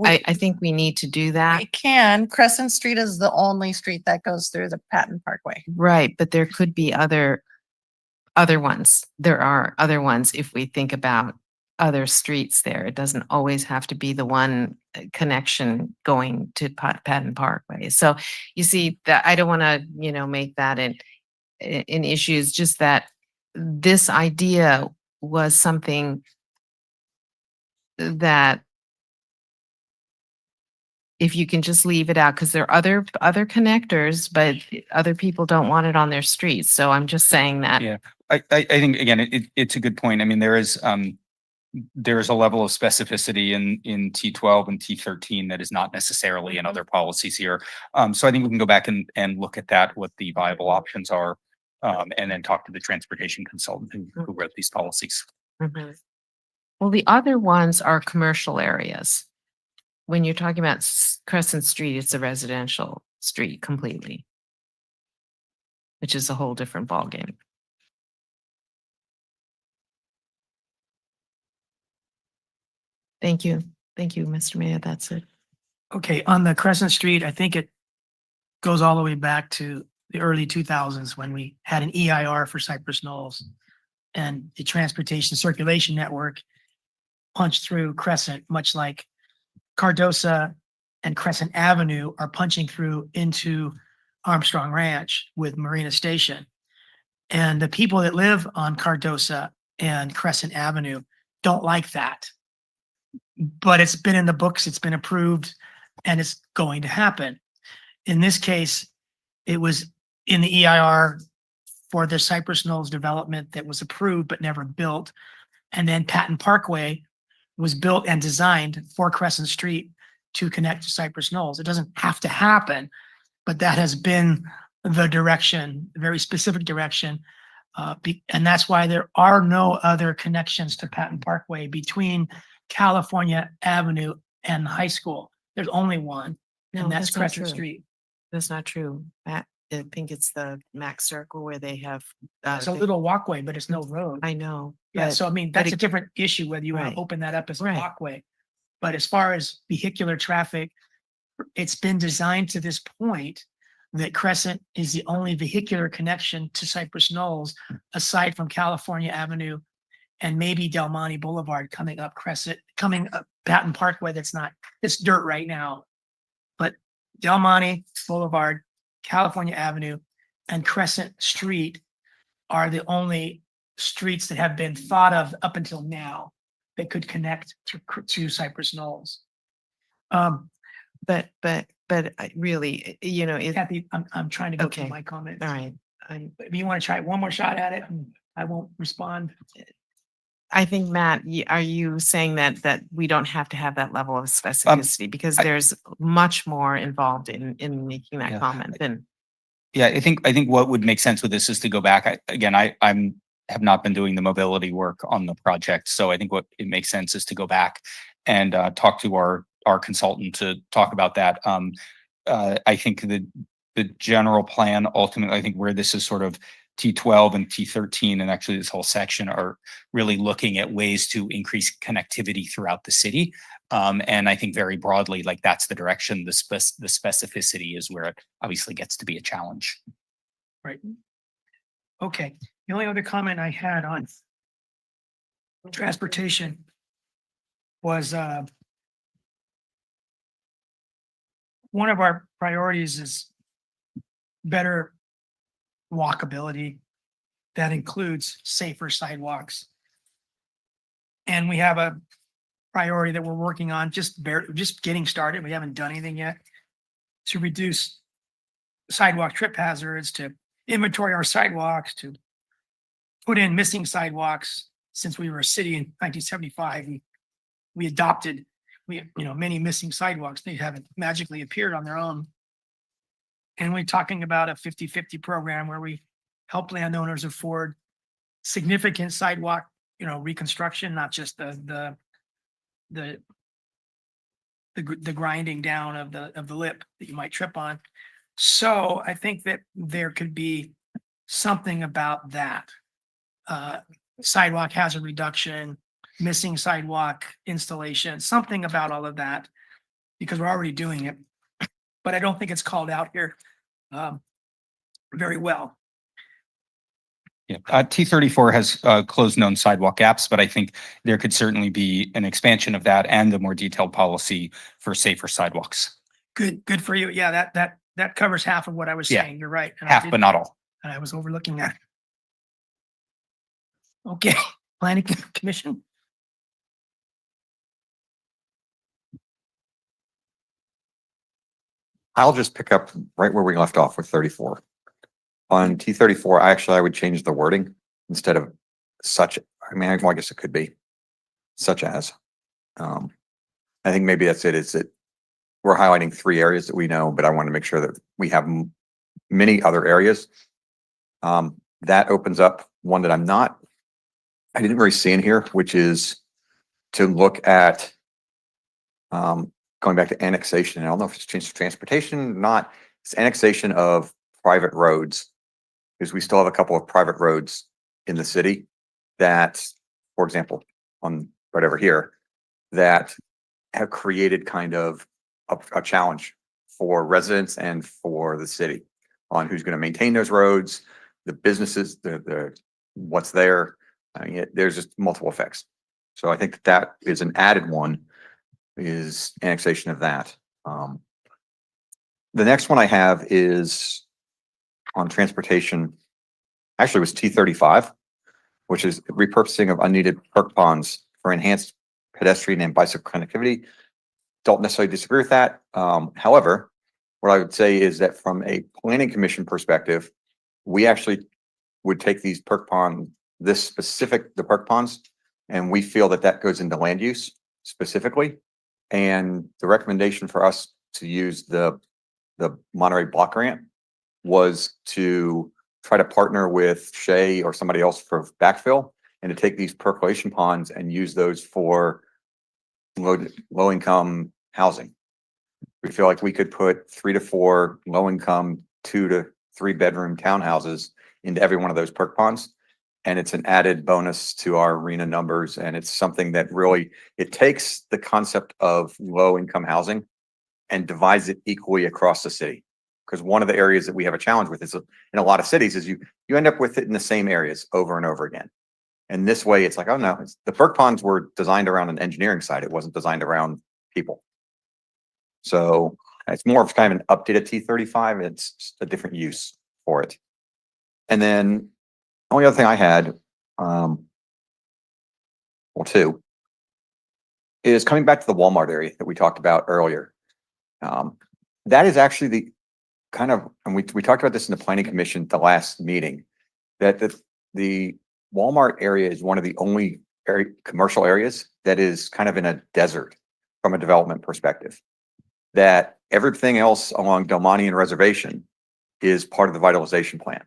I think we need to do that. We can. Crescent Street is the only street that goes through the Patton Parkway. Right, but there could be other ones. There are other ones if we think about other streets there. It doesn't always have to be the one connection going to Patton Parkway. So you see that I don't want to, make that an issue. It's just that this idea was something that if you can just leave it out, because there are other connectors, but other people don't want it on their streets. So I'm just saying that. Yeah, I think again, it's a good point. I mean, there is a level of specificity in T12 and T13 that is not necessarily in other policies here. So I think we can go back and look at that, what the viable options are, and then talk to the transportation consultant who wrote these policies. Mhm. Well, the other ones are commercial areas. When you're talking about Crescent Street, it's a residential street completely, which is a whole different ballgame. Thank you. Thank you, Mr. Mayor. That's it. Okay, on the Crescent Street, I think it goes all the way back to the early 2000s when we had an EIR for Cypress Knolls, and the Transportation Circulation Network punched through Crescent, much like Cardosa and Crescent Avenue are punching through into Armstrong Ranch with Marina Station. And the people that live on Cardosa and Crescent Avenue don't like that. But it's been in the books, it's been approved, and it's going to happen. In this case, it was in the EIR for the Cypress Knolls development that was approved but never built. And then Patton Parkway was built and designed for Crescent Street to connect to Cypress Knolls. It doesn't have to happen, but that has been the direction, very specific direction. And that's why there are no other connections to Patton Parkway between California Avenue and high school. There's only one, No, and that's that's not Crescent true. Street. That's not true. I think it's the Max Circle where they have. It's a little walkway, but it's no road. I know. Yeah, but- so I mean, but that's a it- different issue, whether you want Right. to open that up as a Right. walkway. But as far as vehicular traffic, it's been designed to this point that Crescent is the only vehicular connection to Cypress Knolls, aside from California Avenue and maybe Del Monte Boulevard coming up coming up Patton Parkway. It's dirt right now. But Del Monte Boulevard, California Avenue, and Crescent Street are the only streets that have been thought of up until now that could connect to Cypress Knolls. But I really, Kathy, I'm trying to go through Okay. my comments. all right. If you want to try one more shot at it, I won't respond. I think, Matt, are you saying that we don't have to have that level of specificity because there's much more involved in making that Yeah. comment than. Yeah, I think what would make sense with this is to go back. I have not been doing the mobility work on the project, so I think what it makes sense is to go back and talk to our consultant to talk about that. I think the general plan ultimately, I think where this is sort of T12 and T13, and actually this whole section are really looking at ways to increase connectivity throughout the city. And I think very broadly, like that's the direction. The specificity is where it obviously gets to be a challenge. Right. Okay. The only other comment I had on transportation was one of our priorities is better walkability. That includes safer sidewalks. And we have a priority that we're working on, just getting started. We haven't done anything yet to reduce sidewalk trip hazards, to inventory our sidewalks, to put in missing sidewalks. Since we were a city in 1975, we adopted many missing sidewalks. They haven't magically appeared on their own. And we're talking about a 50-50 program where we help landowners afford significant sidewalk, reconstruction, not just the grinding down of the lip that you might trip on. So I think that there could be something about that. Sidewalk hazard reduction, missing sidewalk installation, something about all of that, because we're already doing it. But I don't think it's called out here very well. Yeah, T34 has closed known sidewalk gaps, but I think there could certainly be an expansion of that and a more detailed policy for safer sidewalks. Good for you. Yeah, that covers half of what I was Yeah. saying. You're right. And I Half, did- but not all. And I was overlooking that. Okay, Planning Commission. I'll just pick up right where we left off with 34. On T34, I would change the wording instead of such, I guess it could be such as. I think maybe that's it. It's that we're highlighting 3 areas that we know, but I want to make sure that we have many other areas. That opens up one that I didn't really see in here, which is to look at going back to annexation. I don't know if it's changed to transportation or not. It's annexation of private roads, because we still have a couple of private roads in the city that, for example, on right over here, that have created kind of a challenge for residents and for the city on who's going to maintain those roads, the businesses, the what's there. I mean, there's just multiple effects. So I think that is an added one, is annexation of that. The next one I have is on transportation. Actually, it was T35, which is repurposing of unneeded perk ponds for enhanced pedestrian and bicycle connectivity. Don't necessarily disagree with that. However, what I would say is that from a planning commission perspective, we actually would take these perk ponds, the perk ponds, and we feel that goes into land use specifically. And the recommendation for us to use the Monterey Block Grant was to try to partner with Shea or somebody else for backfill and to take these percolation ponds and use those for low income housing. We feel like we could put 3 to 4 low income 2 to 3 bedroom townhouses into every one of those perk ponds. And it's an added bonus to our arena numbers. And it's something that really, it takes the concept of low income housing and divides it equally across the city. Because one of the areas that we have a challenge with is in a lot of cities is you end up with it in the same areas over and over again. And this way it's like, oh no, the perk ponds were designed around an engineering side. It wasn't designed around people. So it's more of kind of an updated T35. It's just a different use for it. And then only other thing I had, well, two, is coming back to the Walmart area that we talked about earlier. That is actually the kind of, and we talked about this in the Planning Commission at the last meeting, that the Walmart area is one of the only commercial areas that is kind of in a desert from a development perspective. That everything else along Del Monte and Reservation is part of the vitalization plan.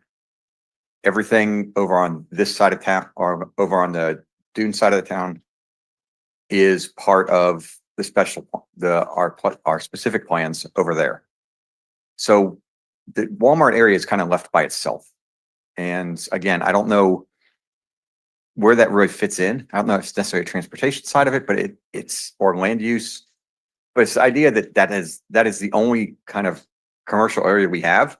Everything over on this side of town or over on the Dune side of the town is part of the our specific plans over there. So the Walmart area is kind of left by itself. And again, I don't know where that really fits in. I don't know if it's necessarily a transportation side of it, but it's or land use. But it's the idea that is the only kind of commercial area we have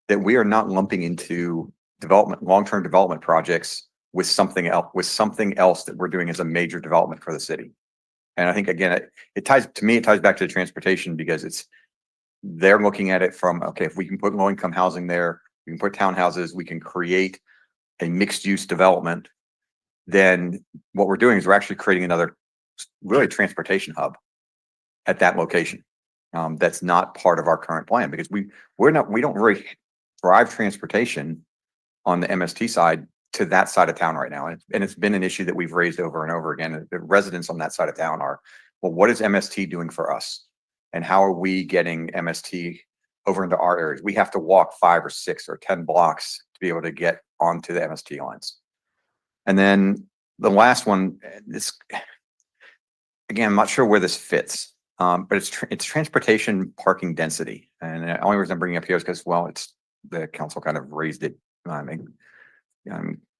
that we are not lumping into development, long-term development projects with something else that we're doing as a major development for the city. And I think again, it ties back to the transportation because they're looking at it from, okay, if we can put low-income housing there, we can put townhouses, we can create a mixed-use development, then what we're doing is we're actually creating another really transportation hub at that location. That's not part of our current plan because we don't really drive transportation on the MST side to that side of town right now. And it's been an issue that we've raised over and over again. The residents on that side of town are, well, what is MST doing for us? And how are we getting MST over into our areas? We have to walk 5 or 6 or 10 blocks to be able to get onto the MST lines. And then the last one, again, I'm not sure where this fits, but it's transportation parking density. And the only reason I'm bringing it up here is because, well, it's the council kind of raised it. I mean,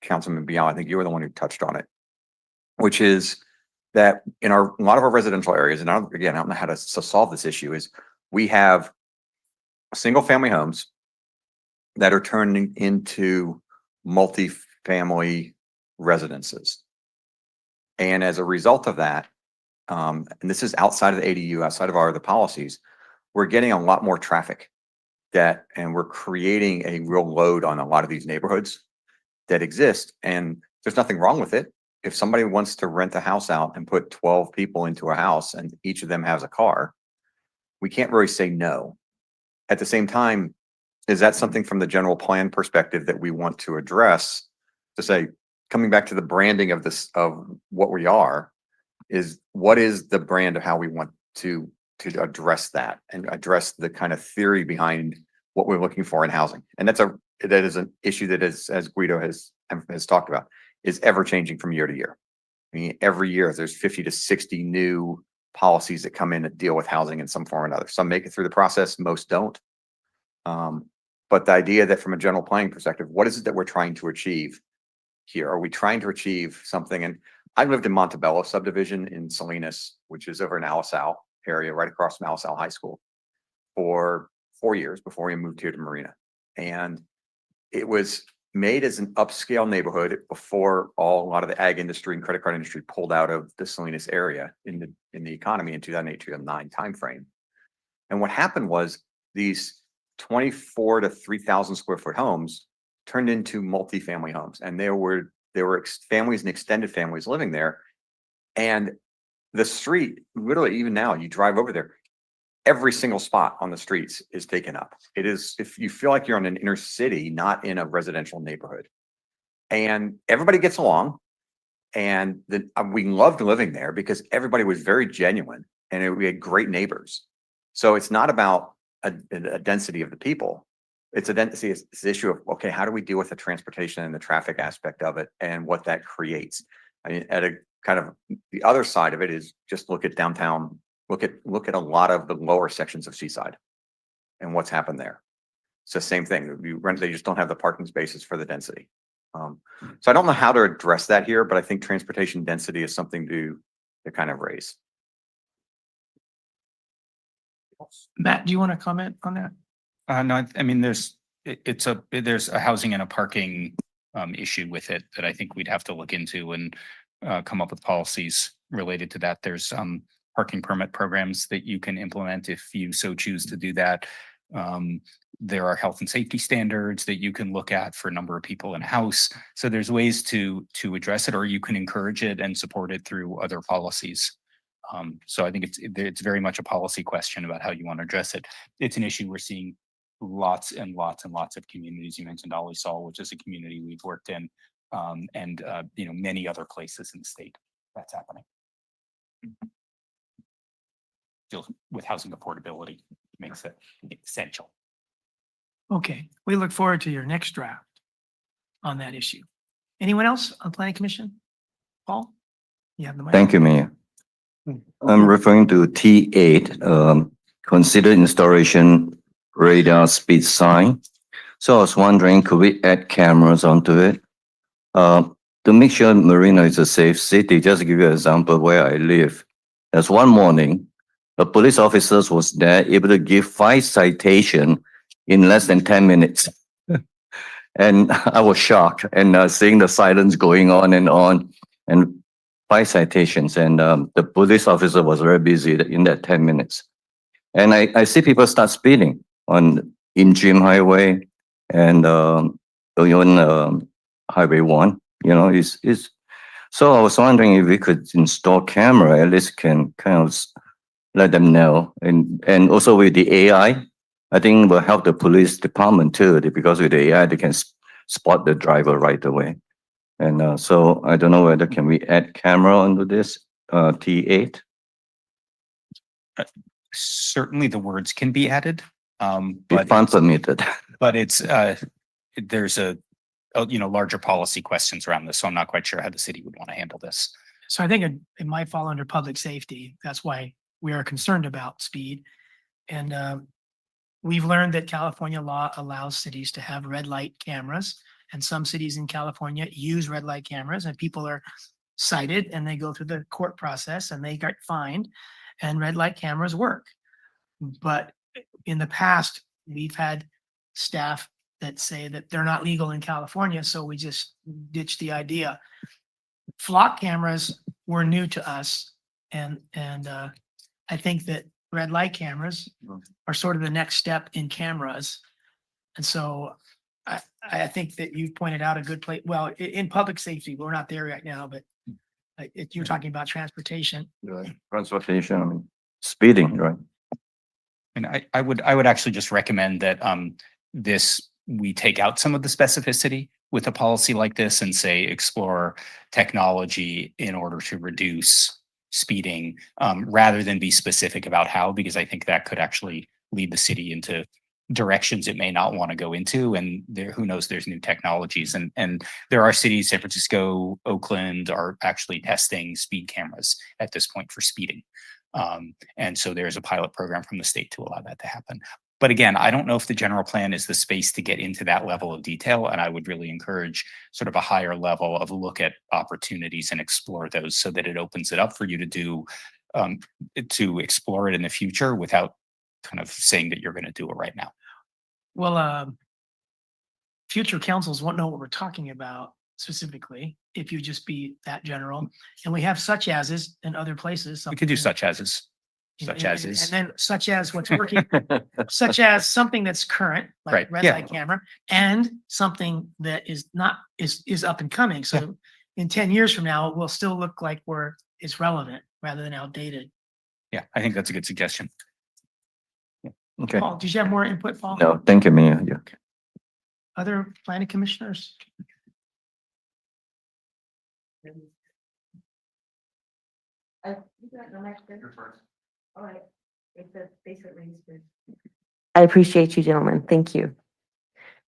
Councilman Bial, I think you were the one who touched on it, which is that in a lot of our residential areas, and I don't know how to solve this issue, is we have single family homes that are turning into multi-family residences. And as a result of that, and this is outside of the ADU, outside of the policies, we're getting a lot more traffic and we're creating a real load on a lot of these neighborhoods that exist. And there's nothing wrong with it. If somebody wants to rent a house out and put 12 people into a house and each of them has a car, we can't really say no. At the same time, is that something from the general plan perspective that we want to address to say, coming back to the branding of this, of what we are, is what is the brand of how we want to address that and address the kind of theory behind what we're looking for in housing. And that is an issue that is, as Guido has talked about, is ever changing from year to year. I mean, every year there's 50 to 60 new policies that come in that deal with housing in some form or another. Some make it through the process, most don't. But the idea that from a general planning perspective, what is it that we're trying to achieve here? Are we trying to achieve something? And I lived in Montebello subdivision in Salinas, which is over in Alisal area, right across from Alisal High School, for 4 years before we moved here to Marina. And it was made as an upscale neighborhood before a lot of the ag industry and credit card industry pulled out of the Salinas area in the economy in 2008-2009 timeframe. And what happened was these 24 to 3,000 square foot homes turned into multifamily homes, and there were families and extended families living there. And the street, literally, even now, you drive over there, every single spot on the streets is taken up. It is, if you feel like you're in an inner city, not in a residential neighborhood. And everybody gets along. And we loved living there because everybody was very genuine we had great neighbors. So it's not about a density of the people. It's a density, it's the issue of, okay, how do we deal with the transportation and the traffic aspect of it and what that creates? I mean, at a kind of the other side of it is just look at downtown, look at a lot of the lower sections of Seaside and what's happened there. It's the same thing. They just don't have the parking spaces for the density. So I don't know how to address that here, but I think transportation density is something to kind of raise. Matt, do you want to comment on that? No, I mean, there's a housing and a parking issue with it that I think we'd have to look into and come up with policies related to that. There's parking permit programs that you can implement if you so choose to do that. There are health and safety standards that you can look at for a number of people in a house. So there's ways to address it, or you can encourage it and support it through other policies. So I think it's very much a policy question about how you want to address it. It's an issue we're seeing lots and lots and lots of communities. You mentioned Ollie Sol, which is a community we've worked in, and many other places in the state that's happening. Deals with housing affordability makes it essential. Okay, we look forward to your next draft on that issue. Anyone else on planning commission? Paul? You have the mic. Thank you, Mayor. I'm referring to T8, consider installation radar speed sign. So I was wondering, could we add cameras onto it? To make sure Marina is a safe city, just to give you an example where I live. There's one morning, a police officer was there able to give 5 citations in less than 10 minutes. And I was shocked and seeing the silence going on and 5 citations. And the police officer was very busy in that 10 minutes. And I see people start speeding in Jim Highway and even Highway 1. So I was wondering if we could install camera, at least can kind of let them know. And also with the AI, I think will help the police department too, because with the AI, they can spot the driver right away. And so I don't know whether can we add camera onto this T8? Certainly the words can be added, If funds permitted. but there's a larger policy questions around this, so I'm not quite sure how the city would want to handle this. So I think it might fall under public safety. That's why we are concerned about speed. And we've learned that California law allows cities to have red light cameras. And some cities in California use red light cameras, and people are cited and they go through the court process and they get fined, and red light cameras work. But in the past, we've had staff that say that they're not legal in California, so we just ditched the idea. Flock cameras were new to us, and I think that red light cameras are sort of the next step in cameras. And so I think that you've pointed out a good place. Well, in public safety, we're not there right now, but you're talking about transportation. Transportation, I mean, speeding, right? And I would actually just recommend that we take out some of the specificity with a policy like this and say explore technology in order to reduce speeding, rather than be specific about how, because I think that could actually lead the city into directions it may not want to go into. And who knows, there's new technologies, and there are cities, San Francisco, Oakland, are actually testing speed cameras at this point for speeding. And so there's a pilot program from the state to allow that to happen. But again, I don't know if the general plan is the space to get into that level of detail. And I would really encourage sort of a higher level of look at opportunities and explore those, so that it opens it up for you to explore it in the future without kind of saying that you're going to do it right now. Well, future councils won't know what we're talking about specifically if you just be that general. And we have such as in other places. We could do such as is. Such as is. And then such as what's working, such as something that's current, like Right, red yeah. light camera, and something that is not, is up and coming. So in 10 years from now, it will still look like it's relevant rather than outdated. Yeah, I think that's a good suggestion. Okay. Paul, did you have more input, Paul? No, thank you, Mayor. Yeah. Other planning commissioners? All right. If the basic range is. I appreciate you, gentlemen. Thank you.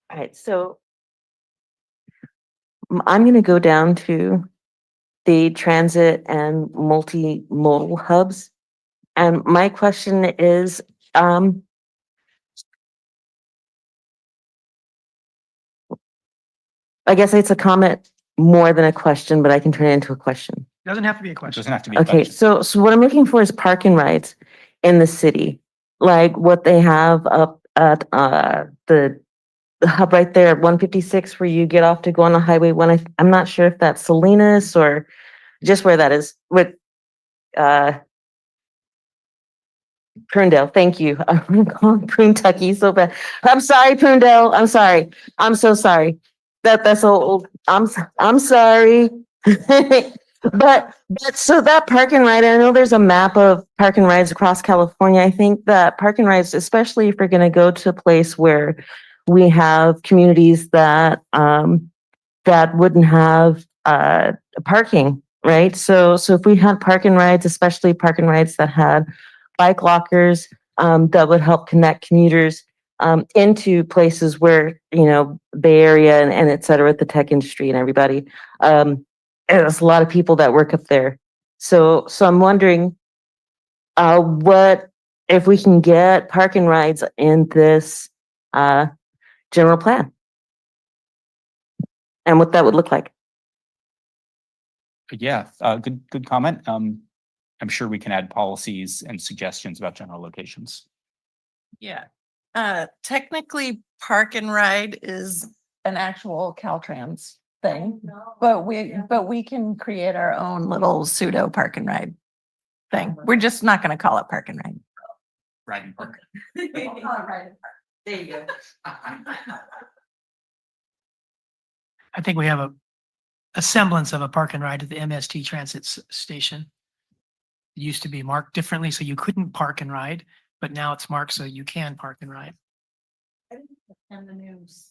All right, so I'm going to go down to the transit and multimodal hubs. And my question is, I guess it's a comment more than a question, but I can turn it into a question. Doesn't have to be a It question. doesn't have to be a Okay, question. so what I'm looking for is park and rides in the city, like what they have up at the hub right there at 156 where you get off to go on the highway one. I'm not sure if that's Salinas or just where that is with Prunedale. Thank you. I'm calling Prune-Tucky so bad. I'm sorry, Prunedale. I'm sorry. I'm so sorry. That's old. I'm sorry. But so that park and ride, I know there's a map of park and rides across California. I think that park and rides, especially if we're going to go to a place where we have communities that that wouldn't have parking, right? So if we had park and rides, especially park and rides that had bike lockers, that would help connect commuters into places where, you know, Bay Area and et cetera, the tech industry and everybody. And there's a lot of people that work up there. So I'm wondering what if we can get park and rides in this general plan and what that would look like. Yeah, good comment. I'm sure we can add policies and suggestions about general locations. Yeah. Technically, park and ride is an actual Caltrans thing, but we can create our own little pseudo park and ride thing. We're just not going to call it park and ride. Ride and park. There you go. I think we have a semblance of a park and ride at the MST transit station. It used to be marked differently, so you couldn't park and ride, but now it's marked so you can park and ride. And the news.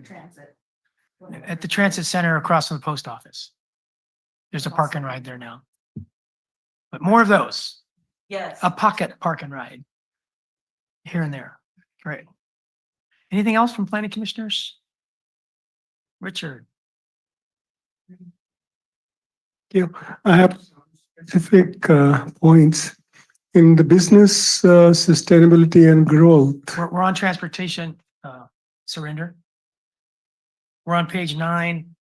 Transit. At the transit center across from the post office. There's a park and ride there now. But more of those, Yes. a pocket park and ride. Here and there. Great. Anything else from planning commissioners? Richard? Yeah, I have specific points in the business sustainability and growth. We're on transportation, surrender. We're on page 9,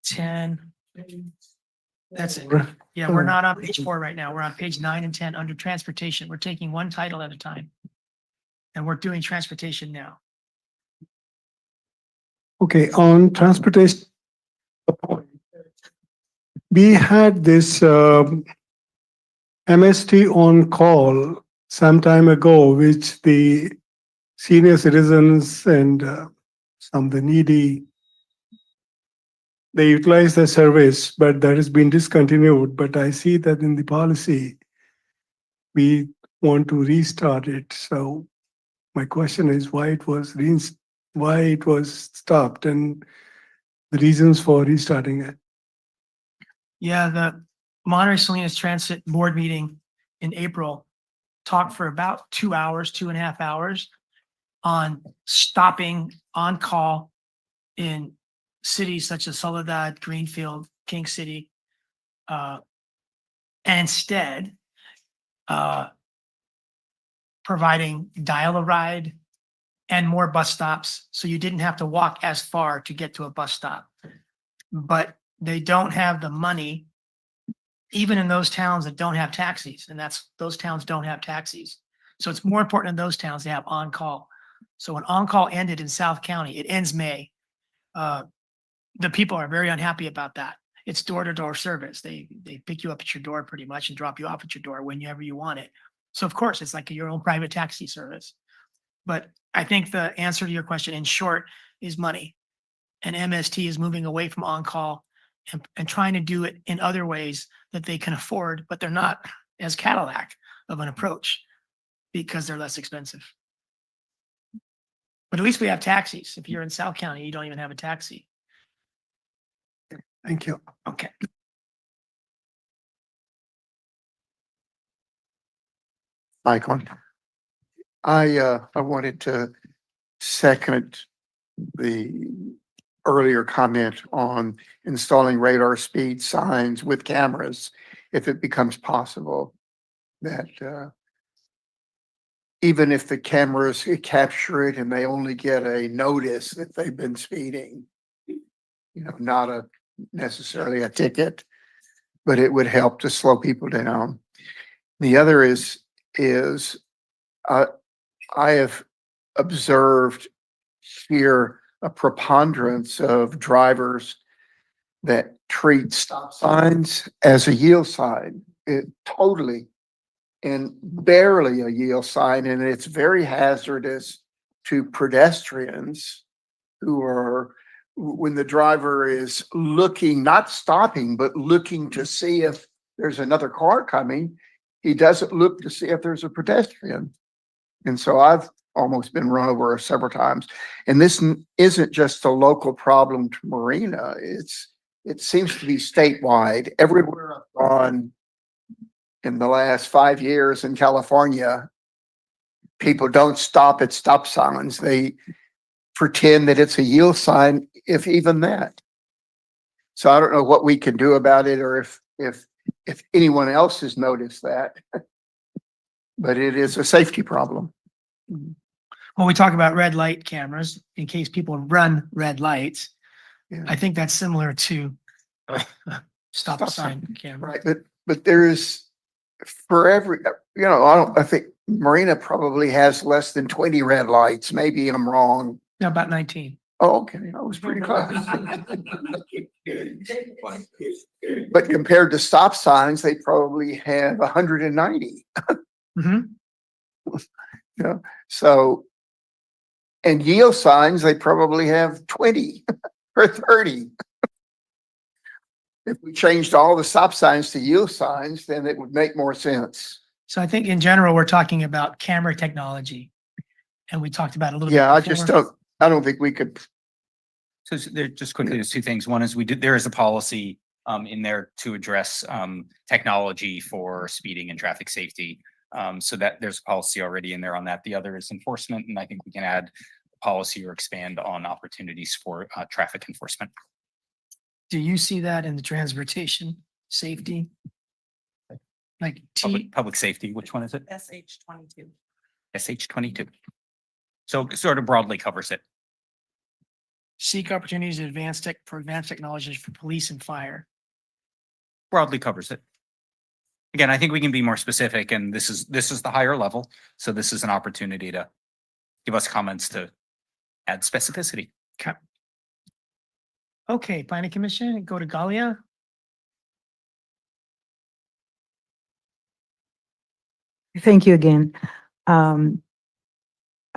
10. That's it. Yeah, we're not on page 4 right now. We're on page 9 and 10 under transportation. We're taking one title at a time. And we're doing transportation now. Okay, on transportation. We had this MST on call some time ago, which the senior citizens and some of the needy, they utilize the service, but that has been discontinued. But I see that in the policy, we want to restart it. So my question is why it was stopped and the reasons for restarting it. Yeah, the Monterey Salinas Transit Board meeting in April talked for about 2 hours, 2.5 hours on stopping on call in cities such as Soledad, Greenfield, King City. And instead, providing dial-a-ride and more bus stops, so you didn't have to walk as far to get to a bus stop. But they don't have the money, even in those towns that don't have taxis, and those towns don't have taxis. So it's more important in those towns to have on-call. So when on-call ended in South County, it ends May. The people are very unhappy about that. It's door-to-door service. They pick you up at your door pretty much and drop you off at your door whenever you want it. So of course, it's like your own private taxi service. But I think the answer to your question in short is money. And MST is moving away from on-call and trying to do it in other ways that they can afford, but they're not as Cadillac of an approach because they're less expensive. But at least we have taxis. If you're in South County, you don't even have a taxi. Thank you. Okay. icon. I wanted to second the earlier comment on installing radar speed signs with cameras if it becomes possible. That even if the cameras capture it and they only get a notice that they've been speeding, not necessarily a ticket, but it would help to slow people down. The other is I have observed here a preponderance of drivers that treat stop signs as a yield sign. It totally and barely a yield sign, and it's very hazardous to pedestrians who are, when the driver is looking, not stopping, but looking to see if there's another car coming, he doesn't look to see if there's a pedestrian. And so I've almost been run over several times. And this isn't just a local problem to Marina. It seems to be statewide. Everywhere I've gone in the last 5 years in California, people don't stop at stop signs. They pretend that it's a yield sign, if even that. So I don't know what we can do about it, or if anyone else has noticed that, but it is a safety problem. When we talk about red light cameras, in case people run red lights, Yeah. I think that's similar to stop Stop sign camera. Right, but there is, for every, I think Marina probably has less than 20 red lights. Maybe I'm wrong. Yeah, about 19. Oh, okay, I was pretty close. But compared to stop signs, they probably have 190. Mm-hmm. So, and yield signs, they probably have 20 or 30. If we changed all the stop signs to yield signs, then it would make more sense. So I think in general, we're talking about camera technology. And we talked about it a little bit. Yeah, before. I don't think we could. So there, just quickly, there's two things. One is there is a policy in there to address technology for speeding and traffic safety. So that there's a policy already in there on that. The other is enforcement, and I think we can add policy or expand on opportunities for traffic enforcement. Do you see that in the transportation safety? Like Public safety, which one is it? SH22. SH22. So it sort of broadly covers it. seek opportunities to for advanced technologies for police and fire. Broadly covers it. Again, I think we can be more specific, and this is the higher level. So this is an opportunity to give us comments to add specificity. Okay. Okay, planning commission, go to Galia. Thank you again. I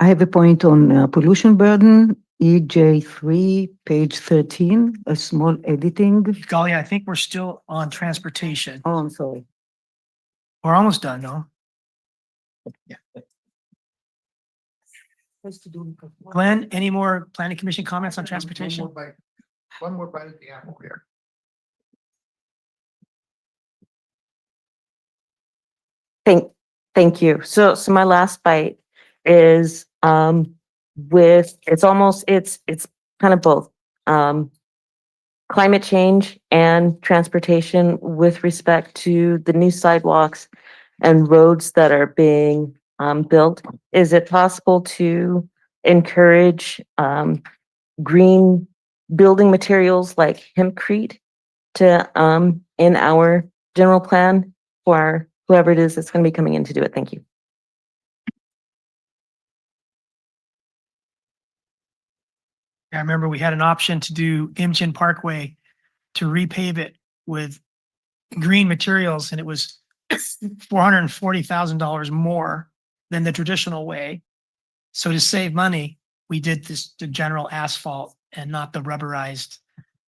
have a point on pollution burden, EJ3, page 13, a small editing. Galia, I think we're still on transportation. Oh, I'm sorry. We're almost done, no? Yeah. Glenn, any more planning commission comments on transportation? One more bite at the apple here. Thank you. So my last bite is it's kind of both climate change and transportation with respect to the new sidewalks and roads that are being built. Is it possible to encourage green building materials like hempcrete to in our general plan for whoever it is that's going to be coming in to do it? Thank you. I remember we had an option to do Imchin Parkway to repave it with green materials, and it was $440,000 more than the traditional way. So to save money, we did the general asphalt and not the rubberized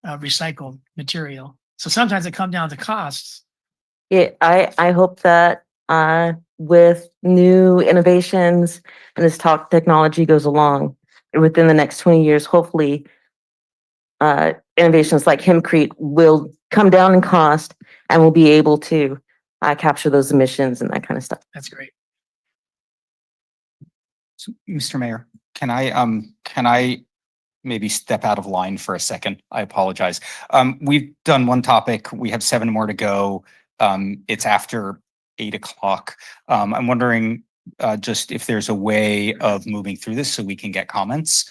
recycled material. So sometimes it comes down to costs. Yeah, I hope that with new innovations and this technology goes along within the next 20 years, hopefully innovations like hempcrete will come down in cost and we'll be able to capture those emissions and that kind of stuff. That's great. So, Mr. Mayor, can I maybe step out of line for a second? I apologize. We've done one topic. We have 7 more to go. It's after 8 o'clock. I'm wondering just if there's a way of moving through this so we can get comments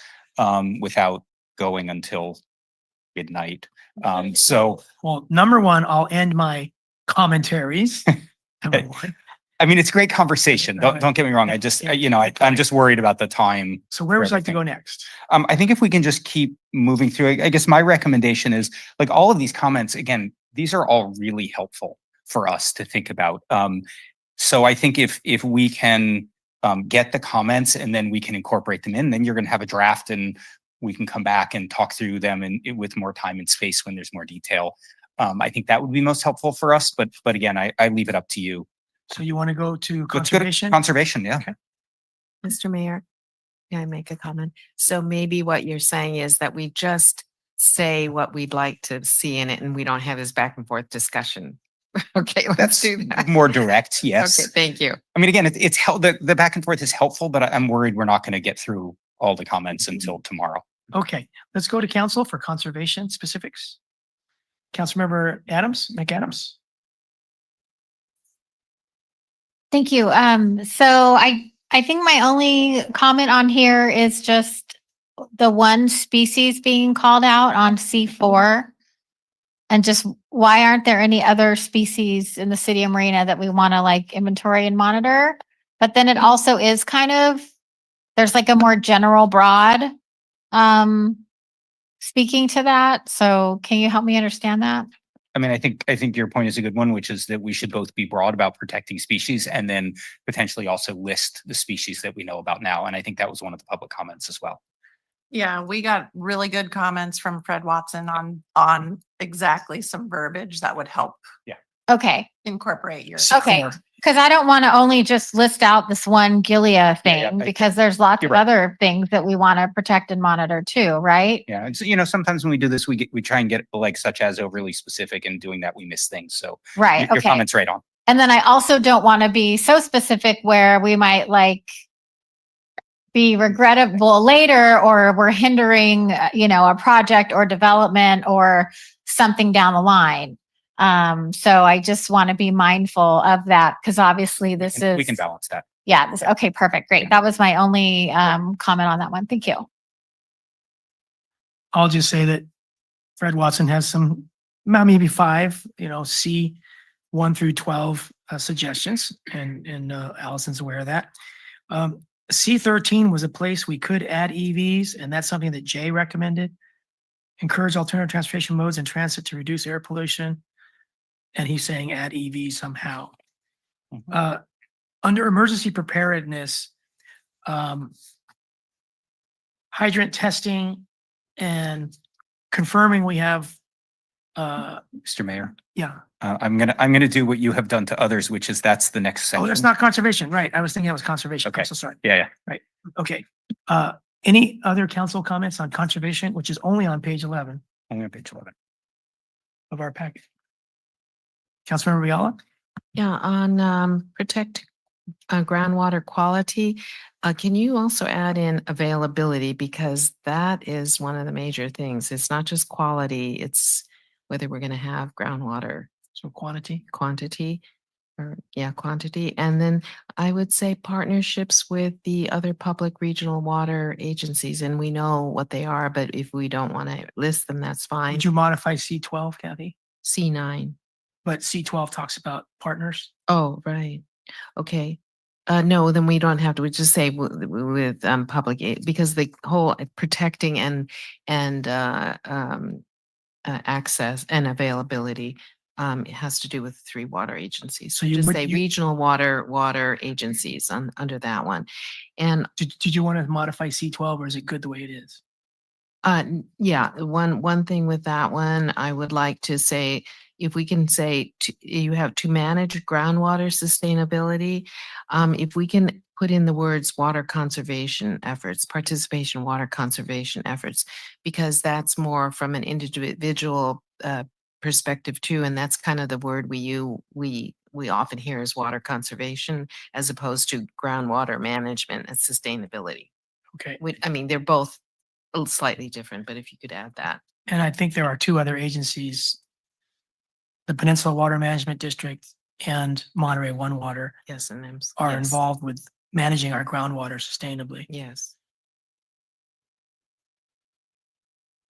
without going until midnight. So, Well, number one, I'll end my commentaries. Number Okay. one. I mean, it's great conversation. Right. Don't get me wrong. I just, I'm just worried about the time. So where for would you like to everything. go next? I think if we can just keep moving through, I guess my recommendation is like all of these comments, again, these are all really helpful for us to think about. So I think if we can get the comments and then we can incorporate them in, then you're going to have a draft and we can come back and talk through them and with more time and space when there's more detail. I think that would be most helpful for us. But again, I leave it up to you. So you want to go to Let's go to conservation? Conservation, yeah. Okay. Mr. Mayor, can I make a comment? So maybe what you're saying is that we just say what we'd like to see in it and we don't have this back and forth discussion. Okay, let's That's do that. more direct, yes. Okay, thank you. I mean, again, it's the back and forth is helpful, but I'm worried we're not going to get through all the comments until tomorrow. Okay, let's go to council for conservation specifics. Councilmember McAdams. Thank you. So I think my only comment on here is just the one species being called out on C4. And just why aren't there any other species in the city of Marina that we want to like inventory and monitor? But then it also is kind of, there's like a more general broad speaking to that. So can you help me understand that? I mean, I think your point is a good one, which is that we should both be broad about protecting species and then potentially also list the species that we know about now. And I think that was one of the public comments as well. Yeah, we got really good comments from Fred Watson on exactly some verbiage that would help Okay. incorporate your. Okay. Because I don't want to only just list out this one Gilead thing because there's lots You're of right. other things that we want to protect and monitor too, right? Yeah. And so, sometimes when we do this, we try and get like such as overly specific, and doing that, we miss things. So Right. your Okay. comment's right on. And then I also don't want to be so specific where we might like be regrettable later or we're hindering, a project or development or something down the line. So I just want to be mindful of that because obviously this is. We can balance that. Yeah. Okay. Perfect. Great. That was my only comment on that one. Thank you. I'll just say that Fred Watson has some, maybe 5, C 1 through 12 suggestions, and Allison's aware of that. C13 was a place we could add EVs, and that's something that Jay recommended. Encourage alternative transportation modes and transit to reduce air pollution. And he's saying add EVs somehow. Under emergency preparedness, hydrant testing and confirming we have, Mr. Mayor, yeah. I'm gonna do what you have done to others, which is that's the next section. Oh, that's not conservation, right? I was thinking that was conservation. Okay. I'm so sorry. Yeah. Right. Okay. Any other council comments on conservation, which is only on page 11 Only on page 11. of our packet? Councilmember Riala? Yeah, on protect groundwater quality, can you also add in availability? Because that is one of the major things. It's not just quality, it's whether we're going to have groundwater. So quantity. Quantity. And then I would say partnerships with the other public regional water agencies, and we know what they are, but if we don't want to list them, that's fine. Would you modify C12, Kathy? C9. But C12 talks about partners. Oh, right. Okay. No, then we don't have to. We just say with public aid, because the whole protecting and access and availability it has to do with 3 water agencies. So just say regional water agencies under that one. And did you want to modify C12 or is it good the way it is? Yeah, one thing with that one, I would like to say, if we can say you have to manage groundwater sustainability, if we can put in the words water conservation efforts, participation water conservation efforts, because that's more from an individual perspective too, and that's kind of the word we we often hear is water conservation as opposed to groundwater management and sustainability. Okay. I mean, they're both slightly different, but if you could add that. And I think there are two other agencies, the Peninsula Water Management District and Monterey One Water Yes, and names. are Yes. involved with managing our groundwater sustainably. Yes.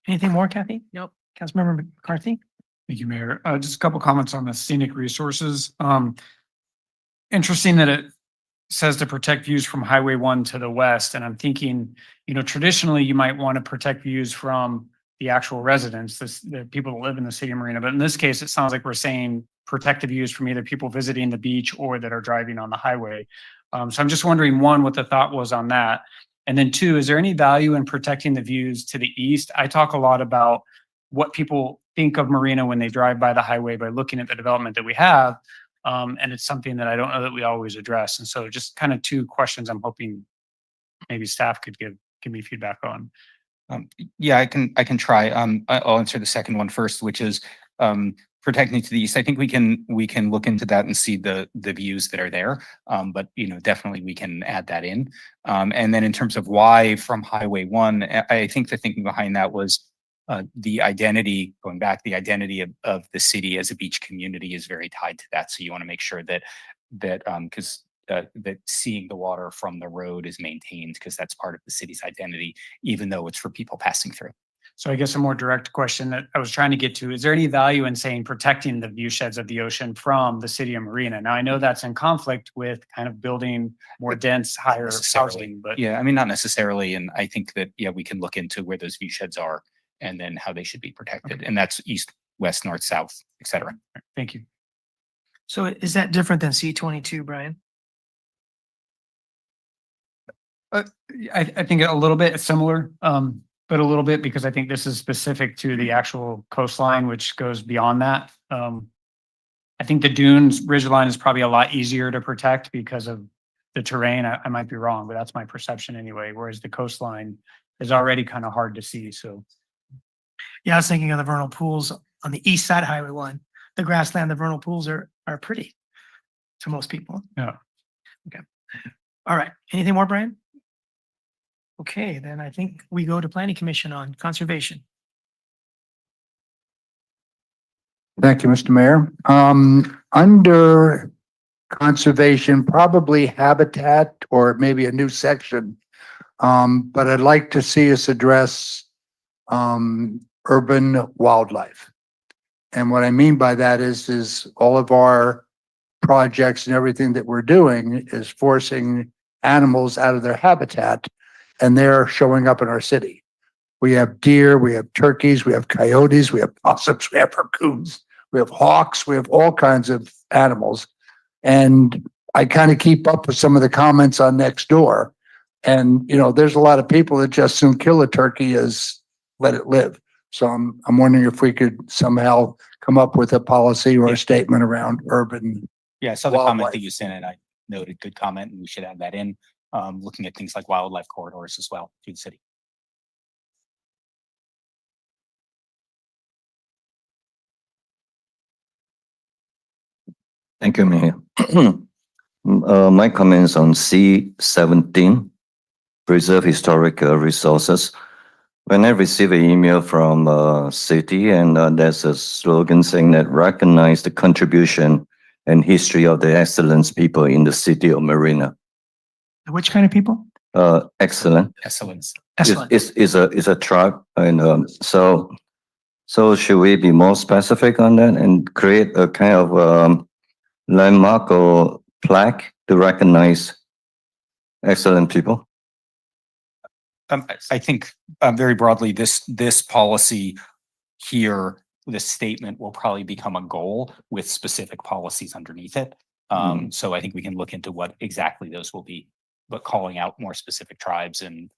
Anything more, Kathy? Nope. Councilmember McCarthy? Thank you, Mayor. Just a couple comments on the scenic resources. Interesting that it says to protect views from Highway 1 to the west. And I'm thinking, traditionally you might want to protect views from the actual residents, the people that live in the city of Marina. But in this case, it sounds like we're saying protect the views from either people visiting the beach or that are driving on the highway. So I'm just wondering, one, what the thought was on that. And then two, is there any value in protecting the views to the east? I talk a lot about what people think of Marina when they drive by the highway by looking at the development that we have. And it's something that I don't know that we always address. And so just kind of two questions I'm hoping maybe staff could give me feedback on. Yeah, I can try. I'll answer the second one first, which is protecting to the east. I think we can look into that and see the views that are there. But definitely we can add that in. And then in terms of why from Highway 1, I think the thinking behind that was the identity, going back, the identity of the city as a beach community is very tied to that. So you want to make sure that seeing the water from the road is maintained, because that's part of the city's identity, even though it's for people passing through. So I guess a more direct question that I was trying to get to, is there any value in saying protecting the view sheds of the ocean from the city of Marina? Now, I know that's in conflict with kind of building more dense, higher housing, but yeah, I mean, not necessarily. And I think that, yeah, we can look into where those view sheds are and then how they should be protected. And that's east, west, north, south, et cetera. Thank you. So is that different than C-22, Brian? I think a little bit similar, but a little bit, because I think this is specific to the actual coastline, which goes beyond that. I think the dunes ridgeline is probably a lot easier to protect because of the terrain. I might be wrong, but that's my perception anyway. Whereas the coastline is already kind of hard to see. So, Yeah, I was thinking of the vernal pools on the east side of Highway 1. The grassland, the vernal pools are pretty to most people. yeah. Okay. All right. Anything more, Brian? Okay, then I think we go to Planning Commission on conservation. Thank you, Mr. Mayor. Under conservation, probably habitat or maybe a new section. But I'd like to see us address urban wildlife. And what I mean by that is all of our projects and everything that we're doing is forcing animals out of their habitat, and they're showing up in our city. We have deer, we have turkeys, we have coyotes, we have possums, we have raccoons, we have hawks, we have all kinds of animals. And I kind of keep up with some of the comments on next door. And, there's a lot of people that just soon kill a turkey as let it live. So I'm wondering if we could somehow come up with a policy or a statement around urban. Yeah, I saw the comment wildlife. that you sent, and I noted good comment, and we should add that in. Looking at things like wildlife corridors as well through the city. Thank you, Mayor. My comments on C-17, preserve historical resources. When I receive an email from city and there's a slogan saying that recognize the contribution and history of the excellence people in the city of Marina. Which kind of people? Excellent. Excellence. Excellent. Is a tribe, and so should we be more specific on that and create a kind of landmark or plaque to recognize excellent people? I think very broadly, this policy here, this statement will probably become a goal with specific policies underneath it. So I think we can look into what exactly those will be, but calling out more specific tribes and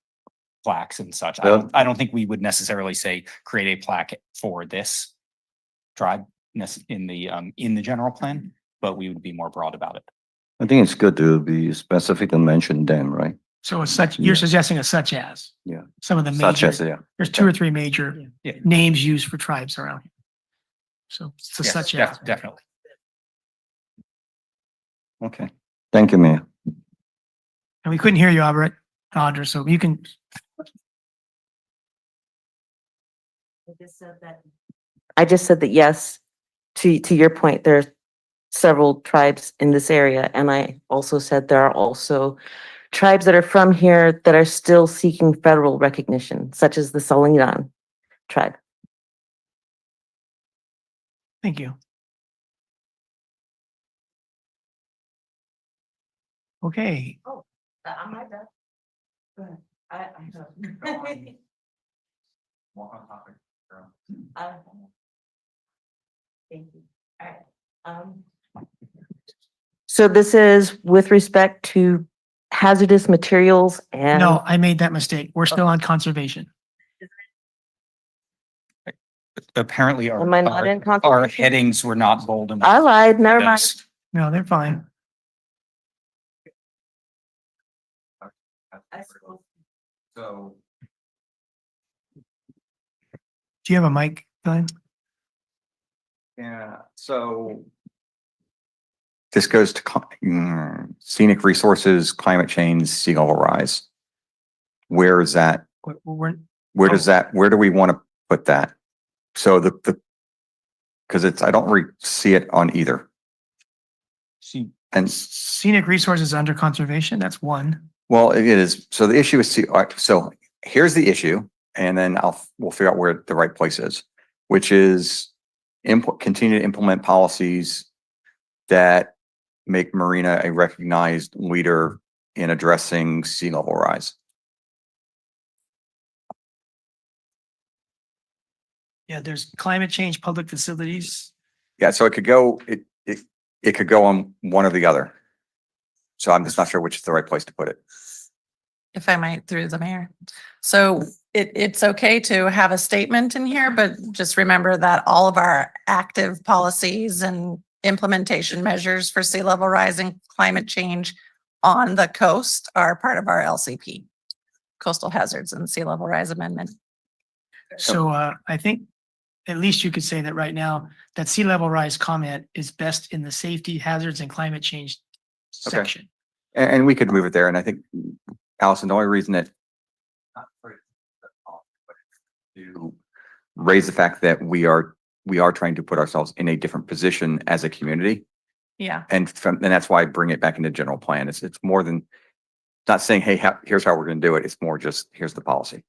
plaques and such. I don't think we would necessarily say create a plaque for this tribe in the general plan, but we would be more broad about it. I think it's good to be specific and mention them, right? So you're suggesting such as? Yeah. Some of the Such major, as, yeah. there's two or three major Yeah. names used for tribes around here. So Yes, such as. definitely. Okay. Thank you, Mayor. And we couldn't hear you, Albert, Audra, so you can, I just said that yes, to your point, there are several tribes in this area. And I also said there are also tribes that are from here that are still seeking federal recognition, such as the Solingan tribe. thank you. Okay, Oh, I'm not done. Go ahead. Thank you. All right. So this is with respect to hazardous materials and. no, I made that mistake. We're still on conservation. Apparently Am I not in our conservation? headings were not bold enough. I lied, never mind. Yes. No, they're fine. So. Do you have a mic, Glenn? Yeah, so. This goes to scenic resources, climate change, sea level rise. Where is that? We're, Where does that, where do we want to put that? So because it's, I don't see it on either. See, And scenic resources under conservation, that's one. well, it is. So the issue is, so here's the issue, and then we'll figure out where the right place is, which is continue to implement policies that make Marina a recognized leader in addressing sea level rise. Yeah, there's climate change, public facilities. Yeah, so it could go, it could go on one or the other. So I'm just not sure which is the right place to put it. If I might, through the mayor. So it's okay to have a statement in here, but just remember that all of our active policies and implementation measures for sea level rise and climate change on the coast are part of our LCP, Coastal Hazards and Sea Level Rise Amendment. So I think at least you could say that right now, that sea level rise comment is best in the safety, hazards and climate change section. And we could move it there. And I think, Allison, the only reason that to raise the fact that we are trying to put ourselves in a different position as a community. Yeah. And that's why I bring it back into general plan. It's more than not saying, hey, here's how we're going to do it. It's more just, here's the policy.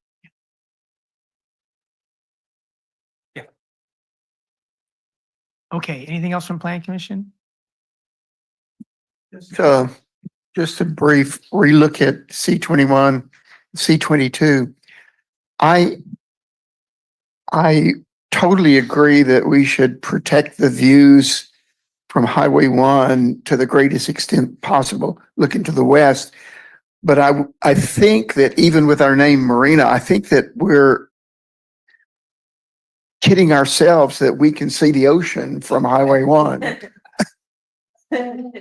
Yeah. Okay, anything else from Plan Commission? Just a brief relook at C21, C22. I totally agree that we should protect the views from Highway 1 to the greatest extent possible, looking to the west. But I think that even with our name Marina, I think that we're kidding ourselves that we can see the ocean from Highway 1.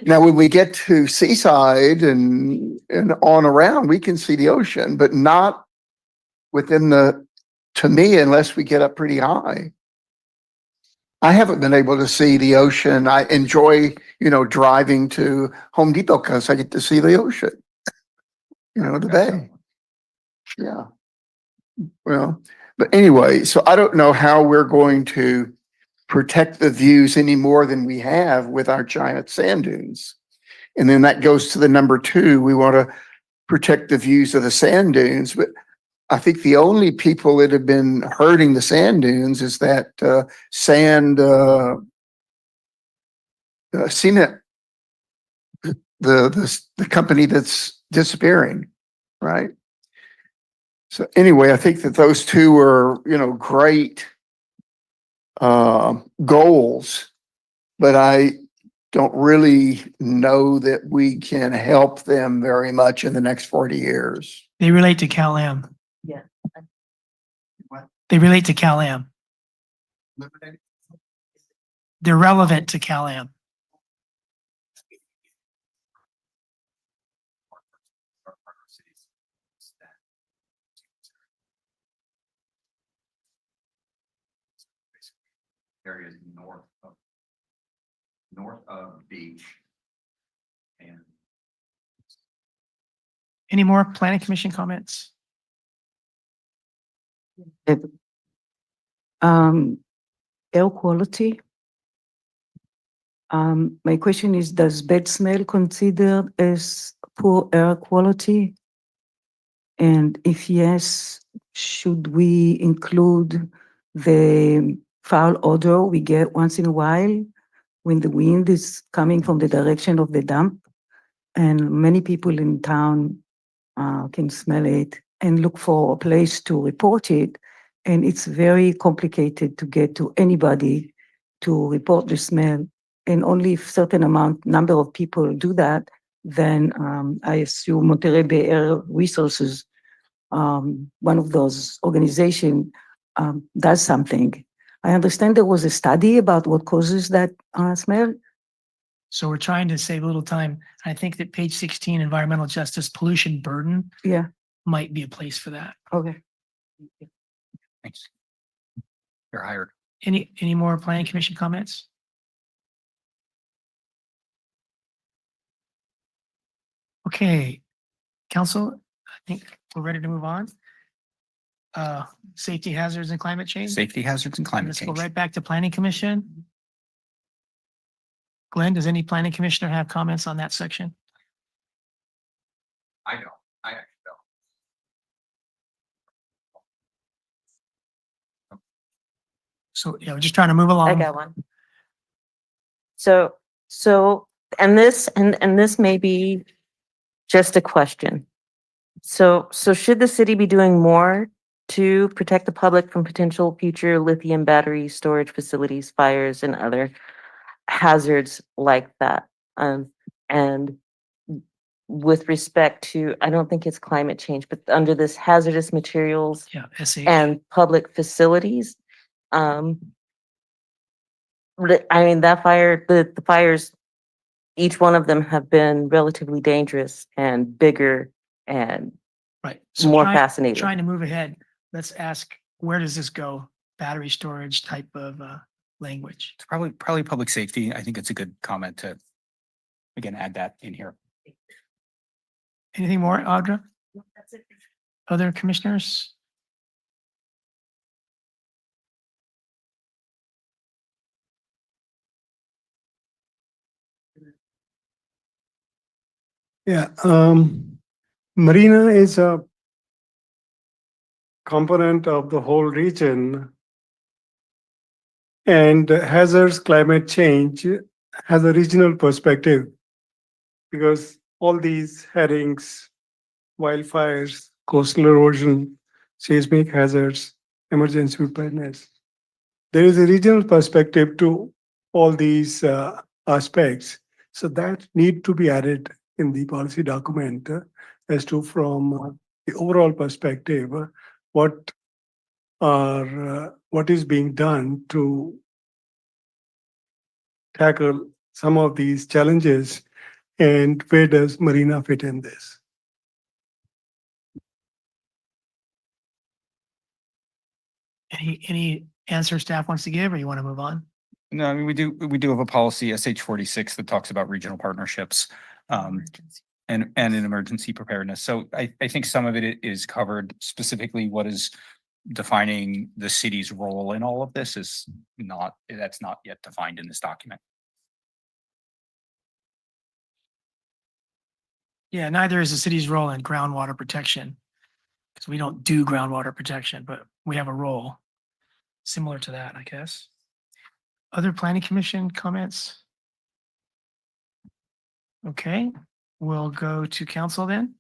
Now, when we get to Seaside and on around, we can see the ocean, but not within to me, unless we get up pretty high. I haven't been able to see the ocean. I enjoy, driving to Home Depot because I get to see the ocean, the bay. Yeah. Well, but anyway, so I don't know how we're going to protect the views any more than we have with our giant sand dunes. And then that goes to the number 2. We want to protect the views of the sand dunes, but I think the only people that have been hurting the sand dunes is that sand cement, the company that's disappearing, right? So anyway, I think that those two are, great goals, but I don't really know that we can help them very much in the next 40 years. They relate to Cal-Am. Yeah. They relate to Cal-Am. They're relevant to Cal-Am. Areas north of beach Any more planning commission comments? Air quality. My question is, does bad smell considered as poor air quality? And if yes, should we include the foul odor we get once in a while when the wind is coming from the direction of the dump? And many people in town can smell it and look for a place to report it. And it's very complicated to get to anybody to report the smell. And only if certain number of people do that, then I assume Monterey Bay Air Resources, one of those organizations, does something. I understand there was a study about what causes that smell. So we're trying to save a little time. I think that page 16, environmental justice, pollution burden Yeah. might be a place for that. Okay. Thanks. You're hired. Any more planning commission comments? Okay, council, I think we're ready to move on. Safety hazards and climate change. Safety hazards and climate Let's go change. right back to planning commission. Glenn, does any planning commissioner have comments on that section? I know. I actually don't. So, yeah, we're just trying to move along. I got one. So, and this may be just a question. So should the city be doing more to protect the public from potential future lithium battery storage facilities, fires, and other hazards like that? And with respect to, I don't think it's climate change, but under this hazardous materials Yeah, SH. and public facilities, I mean, that fire, the fires, each one of them have been relatively dangerous and bigger and Right. more trying- fascinating. Trying to move ahead, let's ask, where does this go? Battery storage type of language. It's probably public safety. I think it's a good comment to, again, add that in here. Anything more, Audra? That's it. Other commissioners? Yeah, Marina is a component of the whole region. And hazards climate change has a regional perspective because all these headings, wildfires, coastal erosion, seismic hazards, emergency preparedness. There is a regional perspective to all these aspects. So that need to be added in the policy document as to from the overall perspective, what is being done to tackle some of these challenges and where does Marina fit in this? Any answer staff wants to give, or you want to move on? No, I mean, we do have a policy, SH 46, that talks about regional partnerships and in emergency preparedness. So I think some of it is covered. Specifically, what is defining the city's role in all of this is that's not yet defined in this document. Yeah, neither is the city's role in groundwater protection. Because we don't do groundwater protection, but we have a role similar to that, I guess. Other planning commission comments? Okay, we'll go to council then.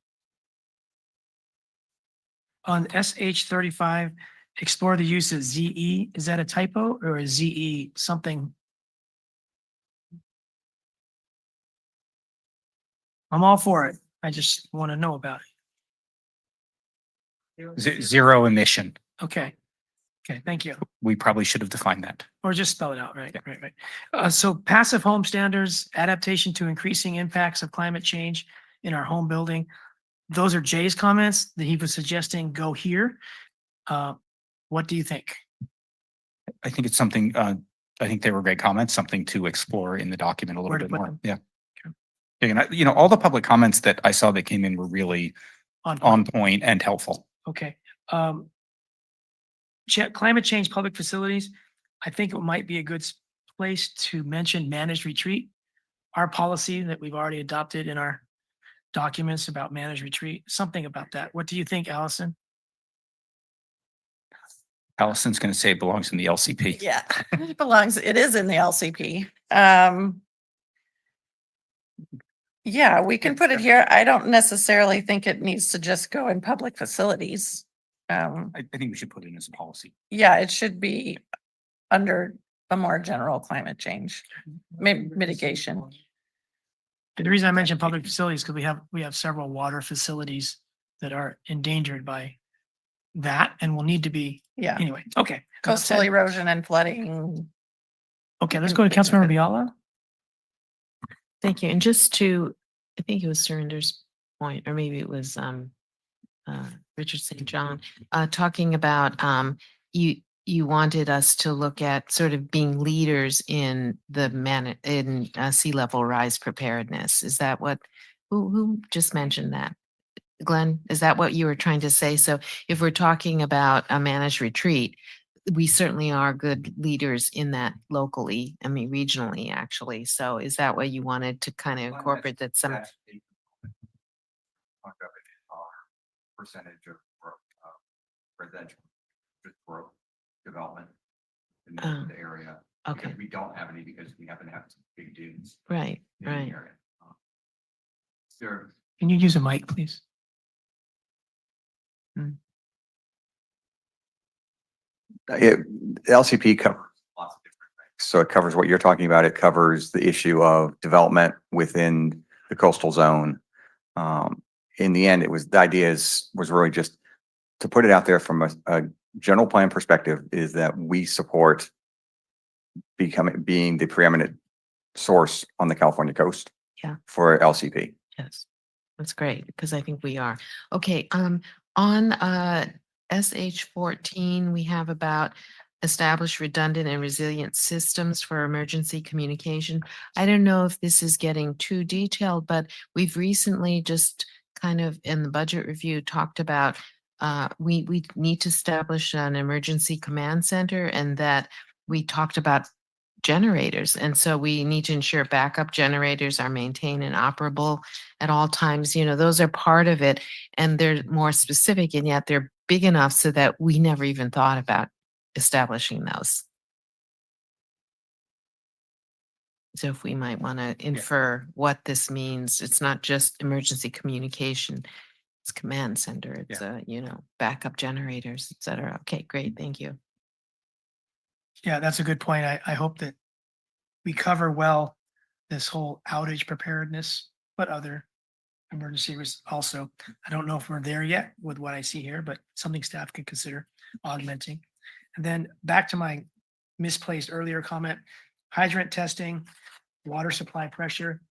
On SH 35, explore the use of ZE. Is that a typo or is ZE something? I'm all for it. I just want to know about it. Zero emission. Okay. Okay, thank you. We probably should have defined that. Or just spell it out, right? Right. So passive home standards, adaptation to increasing impacts of climate change in our home building. Those are Jay's comments that he was suggesting go here. What do you think? I think it's something, I think they were great comments, something to explore in the document a little Where to bit put more. them? Yeah. And all the public comments that I saw that came in were really On on point. point and helpful. Okay. Climate change public facilities, I think it might be a good place to mention managed retreat. Our policy that we've already adopted in our documents about managed retreat, something about that. What do you think, Allison? Allison's going to say it belongs in the LCP. Yeah, it is in the LCP. Yeah, we can put it here. I don't necessarily think it needs to just go in public facilities. I think we should put it in as a policy. Yeah, it should be under a more general climate change mitigation. The reason I mentioned public facilities, because we have several water facilities that are endangered by that and will need to be, Yeah, anyway, okay. coastal erosion and flooding. Okay, let's go to Councilmember Biala. Thank you. And just to, I think it was Surinder's point, or maybe it was Richard St. John, talking about you wanted us to look at sort of being leaders in sea level rise preparedness. Is that what, who just mentioned that? Glenn, is that what you were trying to say? So if we're talking about a managed retreat, we certainly are good leaders in that locally, I mean, regionally, actually. So is that what you wanted to kind of incorporate that some? Percentage of residential growth development in the area. Okay. Because we don't have any because we happen to have some big dunes. Right, in the right. area. There, Can you use a mic, please? LCP covers lots of different things. So it covers what you're talking about. It covers the issue of development within the coastal zone. In the end, the idea was really just to put it out there from a general plan perspective, is that we support being the preeminent source on the California coast. Yeah. For LCP. Yes, that's great, because I think we are. Okay, on SH 14, we have about establish redundant and resilient systems for emergency communication. I don't know if this is getting too detailed, but we've recently just kind of in the budget review talked about we need to establish an emergency command center, and that we talked about generators. And so we need to ensure backup generators are maintained and operable at all times. Those are part of it, and they're more specific, and yet they're big enough so that we never even thought about establishing those. So if we might want to infer what this means, it's not just emergency communication, it's command center, it's backup generators, et cetera. Okay, great. Thank you. Yeah, that's a good point. I hope that we cover well this whole outage preparedness, but other emergencies also. I don't know if we're there yet with what I see here, but something staff can consider augmenting. And then back to my misplaced earlier comment, hydrant testing, water supply pressure.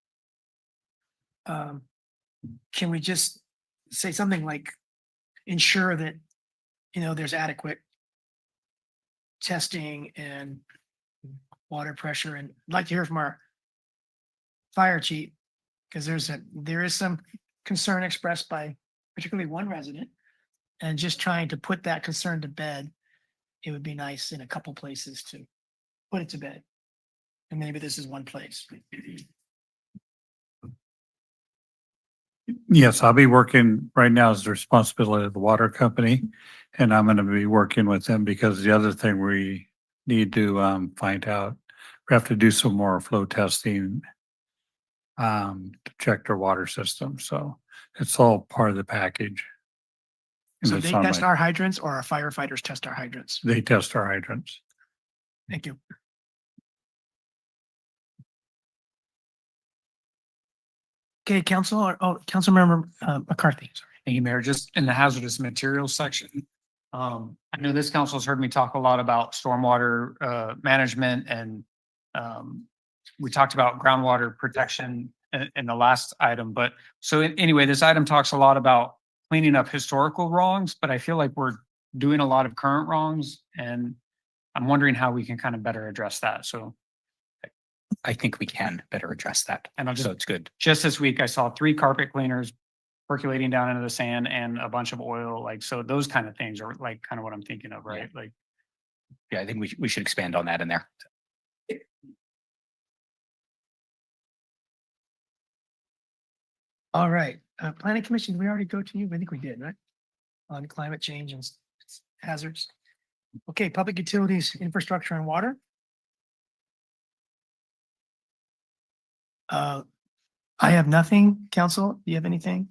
Can we just say something like ensure that, there's adequate testing and water pressure? And I'd like to hear from our fire chief, because there is some concern expressed by particularly one resident, and just trying to put that concern to bed. It would be nice in a couple places to put it to bed. And maybe this is one place. Yes, I'll be working right now as the responsibility of the water company, and I'm going to be working with them because the other thing we need to find out, we have to do some more flow testing to check their water system. So it's all part of the package. And So it's they on test my- our hydrants, or our firefighters test our hydrants? They test our hydrants. Thank you. Okay, Councilmember McCarthy, sorry. Thank you, Mayor. Just in the hazardous materials section. I know this council's heard me talk a lot about stormwater management, and we talked about groundwater protection in the last item. But so anyway, this item talks a lot about cleaning up historical wrongs, but I feel like we're doing a lot of current wrongs, and I'm wondering how we can kind of better address that. So I think we can better address that. And I'll So just, it's good. just this week, I saw 3 carpet cleaners percolating down into the sand and a bunch of oil, like, so those kind of things are like kind of what I'm thinking of, right? Like, Yeah, I think we should expand on that in there. All right, planning commission, did we already go to you? I think we did, right? On climate change and hazards. Okay, public utilities, infrastructure and water. I have nothing. Council, do you have anything?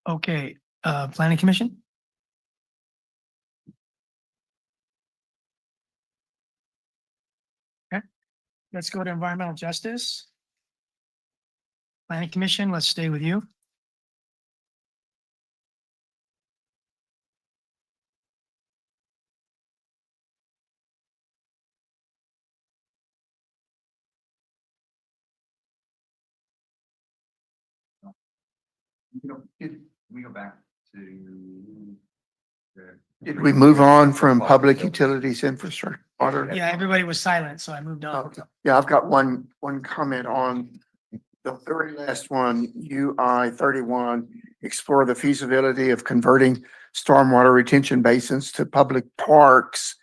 Okay, planning commission? Okay, let's go to environmental justice. Planning commission, let's stay with you. We go back to. Did we move on from public utilities infrastructure? Water? Yeah, everybody was silent, so I moved on. Okay. Yeah, I've got one comment on the very last one, UI 31, explore the feasibility of converting stormwater retention basins to public parks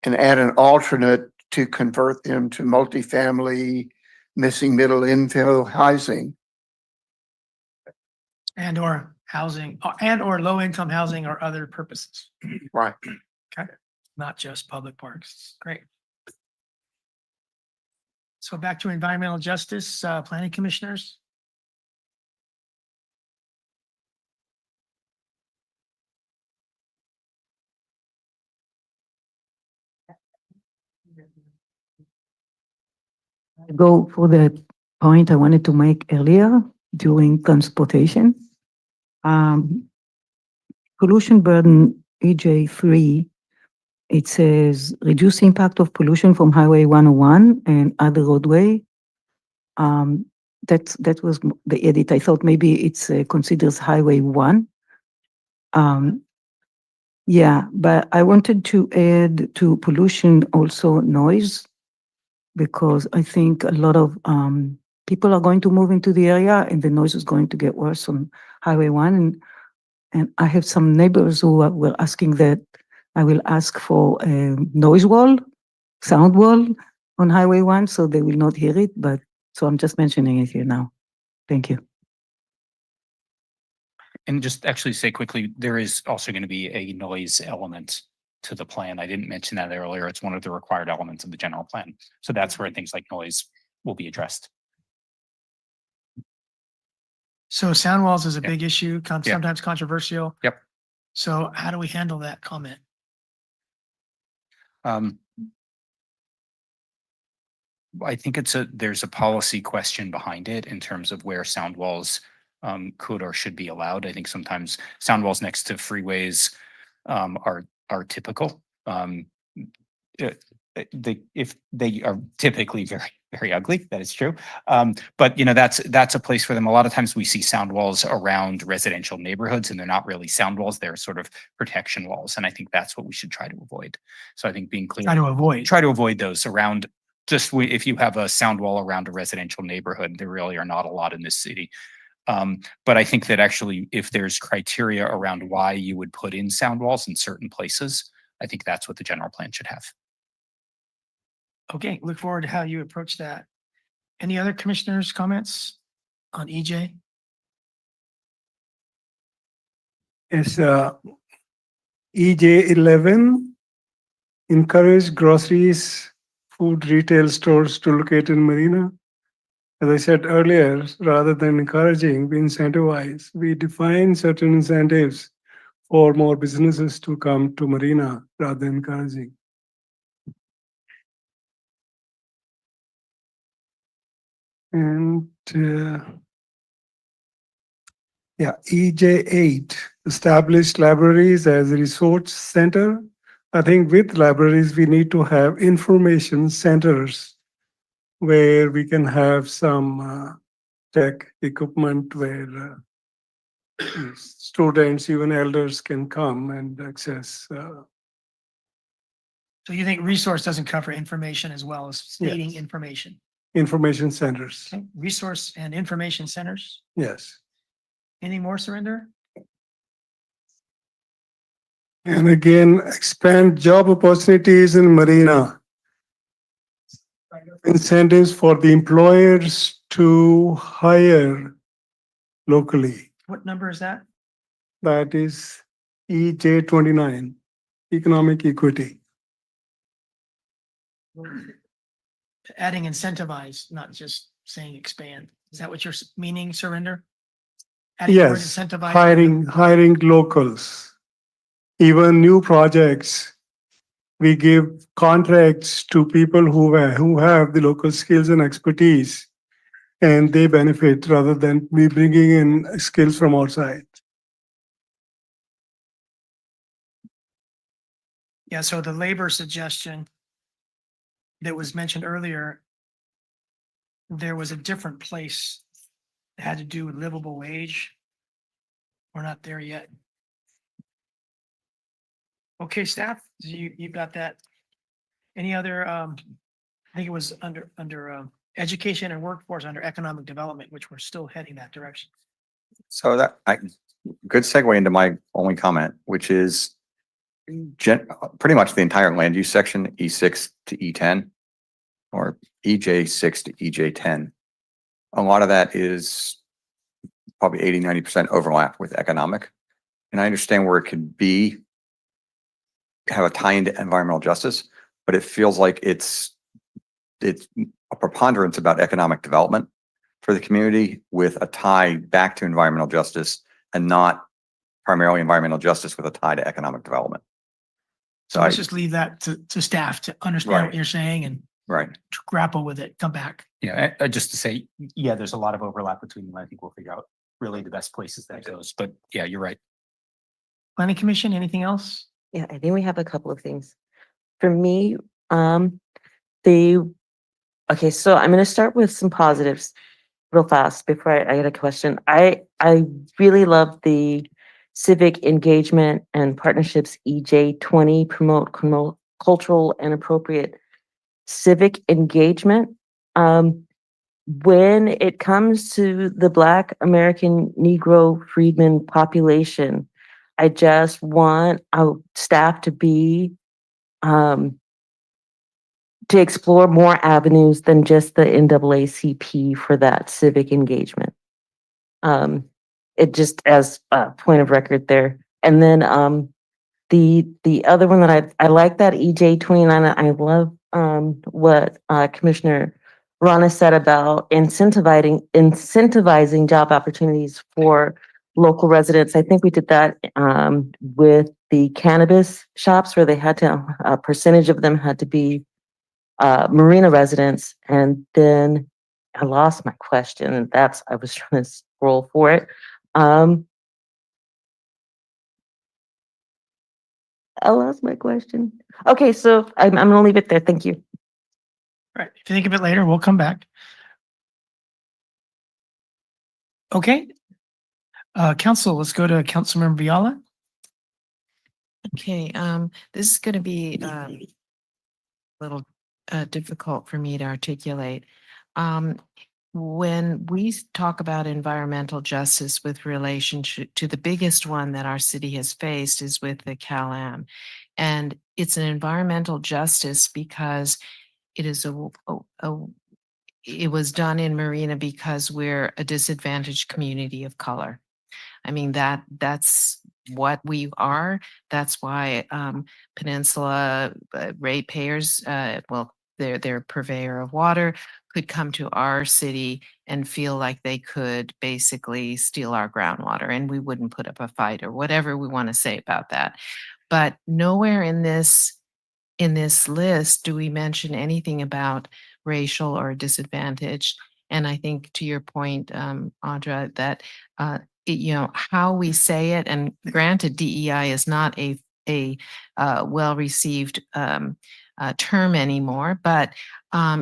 and add an alternate to convert them to multifamily, missing middle infill housing. And or housing, and or low income housing or other purposes, Right. okay? Not just public parks. Great. So back to environmental justice, planning commissioners. Go for the point I wanted to make earlier during transportation. Pollution burden EJ3, it says reduce impact of pollution from Highway 101 and other roadway. That was the edit. I thought maybe it's considers Highway 1. Yeah, but I wanted to add to pollution also noise, because I think a lot of people are going to move into the area and the noise is going to get worse on Highway 1. And I have some neighbors who were asking that I will ask for a noise wall, sound wall on Highway 1, so they will not hear it. But so I'm just mentioning it here now. Thank you. And just actually say quickly, there is also going to be a noise element to the plan. I didn't mention that earlier. It's one of the required elements of the general plan. So that's where things like noise will be addressed. So sound walls is a Yeah. big issue, Yeah. sometimes controversial. Yep. So how do we handle that comment? I think there's a policy question behind it in terms of where sound walls could or should be allowed. I think sometimes sound walls next to freeways are typical. If they are typically very, very ugly, that is true. But that's a place for them. A lot of times we see sound walls around residential neighborhoods, and they're not really sound walls, they're sort of protection walls. And I think that's what we should try to avoid. So I think being clear. Try to avoid those around. If you have a sound wall around a residential neighborhood, there really are not a lot in this city. But I think that actually, if there's criteria around why you would put in sound walls in certain places, I think that's what the general plan should have. Okay, look forward to how you approach that. Any other commissioners' comments on EJ? Yes, EJ 11, encourage groceries, food retail stores to locate in Marina. As I said earlier, rather than encouraging, we incentivize. We define certain incentives for more businesses to come to Marina rather than encouraging. And EJ8, established libraries as a resource center. I think with libraries, we need to have information centers where we can have some tech equipment where students, even elders can come and access. So you think resource doesn't cover information as well as stating Yes. information? Information centers. Okay, resource and information centers. Yes. Any more, Surinder? And again, expand job opportunities in Marina. Incentives for the employers to hire locally. What number is that? That is EJ 29, economic equity. Adding incentivize, not just saying expand. Is that what you're meaning, Surinder? Adding the word Yes, incentivize. hiring locals. Even new projects, we give contracts to people who have the local skills and expertise, and they benefit rather than me bringing in skills from outside. Yeah, so the labor suggestion that was mentioned earlier, there was a different place that had to do with livable wage. We're not there yet. Okay, staff, you've got that. Any other, I think it was under education and workforce, under economic development, which we're still heading that direction. So good segue into my only comment, which is pretty much the entire land use section, E6 to E10 or EJ6 to EJ10. A lot of that is probably 80-90% overlap with economic. And I understand where it could be, have a tie into environmental justice, but it feels like it's a preponderance about economic development for the community with a tie back to environmental justice and not primarily environmental justice with a tie to economic development. So let's just leave that to staff to understand what you're saying and Right. grapple with it, come back. Yeah, just to say, yeah, there's a lot of overlap between them. I think we'll figure out really the best places that goes, but yeah, you're right. Planning Commission, anything else? Yeah, I think we have a couple of things. For me, okay, so I'm gonna start with some positives real fast before I get a question. I really love the civic engagement and partnerships EJ20 promote cultural and appropriate civic engagement. When it comes to the Black American Negro freedmen population, I just want our staff to be to explore more avenues than just the NAACP for that civic engagement. It just as a point of record there. And then the other one that I like that EJ29. I love what Commissioner Rana said about incentivizing job opportunities for local residents. I think we did that with the cannabis shops where they had to, a percentage of them had to be Marina residents. And then I lost my question and I was trying to scroll for it. I lost my question. Okay, so I'm gonna leave it there. Thank you. All right, if you think of it later, we'll come back. Okay. Council, let's go to Councilmember Viola. Okay, this is going to be a little difficult for me to articulate. When we talk about environmental justice with relationship to the biggest one that our city has faced is with the CalAm. And it's an environmental justice because it is it was done in Marina because we're a disadvantaged community of color. I mean, that's what we are. That's why Peninsula ratepayers, well, their purveyor of water could come to our city and feel like they could basically steal our groundwater and we wouldn't put up a fight or whatever we want to say about that. But nowhere in this list do we mention anything about racial or disadvantage. And I think to your point, Audra, that how we say it, and granted, DEI is not a well-received term anymore, but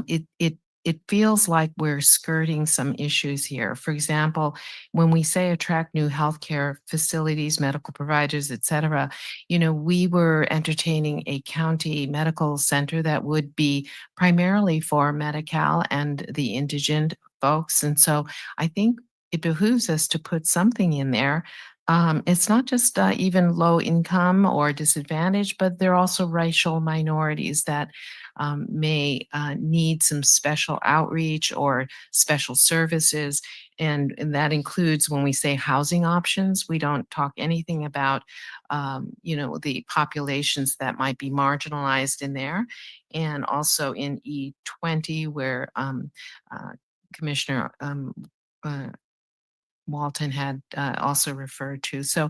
it it feels like we're skirting some issues here. For example, when we say attract new healthcare facilities, medical providers, et cetera, we were entertaining a county medical center that would be primarily for Medi-Cal and the indigent folks. And so I think it behooves us to put something in there. It's not just even low income or disadvantaged, but they're also racial minorities that may need some special outreach or special services. And that includes when we say housing options, we don't talk anything about, the populations that might be marginalized in there. And also in E20, where Commissioner Walton had also referred to. So,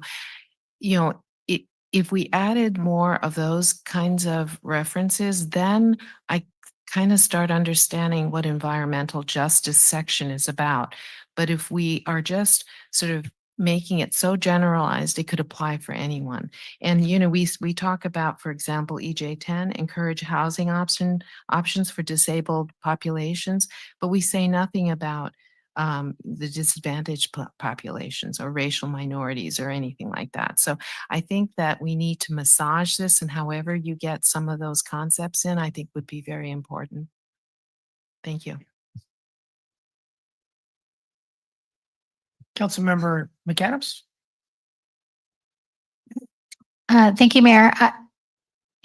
if we added more of those kinds of references, then I kind of start understanding what environmental justice section is about. But if we are just sort of making it so generalized, it could apply for anyone. And, we talk about, for example, EJ10, encourage housing options for disabled populations, but we say nothing about the disadvantaged populations or racial minorities or anything like that. So I think that we need to massage this, and however you get some of those concepts in, I think would be very important. Thank you. Councilmember McAdams? Thank you, Mayor.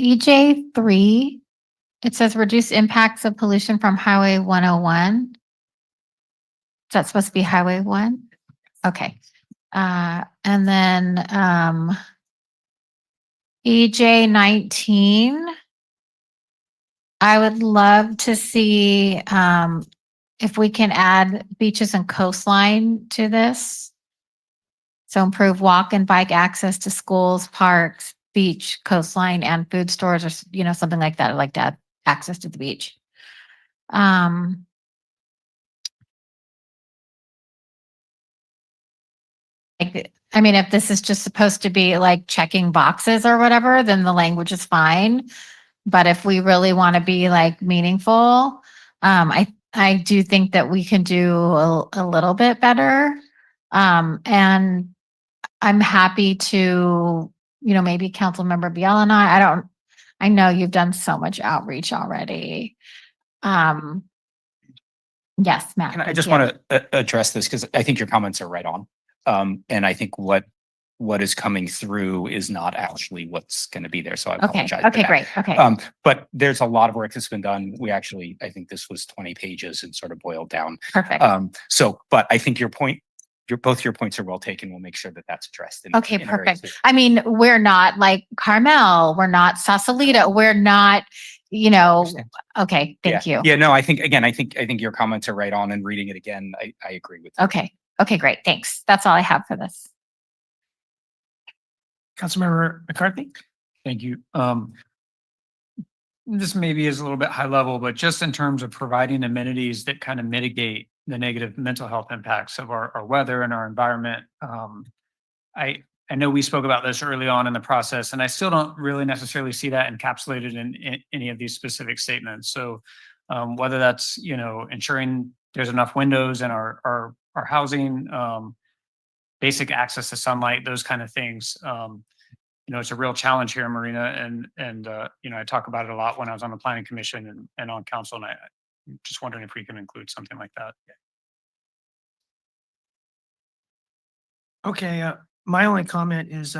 EJ3, it says reduce impacts of pollution from Highway 101. Is that supposed to be Highway 1? Okay. And then EJ19, I would love to see if we can add beaches and coastline to this. So improve walk and bike access to schools, parks, beach, coastline, and food stores, or something like that. I'd like to add access to the beach. I mean, if this is just supposed to be like checking boxes or whatever, then the language is fine. But if we really want to be like meaningful, I do think that we can do a little bit better. And I'm happy to, maybe Councilmember Biala and I know you've done so much outreach already. Yes, Matt. I just want to address this because I think your comments are right on. And I think what is coming through is not actually what's going to be there. So I apologize. Okay, for that. great. Okay. But there's a lot of work that's been done. I think this was 20 pages and sort of boiled down. Perfect. But I think both your points are well taken. We'll make sure that that's addressed. Okay, perfect. I mean, we're not like Carmel. We're not Sausalito. We're not, okay, thank you. Yeah, no, I think your comments are right on, and reading it again, I agree with you. Okay. Okay, great. Thanks. That's all I have for this. Councilmember McCarthy? Thank you. This maybe is a little bit high level, but just in terms of providing amenities that kind of mitigate the negative mental health impacts of our weather and our environment. I know we spoke about this early on in the process, and I still don't really necessarily see that encapsulated in any of these specific statements. So whether that's, ensuring there's enough windows in our housing, basic access to sunlight, those kind of things. It's a real challenge here in Marina, and I talk about it a lot when I was on the planning commission and on council, and I'm just wondering if we can include something like that. Okay, my only comment is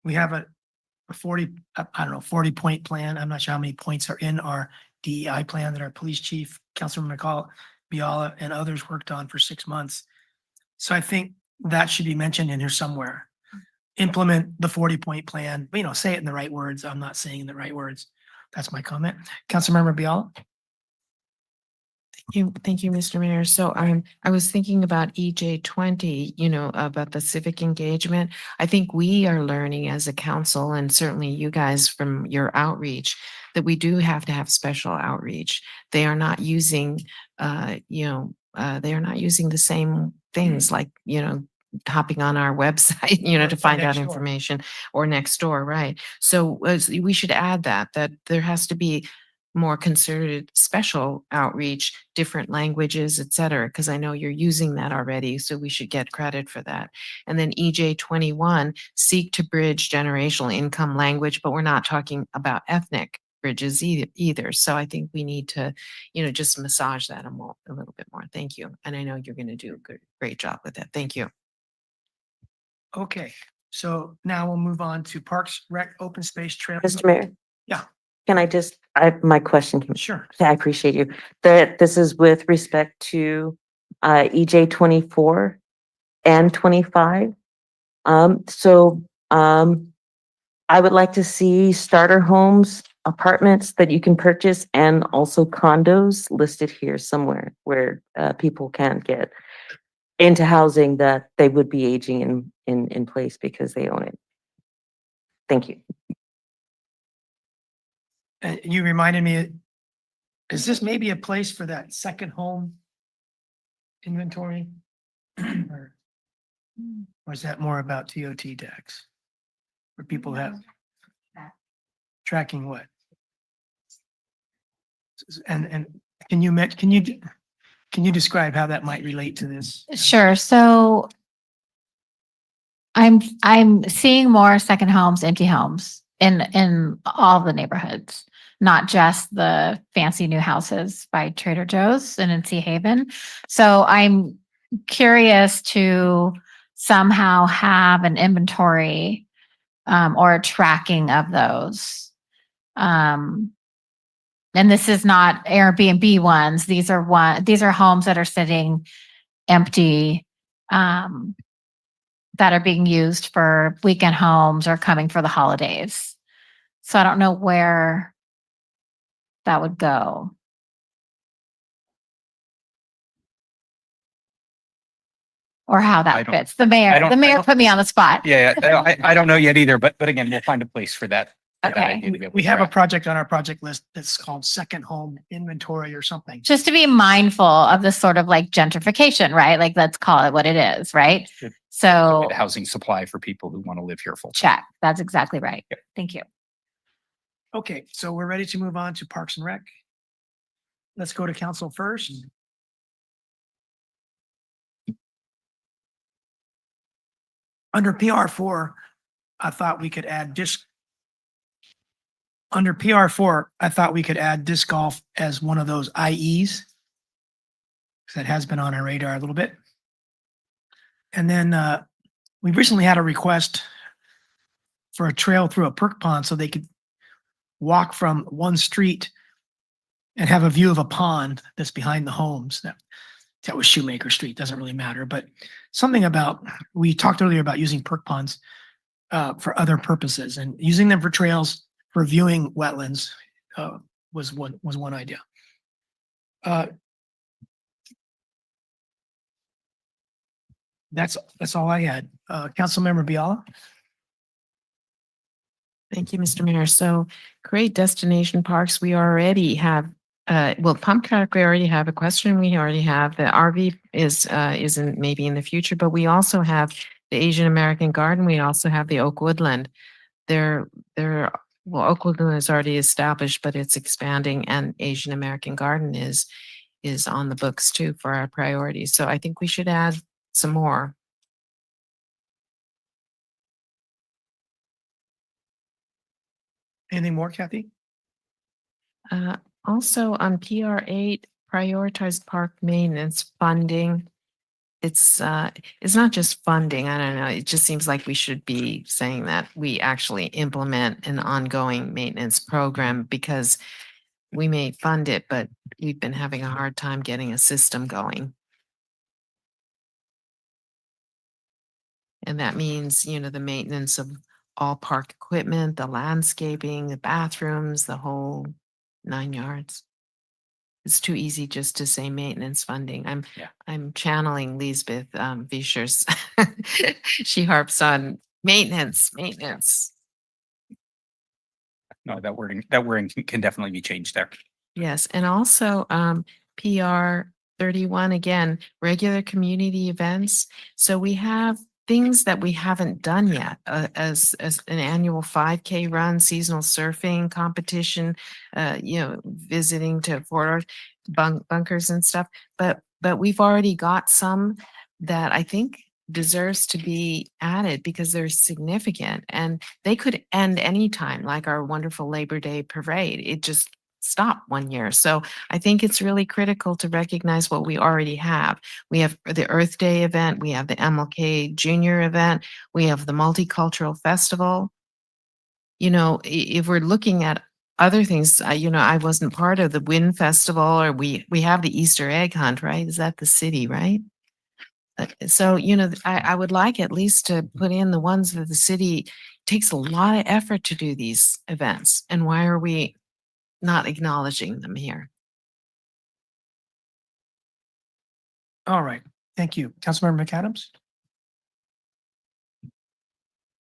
we have a 40-point plan. I'm not sure how many points are in our DEI plan that our police chief, Councilman Biala, and others worked on for 6 months. So I think that should be mentioned in here somewhere. Implement the 40-point plan, say it in the right words. I'm not saying the right words. That's my comment. Councilmember Biala? Thank you, Mr. Mayor. So I was thinking about EJ20, about the civic engagement. I think we are learning as a council, and certainly you guys from your outreach, that we do have to have special outreach. They are not using, they are not using the same things like, hopping on our website, to find out information, or next door, right? So we should add that there has to be more concerted special outreach, different languages, et cetera, because I know you're using that already, so we should get credit for that. And then EJ 21, seek to bridge generational income language, but we're not talking about ethnic bridges either. So I think we need to, just massage that a little bit more. Thank you. And I know you're going to do a great job with that. Thank you. Okay, so now we'll move on to Parks, Rec, Open Space, Trail. Mr. Mayor? Yeah. Can I just, my question. Sure. I appreciate you. That this is with respect to EJ 24 and 25. I would like to see starter homes, apartments that you can purchase, and also condos listed here somewhere where people can get into housing that they would be aging in place because they own it. Thank you. And you reminded me, is this maybe a place for that second home inventory? Or is that more about TOT tax? Where people have tracking what? And can you describe how that might relate to this? Sure. So I'm seeing more second homes, empty homes in all the neighborhoods, not just the fancy new houses by Trader Joe's and in Sea Haven. So I'm curious to somehow have an inventory or a tracking of those. And this is not Airbnb ones. These are homes that are sitting empty, that are being used for weekend homes or coming for the holidays. So I don't know where that would go. Or how I that don't- fits. The mayor put me on the spot. Yeah, I don't know yet either, but again, we'll find a place for that. for that Okay. idea to be able We to have a track. project on our project list that's called second home inventory or something. Just to be mindful of this sort of like gentrification, right? Like, let's call it what it is, right? Should- So The housing supply for people who want to live here full time. check. That's exactly right. Thank you. Okay, so we're ready to move on to Parks and Rec. Let's go to council first. Under PR4, I thought we could add disc. Under PR4, I thought we could add disc golf as one of those IEs. That has been on our radar a little bit. And then we recently had a request for a trail through a perk pond so they could walk from one street and have a view of a pond that's behind the homes. That was Shoemaker Street, doesn't really matter, but something about, we talked earlier about using perk ponds for other purposes, and using them for trails for viewing wetlands was one idea. That's all I had. Councilmember Biala? Thank you, Mr. Mayor. So great destination parks. We already have, pump track, we already have. Equestrian, we already have. The RV isn't maybe in the future, but we also have the Asian American Garden. We also have the Oak Woodland. Oak Woodland is already established, but it's expanding, and Asian American Garden is on the books too for our priorities. So I think we should add some more. Anything more, Kathy? Also on PR8, prioritized park maintenance funding. It's not just funding. I don't know. It just seems like we should be saying that we actually implement an ongoing maintenance program, because we may fund it, but we've been having a hard time getting a system going. And that means, the maintenance of all park equipment, the landscaping, the bathrooms, the whole 9 yards. It's too easy just to say maintenance funding. I'm channeling Lisbeth Vischers. She harps on maintenance. No, that wording can definitely be changed there. Yes, and also PR 31, again, regular community events. So we have things that we haven't done yet, as an annual 5K run, seasonal surfing competition, visiting to Fort bunkers and stuff. But we've already got some that I think deserves to be added because they're significant and they could end anytime, like our wonderful Labor Day parade. It just stopped one year. So I think it's really critical to recognize what we already have. We have the Earth Day event, we have the MLK Junior event, we have the Multicultural Festival. If we're looking at other things, I wasn't part of the Wind Festival, or we have the Easter egg hunt, right? Is that the city, right? So, I would like at least to put in the ones that the city takes a lot of effort to do these events. And why are we not acknowledging them here? All right, thank you. Councilmember McAdams?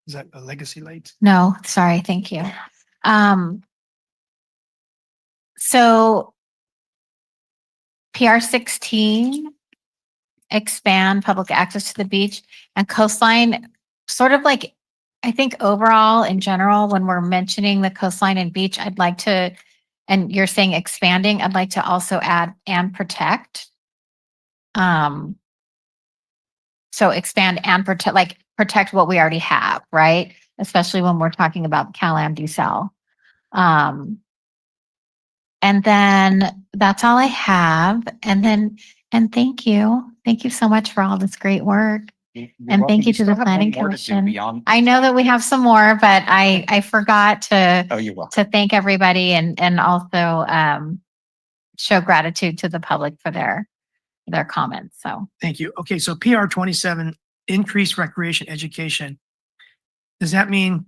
Is that a legacy light? No, sorry, thank you. So PR 16, expand public access to the beach and coastline, sort of like, I think overall in general, when we're mentioning the coastline and beach, I'd like to, and you're saying expanding, I'd like to also add and protect. So expand and protect, like protect what we already have, right? Especially when we're talking about Cal-Am Decel. And then that's all I have. And thank you. Thank you so much for all this great work. And thank you to the Planning Commission. I know that we have some more, but I forgot to Oh, you're welcome. to thank everybody and also show gratitude to the public for their comments. So Thank you. Okay, so PR 27, increased recreation education. Does that mean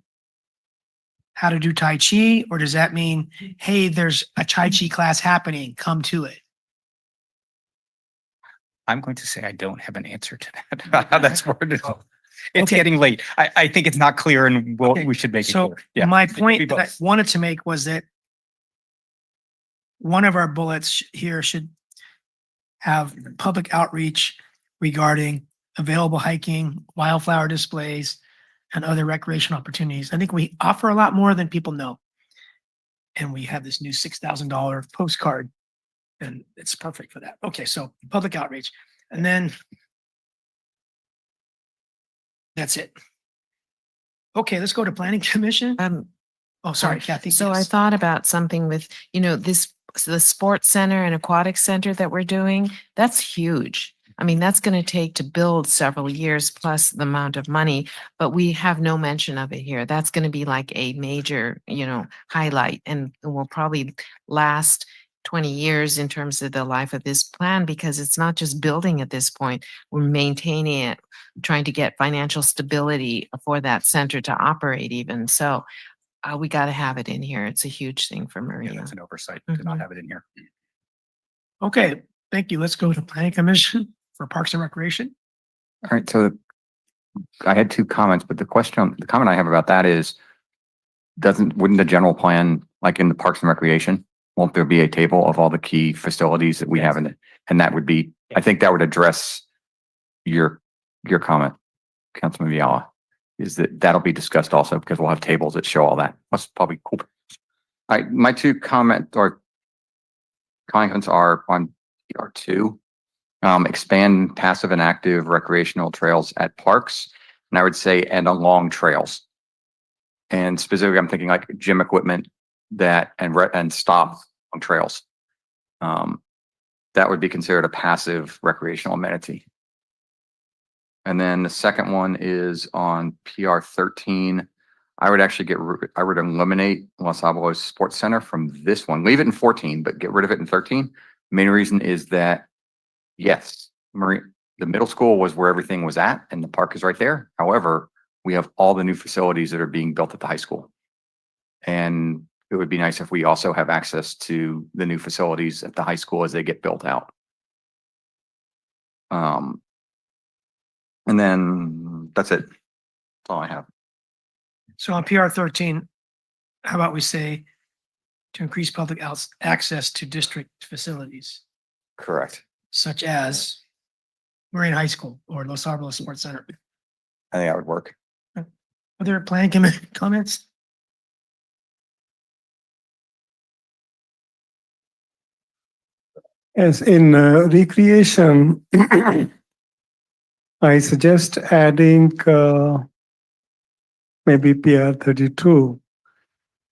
how to do Tai Chi, or does that mean, hey, there's a Tai Chi class happening, come to it? I'm going to say I don't have an answer to that. How that's worded. It's Okay. getting late. I think it's not clear and Okay, we should make it So clear. Yeah. my It could be point that I both. wanted to make was that one of our bullets here should have public outreach regarding available hiking, wildflower displays, and other recreation opportunities. I think we offer a lot more than people know. And we have this new $6,000 postcard, and it's perfect for that. Okay, so public outreach. And then that's it. Okay, let's go to Planning Commission. Oh, sorry, Kathy. So I yes. thought about something with, the sports center and aquatic center that we're doing. That's huge. I mean, that's going to take to build several years plus the amount of money, but we have no mention of it here. That's going to be like a major, highlight, and will probably last 20 years in terms of the life of this plan, because it's not just building at this point. We're maintaining it, trying to get financial stability for that center to operate even. So we got to have it in here. It's a huge thing for Yeah, Marina. that's an oversight to not have it in here. Okay, thank you. Let's go to Planning Commission for Parks and Recreation. All right, so I had two comments, but the comment I have about that is, wouldn't the general plan, like in the Parks and Recreation, won't there be a table of all the key facilities that we have in it? And that would be, I think that would address your comment, Councilman Viala, is that'll be discussed also, because we'll have tables that show all that. That's probably cool. My two comments are on PR2. Expand passive and active recreational trails at parks. And I would say, and along trails. And specifically, I'm thinking like gym equipment and stop on trails. That would be considered a passive recreational amenity. And then the second one is on PR 13. I would actually I would eliminate Los Alamos Sports Center from this one. Leave it in 14, but get rid of it in 13. Main reason is that, yes, the middle school was where everything was at, and the park is right there. However, we have all the new facilities that are being built at the high school. And it would be nice if we also have access to the new facilities at the high school as they get built out. And then that's it. That's all I have. So on PR 13, how about we say to increase public access to district facilities, Correct. such as Marina High School or Los Alamos Sports Center? I think that would work. Other planning commission comments? Yes, in recreation, I suggest adding maybe PR 32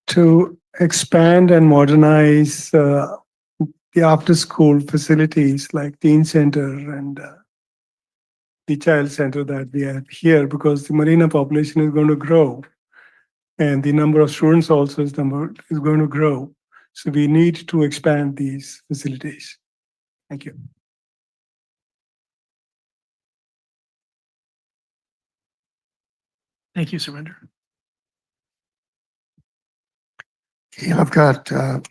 to expand and modernize the after-school facilities like teen center and the child center that we have here, because the Marina population is going to grow and the number of students also is going to grow. So we need to expand these facilities. Thank you. Thank you, Surrender. Yeah, I've got, I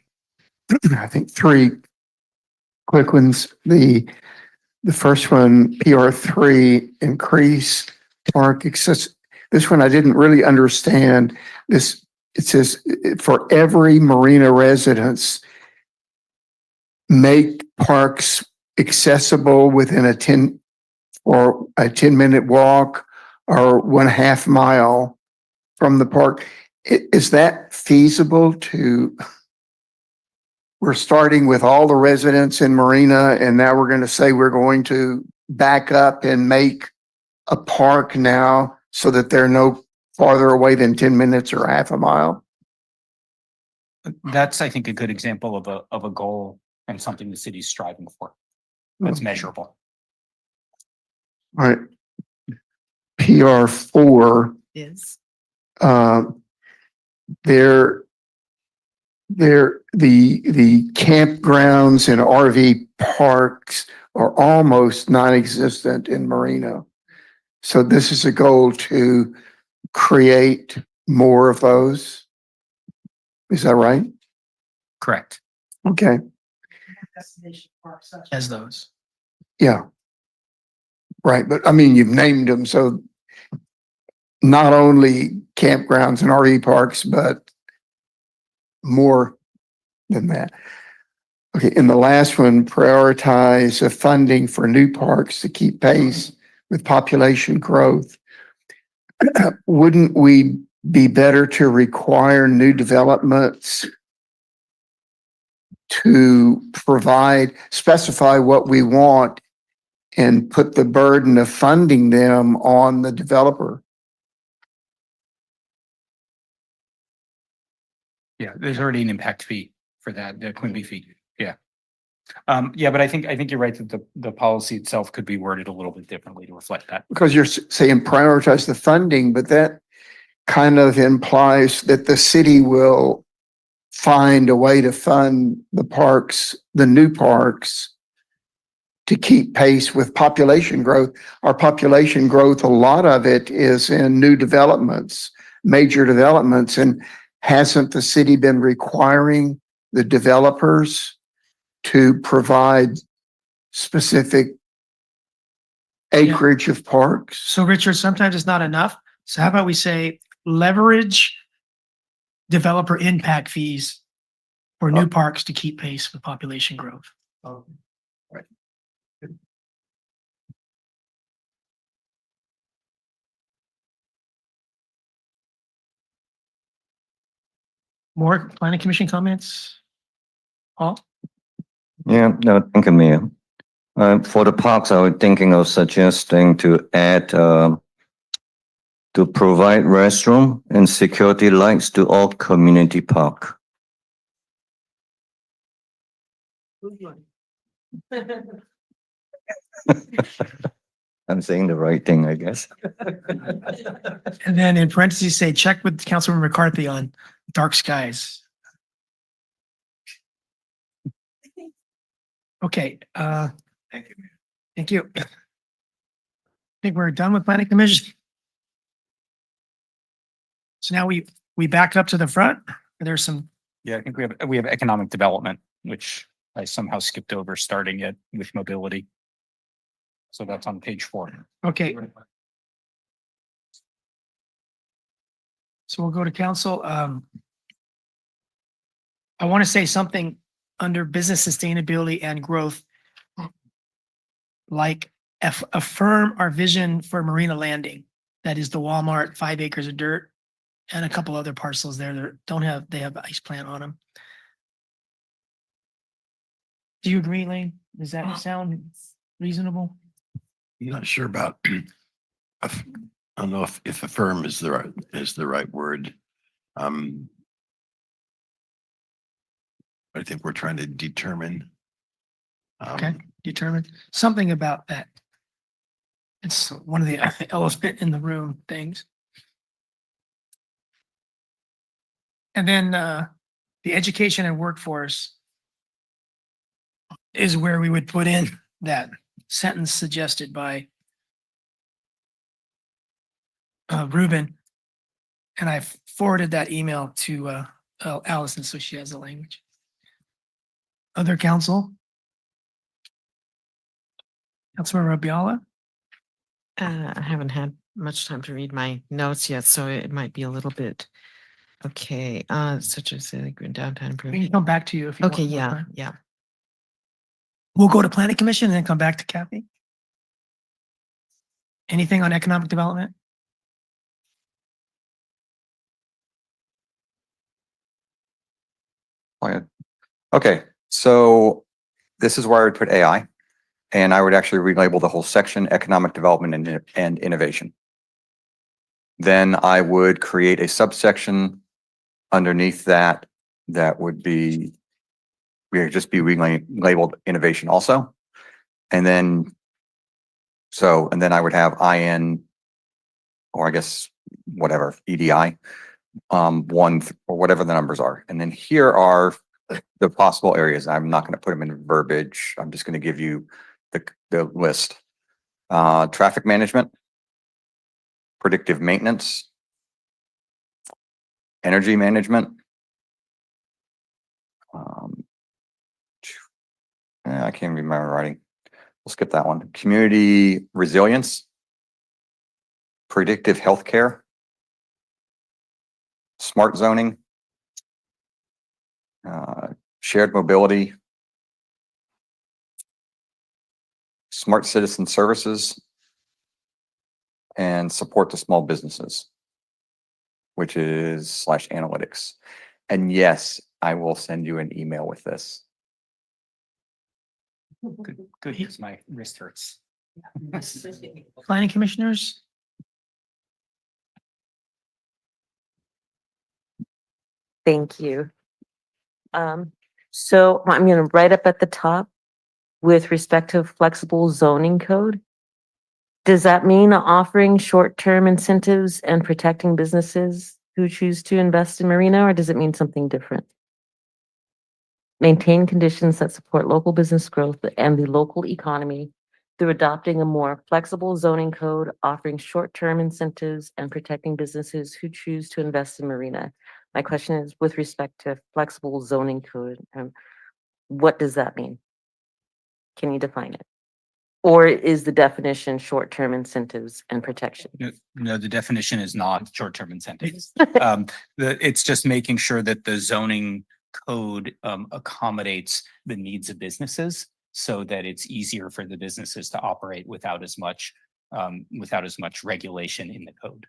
think, three quick ones. The first one, PR3, increase park access. This one I didn't really understand. This, it says for every Marina residence, make parks accessible within a 10-minute walk or 1/2 mile from the park. Is that feasible to? We're starting with all the residents in Marina, and now we're going to say we're going to back up and make a park now so that they're no farther away than 10 minutes or 1/2 mile. That's, I think, a good example of a goal and something the city's striving for. That's measurable. All right. PR4, Is. the campgrounds and RV parks are almost non-existent in Marina. So this is a goal to create more of those. Is that right? Correct. Okay. As those. Yeah. Right. But I mean, you've named them. So not only campgrounds and RV parks, but more than that. Okay. And the last one, prioritize the funding for new parks to keep pace with population growth. Wouldn't we be better to require new developments to specify what we want and put the burden of funding them on the developer? Yeah, there's already an impact fee for that, the Quimby fee. Yeah. Yeah, but I think you're right that the policy itself could be worded a little bit differently to reflect that. Because you're saying prioritize the funding, but that kind of implies that the city will find a way to fund the parks, the new parks, to keep pace with population growth. Our population growth, a lot of it is in new developments, major developments. And hasn't the city been requiring the developers to provide specific acreage of parks? So Richard, sometimes it's not enough. So how about we say leverage developer impact fees for new parks to keep pace with population growth? Right. More planning commission comments? Paul? Yeah, no, thank you, Mayor. For the parks, I was thinking of suggesting to add, to provide restroom and security lights to all community park. I'm saying the right thing, I guess. And then in parentheses, say, check with Councilman McCarthy on dark skies. Okay, thank you. Thank you. I think we're done with planning commission. So now we back up to the front. There's some, Yeah, I think we have economic development, which I somehow skipped over, starting it with mobility. So that's on page 4. okay. So we'll go to council. I want to say something under business sustainability and growth, like affirm our vision for Marina Landing. that is the Walmart, 5 acres of dirt, and a couple other parcels there that don't have, they have ice plant on them. Do you agree, Lane? Does that sound reasonable? I'm not sure about, I don't know if affirm is the right word. I think we're trying to determine. Okay, determine something about that. It's one of the elephant in the room things. And then the education and workforce is where we would put in that sentence suggested by Ruben. And I forwarded that email to Allison, so she has the language. Other council? Councilmember Rabiala? I haven't had much time to read my notes yet, so it might be a little bit, okay, such as downtown We improvement. can come back to you if you want. Okay, more yeah, time. yeah. We'll go to planning commission and then come back to Kathy. Anything on economic development? Okay, so this is where I would put AI. And I would actually relabel the whole section, economic development and innovation. Then I would create a subsection underneath that, that would be, we would just be relabeled innovation also. And then, and then I would have IN, or I guess, whatever, EDI, one, or whatever the numbers are. And then here are the possible areas. I'm not going to put them in verbiage. I'm just going to give you the list. Traffic management, predictive maintenance, energy management. I can't read my writing. We'll skip that one. Community resilience, predictive healthcare, smart zoning, shared mobility, smart citizen services, and support to small businesses, which is /analytics. And yes, I will send you an email with this. Good, because my wrist hurts. Planning commissioners? Thank you. So I'm going to write up at the top with respect to flexible zoning code. Does that mean offering short-term incentives and protecting businesses who choose to invest in Marina, or does it mean something different? Maintain conditions that support local business growth and the local economy through adopting a more flexible zoning code, offering short-term incentives and protecting businesses who choose to invest in Marina. My question is with respect to flexible zoning code, what does that mean? Can you define it? Or is the definition short-term incentives and protection? No, the definition is not short-term incentives. It's just making sure that the zoning code accommodates the needs of businesses so that it's easier for the businesses to operate without as much regulation in the code.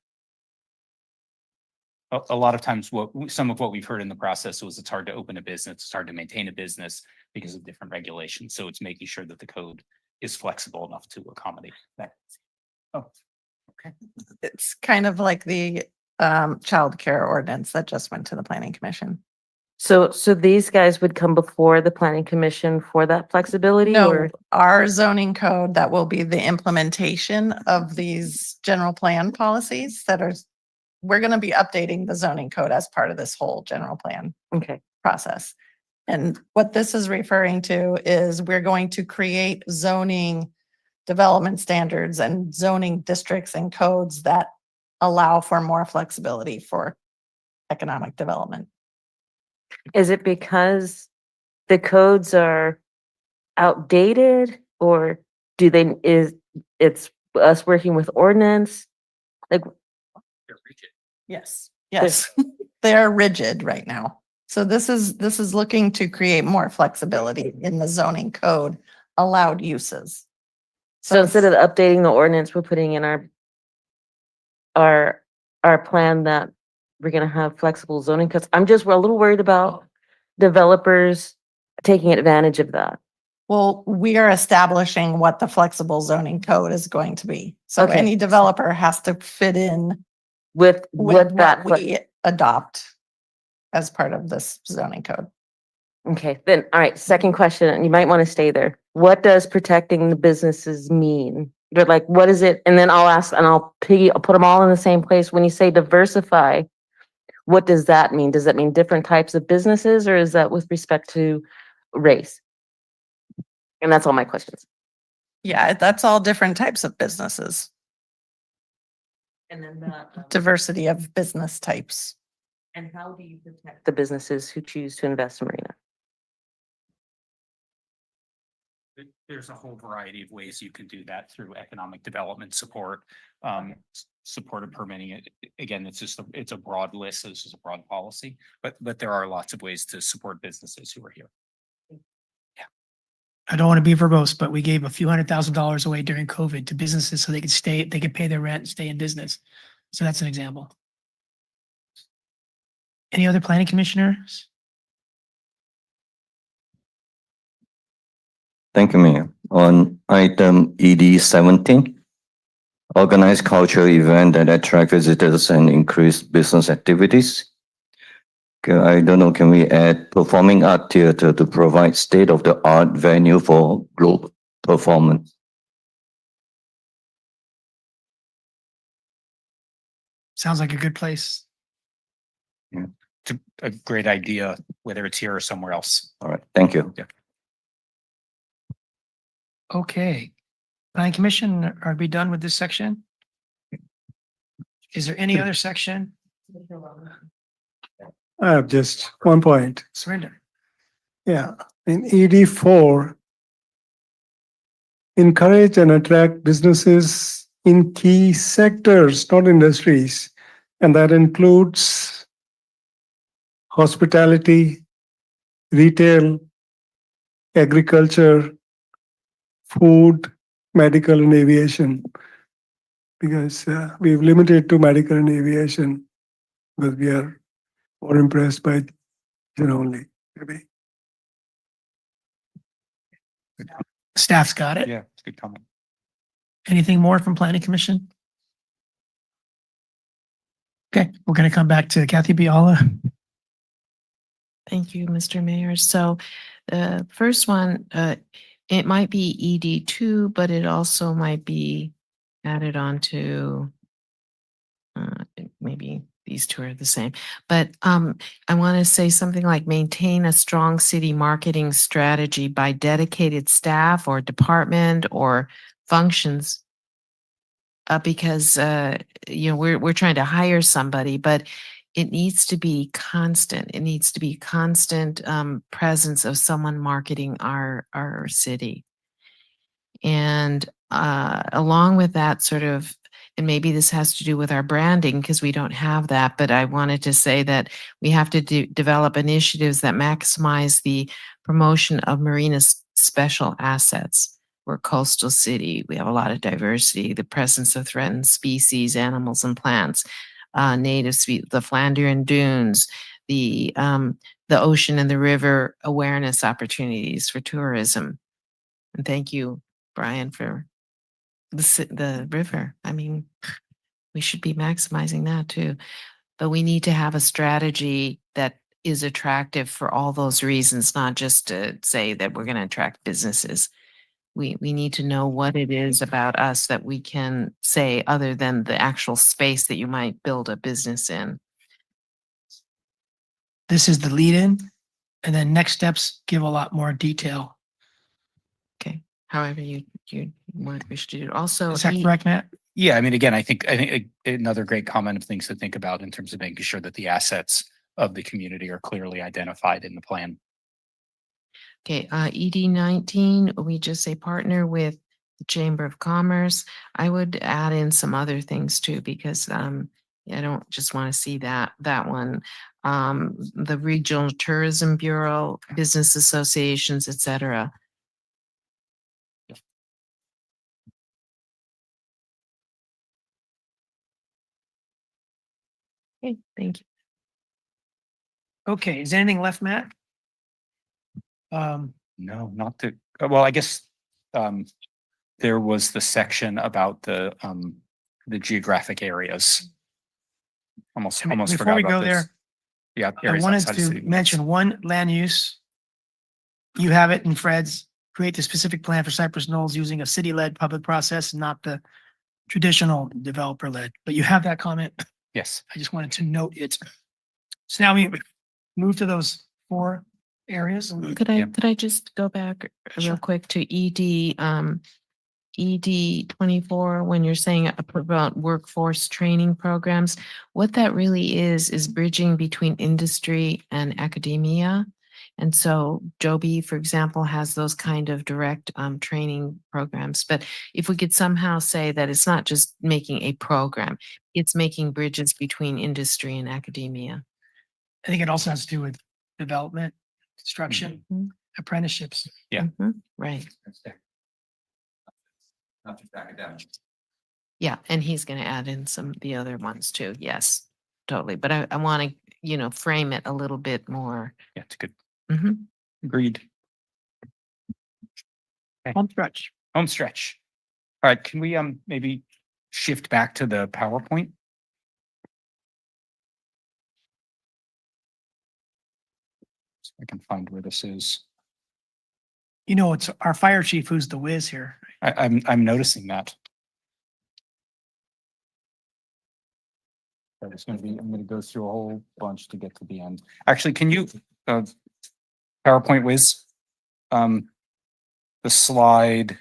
A lot of times some of what we've heard in the process was it's hard to open a business, it's hard to maintain a business because of different regulations. So it's making sure that the code is flexible enough to accommodate that. Oh, okay. It's kind of like the childcare ordinance that just went to the planning commission. So these guys would come before the planning commission for that flexibility? No, Or our zoning code that will be the implementation of these general plan policies that are, we're going to be updating the zoning code as part of this whole general plan process. And what this is referring to is we're going to create zoning development standards and zoning districts and codes that allow for more flexibility for economic development. is it because the codes are outdated, or it's us working with ordinance? Like, Yes, yes, they're rigid right now. So this is looking to create more flexibility in the zoning code allowed uses. so instead of updating the ordinance, we're putting in our our plan that we're gonna have flexible zoning? Because we're a little worried about developers taking advantage of that. Well, we are establishing what the flexible zoning code is going to be. So Okay. any developer has to fit in With with that. what we adopt as part of this zoning code. Okay, then, all right, second question, and you might want to stay there. What does protecting the businesses mean? You're like, what is it? And then I'll ask, and I'll put them all in the same place. When you say diversify, what does that mean? Does that mean different types of businesses, or is that with respect to race? And that's all my questions. Yeah, that's all different types of businesses, And then diversity of business types. and how do you protect the businesses who choose to invest in Marina? There's a whole variety of ways you can do that through economic development support, supported permitting. Again, it's a broad list. This is a broad policy, but there are lots of ways to support businesses who are here. I don't want to be verbose, but we gave a few $100,000 away during COVID to businesses so they could pay their rent and stay in business. So that's an example. Any other planning commissioners? Thank you, Mayor. On item ED 17, organize cultural event that attract visitors and increase business activities. Okay, I don't know, can we add performing art theater to provide state-of-the-art venue for group performance? Sounds like a good place. It's a great idea, whether it's here or somewhere else. All right, thank you. Yeah. Okay. Planning Commission, are we done with this section? Is there any other section? I have just one point. Surrender. Yeah, in ED4, encourage and attract businesses in key sectors, not industries. And that includes hospitality, retail, agriculture, food, medical and aviation. Because we've limited to medical and aviation, because we are more impressed by only, maybe. Staff's got it. Yeah, it's a good comment. Anything more from Planning Commission? Okay, we're going to come back to Kathy Biala. Thank you, Mr. Mayor. So the first one, it might be ED2, but it also might be added on to maybe these two are the same. But I want to say something like maintain a strong city marketing strategy by dedicated staff or department or functions. Because we're trying to hire somebody, but it needs to be constant. It needs to be constant presence of someone marketing our city. And along with that sort of, and maybe this has to do with our branding because we don't have that, but I wanted to say that we have to develop initiatives that maximize the promotion of Marina's special assets. We're a coastal city. We have a lot of diversity, the presence of threatened species, animals, and plants, native the Flandrian dunes, the ocean and the river awareness opportunities for tourism. And thank you, Brian, for the river. I mean, we should be maximizing that too. But we need to have a strategy that is attractive for all those reasons, not just to say that we're going to attract businesses. We need to know what it is about us that we can say other than the actual space that you might build a business in. This is the lead in, and then next steps give a lot more detail. Okay. However you want we should do it. Also, Is that correct, Matt? Yeah, I mean, again, I think another great comment of things to think about in terms of making sure that the assets of the community are clearly identified in the plan. Okay, ED 19, we just say partner with the Chamber of Commerce. I would add in some other things too, because I don't just want to see that one. The Regional Tourism Bureau, business associations, etc. Okay, thank you. Okay, is anything left, Matt? No, not to, well, I guess, there was the section about the geographic areas. Almost Before forgot we about go this. there, Yeah. I areas wanted outside of to city limits. mention one land use. You have it in Fred's, create the specific plan for Cypress Knolls using a city-led public process, not the traditional developer-led, but you have that comment. Yes. I just wanted to note it. So now we move to those 4 areas. Could I just go back real quick to ED 24, when you're saying about workforce training programs, what that really is bridging between industry and academia. And so Joby, for example, has those kind of direct training programs. But if we could somehow say that it's not just making a program, it's making bridges between industry and academia. I think it also has to do with development, construction, apprenticeships. Yeah. Right. Not just academic. Yeah, and he's going to add in some of the other ones too. Yes, totally. But I want to, frame it a little bit more. Yeah, it's good. Mhm. Agreed. Home stretch. Home stretch. All right, can we maybe shift back to the PowerPoint? So I can find where this is. It's our fire chief who's the whiz here. I'm noticing that. I'm gonna go through a whole bunch to get to the end. Actually, can you, PowerPoint whiz? The slide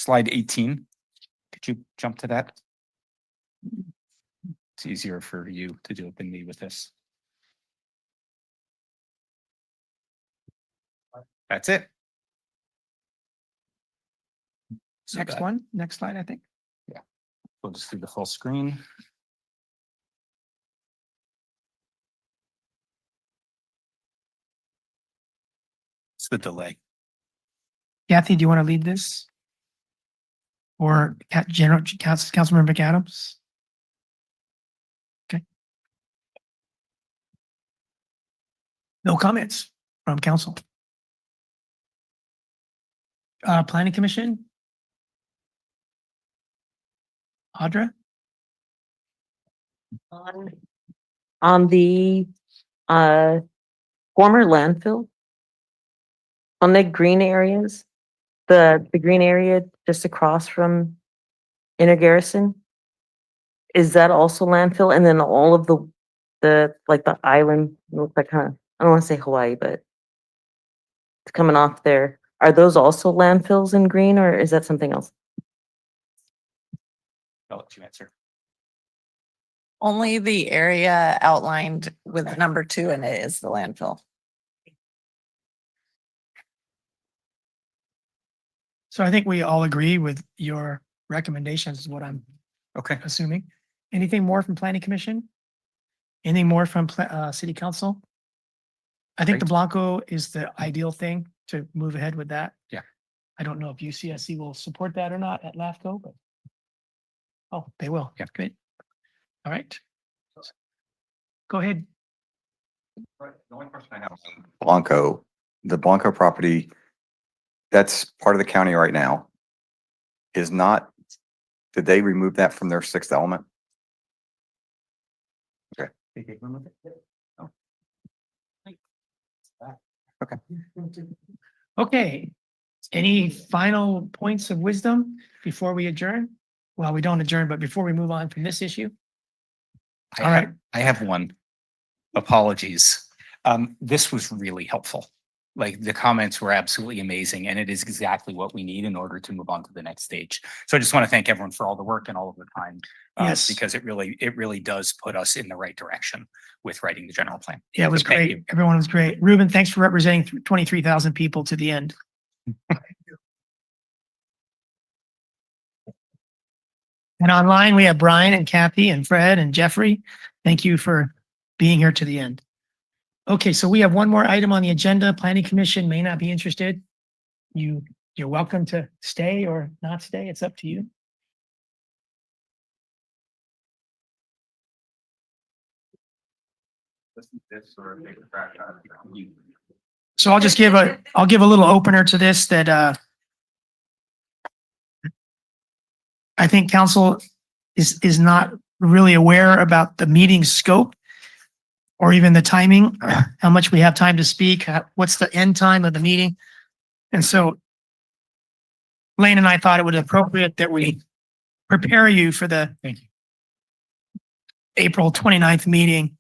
18. Could you jump to that? It's easier for you to do it than me with this. That's it. So Next that- one, next slide, I think. Yeah, we'll just do the full screen. It's the delay. Kathy, do you want to lead this? Or Councilmember McAdams? Okay. No comments from council. Planning Commission? Audra? On the former landfill, on the green areas, the green area just across from Inner Garrison, is that also landfill? And then all of the like the island, looks like I don't want to say Hawaii, but it's coming off there. Are those also landfills in green, or is that something else? I'll let you answer. Only the area outlined with the number 2 in it is the landfill. So I think we all agree with your recommendations, is what I'm Okay. assuming. Anything more from Planning Commission? Anything more from City Council? I think the Great. Blanco is the ideal thing to move ahead with that. Yeah. I don't know if UCSC will support that or not at LAFCO, but oh, they will. Yeah. Good. All right. Go ahead. The only question I have on Blanco, the Blanco property, that's part of the county right now, is not, did they remove that from their 6th element? Okay. Oh. Okay. Okay. Any final points of wisdom before we adjourn? Well, we don't adjourn, but before we move on from this issue? All right. I have one. Apologies. This was really helpful. Like the comments were absolutely amazing, and it is exactly what we need in order to move on to the next stage. So I just want to thank everyone for all the work and all of the time. Yes. Because it really does put us in the right direction with writing the general plan. Yeah, it was So thank great. you. Everyone was great. Ruben, thanks for representing 23,000 people to the end. And online, we have Brian and Kathy and Fred and Jeffrey. Thank you for being here to the end. Okay, so we have one more item on the agenda. Planning Commission may not be interested. You're welcome to stay or not stay. It's up to you. So I'll give a little opener to this that I think council is not really aware about the meeting scope or even the timing, how much we have time to speak, what's the end time of the meeting. And so Lane and I thought it would be appropriate that we prepare you for the April 29th meeting,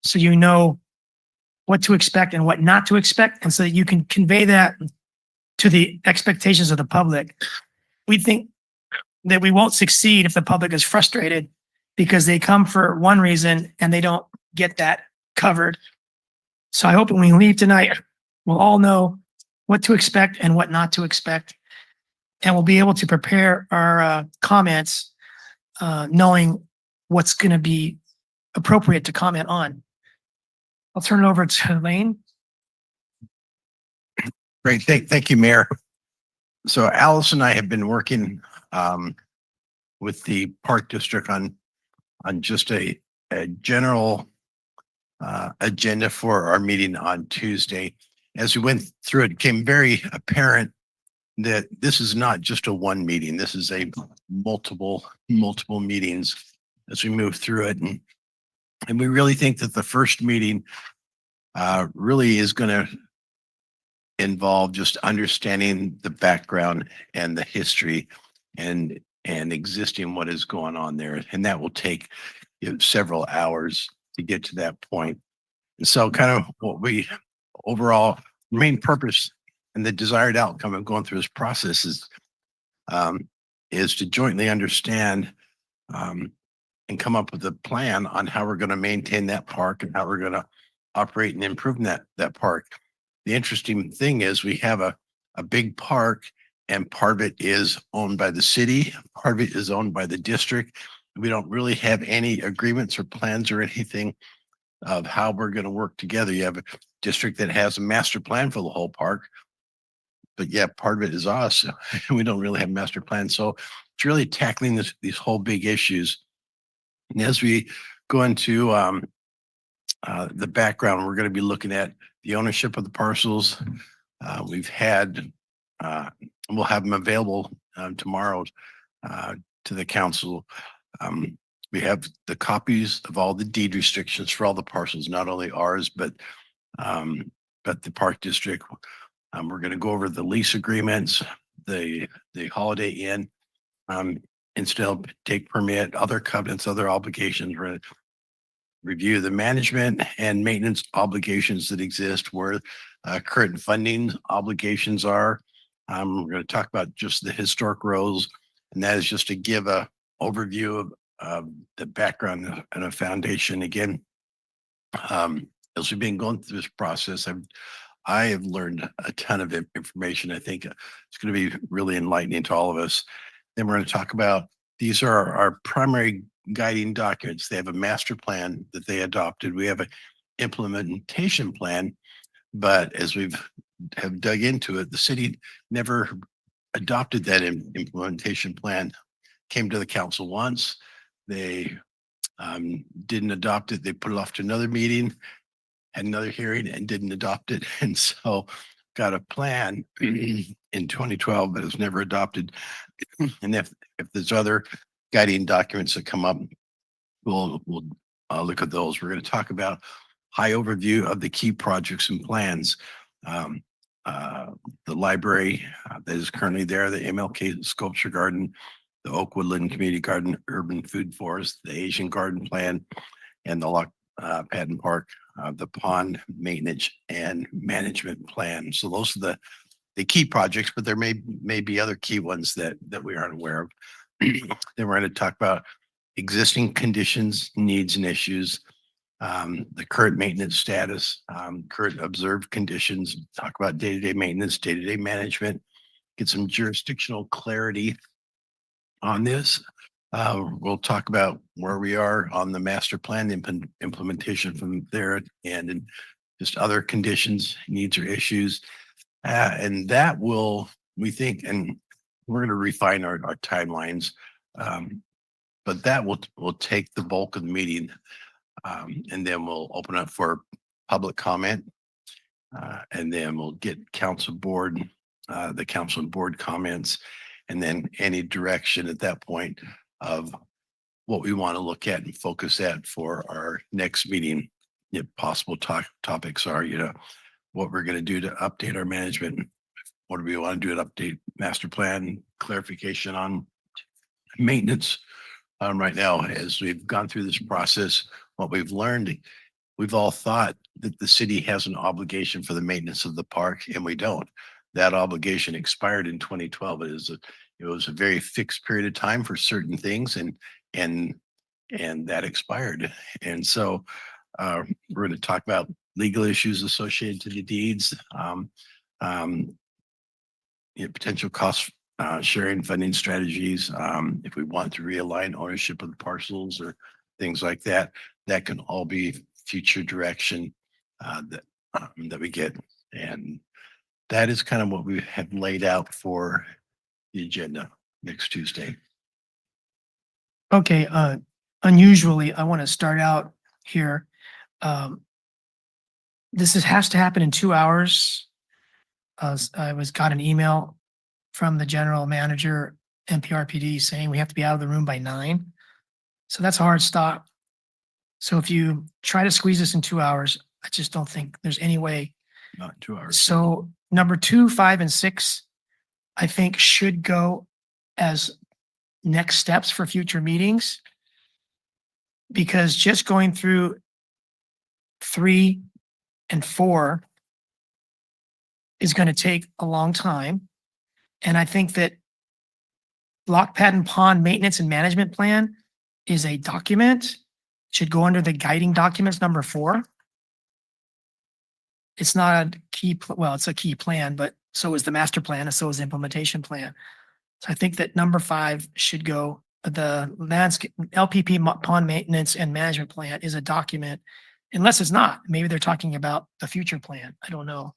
so you know what to expect and what not to expect, and so that you can convey that to the expectations of the public. We think that we won't succeed if the public is frustrated because they come for one reason and they don't get that covered. So I hope when we leave tonight, we'll all know what to expect and what not to expect. And we'll be able to prepare our comments, knowing what's going to be appropriate to comment on. I'll turn it over to Lane. Great. Thank you, Mayor. So Alice and I have been working with the Park District on just a general agenda for our meeting on Tuesday. As we went through it, became very apparent that this is not just a one meeting. This is a multiple meetings as we move through it. And we really think that the first meeting really is going to involve just understanding the background and the history and existing what is going on there. And that will take several hours to get to that point. And so kind of what we overall main purpose and the desired outcome of going through this process is to jointly understand and come up with a plan on how we're going to maintain that park and how we're going to operate and improve that park. The interesting thing is we have a big park, and part of it is owned by the city, part of it is owned by the district. We don't really have any agreements or plans or anything of how we're going to work together. You have a district that has a master plan for the whole park, but yeah, part of it is us. We don't really have a master plan. So it's really tackling these whole big issues. And as we go into the background, we're going to be looking at the ownership of the parcels. We've had, we'll have them available tomorrow to the council. We have the copies of all the deed restrictions for all the parcels, not only ours, but the Park District. We're going to go over the lease agreements, the Holiday Inn, instill, take permit, other covenants, other obligations. We're going to review the management and maintenance obligations that exist, where current funding obligations are. We're going to talk about just the historic roads, and that is just to give a overview of the background and a foundation. Again, as we've been going through this process, I have learned a ton of information. I think it's going to be really enlightening to all of us. Then we're going to talk about, these are our primary guiding documents. They have a master plan that they adopted. We have an implementation plan, but as have dug into it, the city never adopted that implementation plan. Came to the council once, they didn't adopt it. They put it off to another meeting, had another hearing, and didn't adopt it. And so got a plan in 2012 that was never adopted. And if there's other guiding documents that come up, we'll look at those. We're going to talk about high overview of the key projects and plans. The library that is currently there, the MLK Sculpture Garden, the Oak Woodland Community Garden, Urban Food Forest, the Asian Garden Plan, and the Lock Patton Park, the Pond Maintenance and Management Plan. So those are the key projects, but there may be other key ones that we aren't aware of. Then we're going to talk about existing conditions, needs, and issues, the current maintenance status, current observed conditions, talk about day-to-day maintenance, day-to-day management, get some jurisdictional clarity on this. We'll talk about where we are on the master plan implementation from there, and just other conditions, needs, or issues. And that will, we think, and we're going to refine our timelines, but that will take the bulk of the meeting. And then we'll open up for public comment. And then we'll get the council and board comments, and then any direction at that point of what we want to look at and focus at for our next meeting. If possible topics are, what we're going to do to update our management. What do we want to do to update master plan, clarification on maintenance. Right now, as we've gone through this process, what we've learned, we've all thought that the city has an obligation for the maintenance of the park, and we don't. That obligation expired in 2012. It was a very fixed period of time for certain things, and that expired. And so we're going to talk about legal issues associated to the deeds, potential cost sharing funding strategies, if we want to realign ownership of the parcels or things like that. That can all be future direction that we get. And that is kind of what we have laid out for the agenda next Tuesday. Okay, unusually, I want to start out here. Has to happen in 2 hours. Got an email from the general manager, MPRPD, saying we have to be out of the room by 9. So that's a hard stop. So if you try to squeeze this in 2 hours, I just don't think there's any way. Not 2 hours. So number 2, 5, and 6, I think should go as next steps for future meetings. Because just going through 3 and 4 is going to take a long time. And I think that Block Pad and Pond Maintenance and Management Plan is a document, should go under the guiding documents number 4. It's not a key, it's a key plan, but so is the master plan and so is the implementation plan. So I think that number 5 should go, the landscape LPP Pond Maintenance and Management Plan is a document, unless it's not. Maybe they're talking about the future plan. I don't know.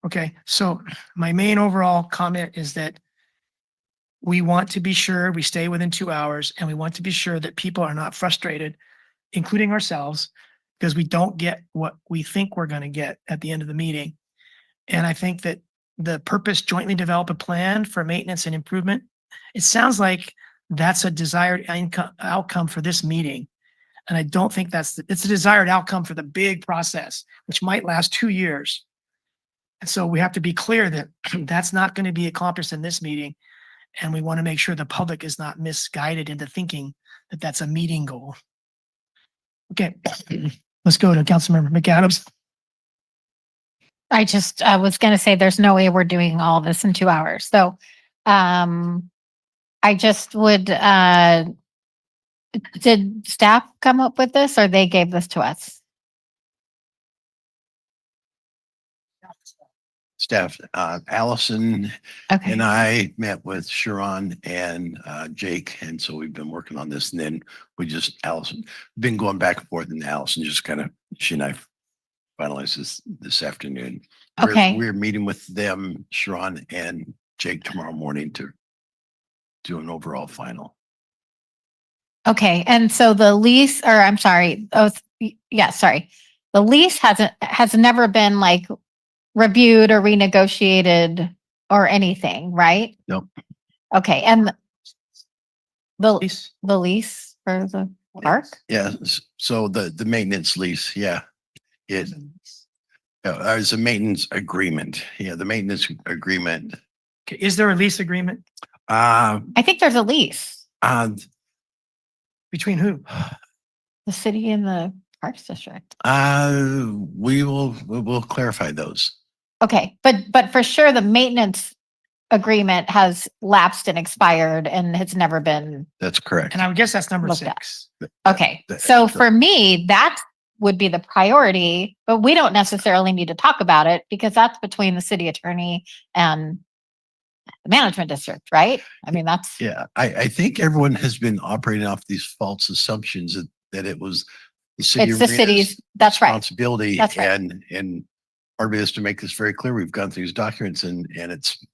Okay, so my main overall comment is that we want to be sure we stay within 2 hours, and we want to be sure that people are not frustrated, including ourselves, because we don't get what we think we're going to get at the end of the meeting. And I think that the purpose jointly develop a plan for maintenance and improvement, it sounds like that's a desired outcome for this meeting. And I don't think it's a desired outcome for the big process, which might last 2 years. And so we have to be clear that that's not going to be accomplished in this meeting. And we want to make sure the public is not misguided into thinking that that's a meeting goal. Okay, let's go to Councilmember McAdams. I was going to say, there's no way we're doing all this in 2 hours. So I just would, did staff come up with this or they gave this to us? Staff, Allison Okay. and I met with Sharon and Jake, and so we've been working on this. And then Allison, been going back and forth, and Allison just she and I finalized this afternoon. Okay. We're meeting with them, Sharon and Jake, tomorrow morning to do an overall final. Okay. And so the lease, or I'm sorry. Sorry. The lease has never been like reviewed or renegotiated or anything, right? Nope. Okay. And the lease for the park? Yeah. So the maintenance lease, yeah. There's a maintenance agreement. Yeah, the maintenance agreement. Okay, is there a lease agreement? I think there's a lease. Between who? The city and the Parks District. We'll clarify those. Okay, but for sure the maintenance agreement has lapsed and expired and has never been. That's correct. And I would guess that's number looked at. 6. Okay, so for me, that would be the priority, but we don't necessarily need to talk about it because that's between the city attorney and the management district, right? I mean, that's. Yeah, I think everyone has been operating off these false assumptions that it was the city. It's the city's, that's right. Responsibility. That's right. And part of it is to make this very clear. We've gone through these documents and it's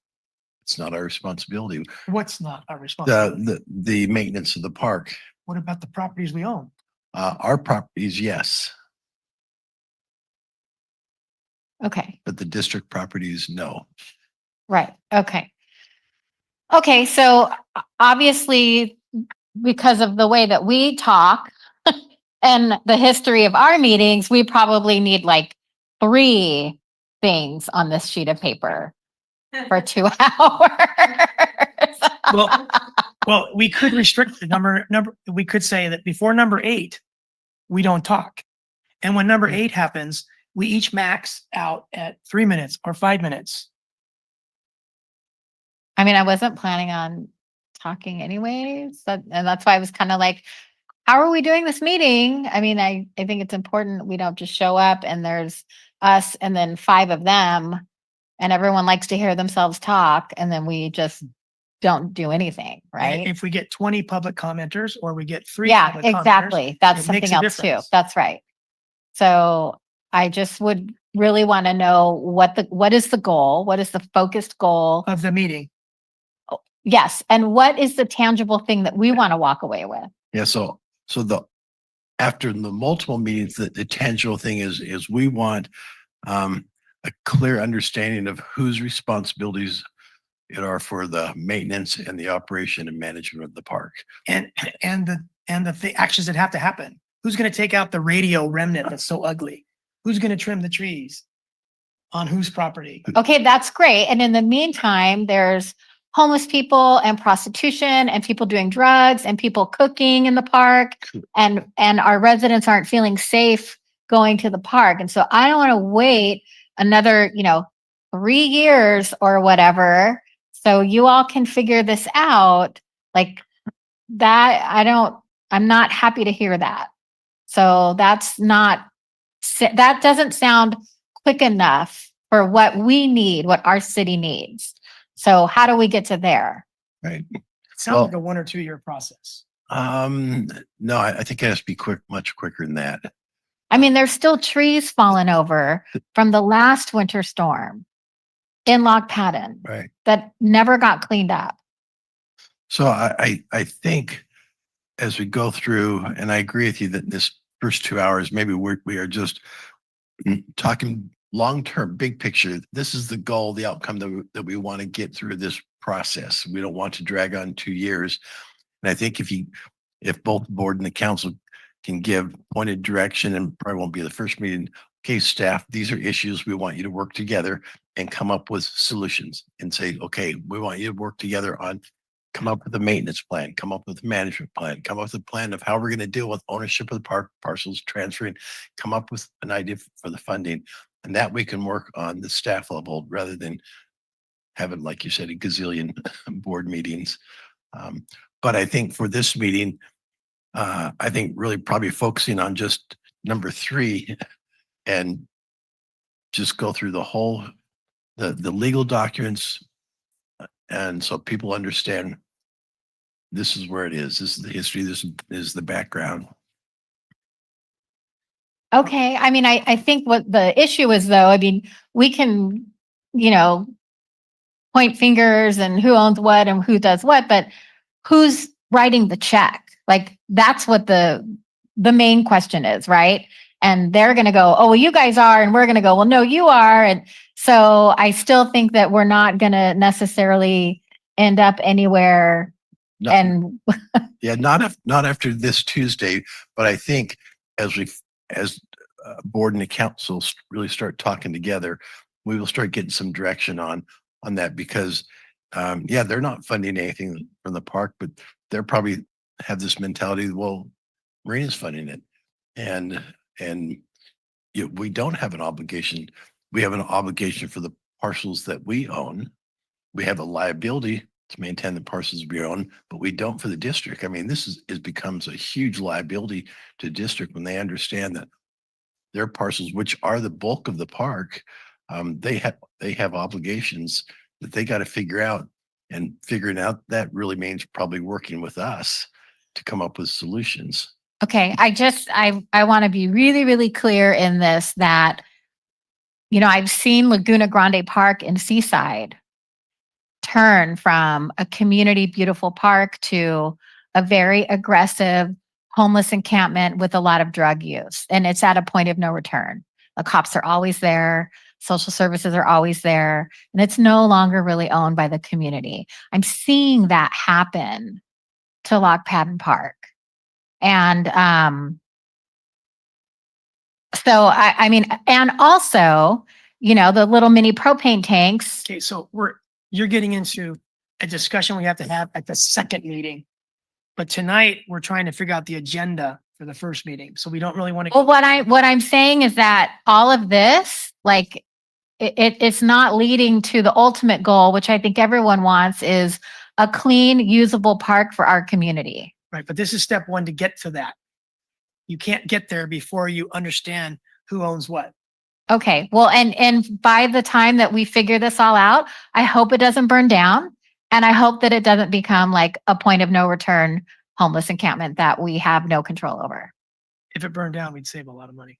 not our responsibility. What's not our responsibility? The maintenance of the park. What about the properties we own? Our properties, yes, Okay, but the district properties, no. right, okay. Okay, so obviously, because of the way that we talk and the history of our meetings, we probably need like 3 things on this sheet of paper for 2 hours. Well, we could restrict the number, we could say that before number 8, we don't talk. And when number 8 happens, we each max out at 3 minutes or 5 minutes. I mean, I wasn't planning on talking anyways, and that's why I was kind of like, how are we doing this meeting? I mean, I think it's important we don't just show up and there's us and then 5 of them and everyone likes to hear themselves talk and then we just don't do anything, right? If we get 20 public commenters or we get 3 Yeah, public commenters, exactly. That's it makes something a else too. difference. That's right. So I just would really want to know what is the goal? What is the focused goal Of the meeting. Yes. And what is the tangible thing that we want to walk away with? Yeah, so after the multiple meetings, the tangible thing is we want a clear understanding of whose responsibilities it are for the maintenance and the operation and management of the park. And the actions that have to happen. Who's going to take out the radio remnant that's so ugly? Who's going to trim the trees? On whose property? Okay, that's great. And in the meantime, there's homeless people and prostitution and people doing drugs and people cooking in the park and our residents aren't feeling safe going to the park. And so I don't want to wait another, 3 years or whatever. So you all can figure this out like that. I'm not happy to hear that. So that doesn't sound quick enough for what we need, what our city needs. So how do we get to there? Right. It sounds like a 1 or 2 year process. No, I think it has to be much quicker than that. I mean, there's still trees falling over from the last winter storm in Log Padden Right. that never got cleaned up. So I think as we go through, and I agree with you that this first 2 hours, maybe we are just talking long-term, big picture. This is the goal, the outcome that we want to get through this process. We don't want to drag on 2 years. And I think if both the board and the council can give pointed direction, and probably won't be the first meeting, okay, staff, these are issues. We want you to work together and come up with solutions and say, okay, we want you to work together on come up with a maintenance plan, come up with a management plan, come up with a plan of how we're going to deal with ownership of the park parcels, transferring, come up with an idea for the funding. And that we can work on the staff level rather than having, like you said, a gazillion board meetings. But I think for this meeting, I think really probably focusing on just number 3 and just go through the whole, the legal documents. And so people understand this is where it is. This is the history. This is the background. Okay. I mean, I think what the issue is though, I mean, we can, point fingers and who owns what and who does what, but who's writing the check? Like that's what the main question is, right? And they're going to go, oh, well, you guys are, and we're going to go, well, no, you are. And so I still think that we're not going to necessarily end up anywhere. No. And Yeah, not after this Tuesday, but I think as board and the council really start talking together, we will start getting some direction on that because they're not funding anything from the park, but they're probably have this mentality, well, Marina's funding it. And we don't have an obligation. We have an obligation for the parcels that we own. We have a liability to maintain the parcels we own, but we don't for the district. I mean, it becomes a huge liability to district when they understand that their parcels, which are the bulk of the park, they have obligations that they got to figure out, and figuring out that really means probably working with us to come up with solutions. okay, I want to be really, really clear in this that, I've seen Laguna Grande Park in Seaside turn from a community beautiful park to a very aggressive homeless encampment with a lot of drug use. And it's at a point of no return. The cops are always there. Social services are always there. And it's no longer really owned by the community. I'm seeing that happen to Lock Padden Park. And so I mean, and also, you know, the little mini propane tanks. Okay, so you're getting into a discussion we have to have at the second meeting. But tonight, we're trying to figure out the agenda for the first meeting. So we don't really want to. Well, what I'm saying is that all of this, like, it's not leading to the ultimate goal, which I think everyone wants, is a clean, usable park for our community. Right, but this is step one to get to that. You can't get there before you understand who owns what. Okay, well, and by the time that we figure this all out, I hope it doesn't burn down. And I hope that it doesn't become like a point of no return homeless encampment that we have no control over. If it burned down, we'd save a lot of money.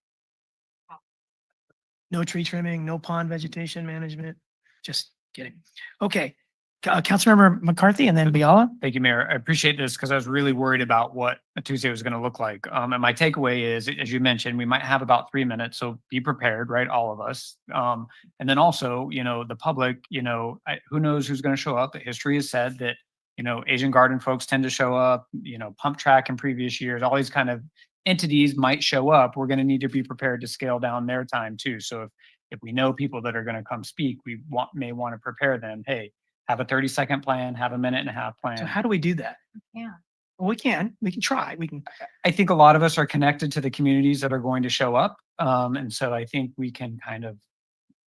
No tree trimming, no pond vegetation management. Just kidding. Okay. Councilmember McCarthy and then Biala. Thank you, Mayor. I appreciate this because I was really worried about what a Tuesday was going to look like. And my takeaway is, as you mentioned, we might have about 3 minutes, so be prepared, right? All of us. And then also, you know, the public, you know, who knows who's going to show up. History has said that, you know, Asian Garden folks tend to show up, you know, Pump Track in previous years, all these kind of entities might show up. We're going to need to be prepared to scale down their time too. So if we know people that are going to come speak, we may want to prepare them. Hey, have a 30-second plan, have a minute-and-a-half plan. So how do we do that? Yeah. Well, we can try. We can. I think a lot of us are connected to the communities that are going to show up. And so I think we can kind of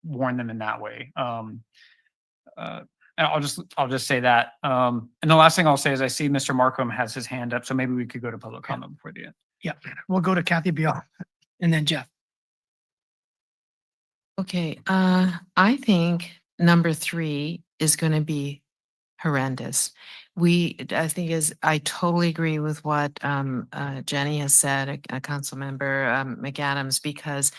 warn them in that way. And I'll just say that. And the last thing I'll say is I see Mr. Markham has his hand up, so maybe we could go to public comment before the end. Yeah, we'll go to Kathy Biala and then Jeff. Okay, I think number 3 is going to be horrendous. I think I totally agree with what Jenny has said, Council Member McAdams, because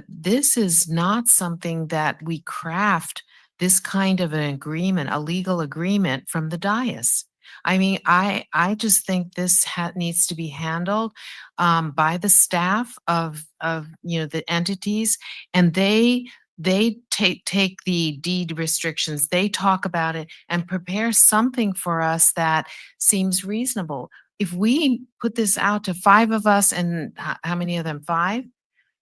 this is not something that we craft this kind of an agreement, a legal agreement from the dais. I mean, I just think this needs to be handled by the staff of you know, the entities, and they take the deed restrictions, they talk about it and prepare something for us that seems reasonable. If we put this out to 5 of us, and how many of them? 5?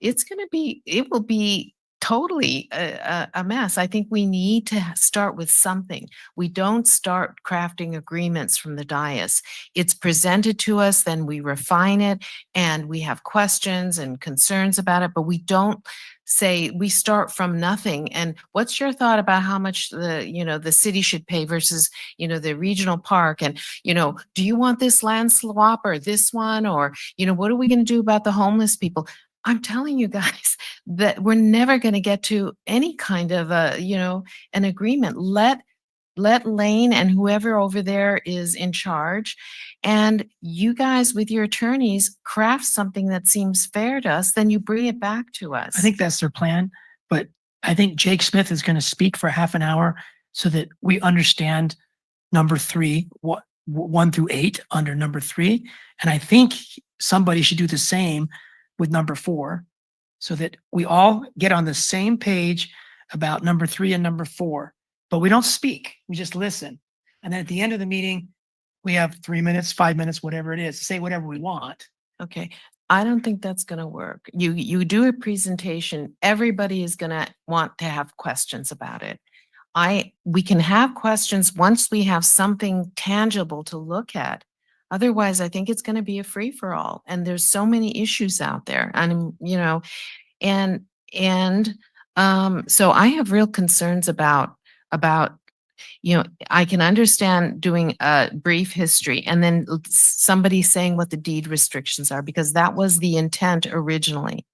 It will be totally a mess. I think we need to start with something. We don't start crafting agreements from the dais. It's presented to us, then we refine it, and we have questions and concerns about it, but we don't say, we start from nothing. And what's your thought about how much the city should pay versus, the regional park? And, do you want this land swap or this one? Or, what are we going to do about the homeless people? I'm telling you guys that we're never going to get to any kind of an agreement. Let Lane and whoever over there is in charge, and you guys with your attorneys craft something that seems fair to us, then you bring it back to us. I think that's their plan, but I think Jake Smith is going to speak for half an hour so that we understand number 3, 1 through 8 under number 3. And I think somebody should do the same with number 4 so that we all get on the same page about number 3 and number 4, but we don't speak, we just listen. And then at the end of the meeting, we have 3 minutes, 5 minutes, whatever it is, say whatever we want. Okay. I don't think that's going to work. You do a presentation, everybody is going to want to have questions about it. We can have questions once we have something tangible to look at. Otherwise, I think it's going to be a free for all. And there's so many issues out there. And, so I have real concerns about, I can understand doing a brief history and then somebody saying what the deed restrictions are, because that was the intent originally.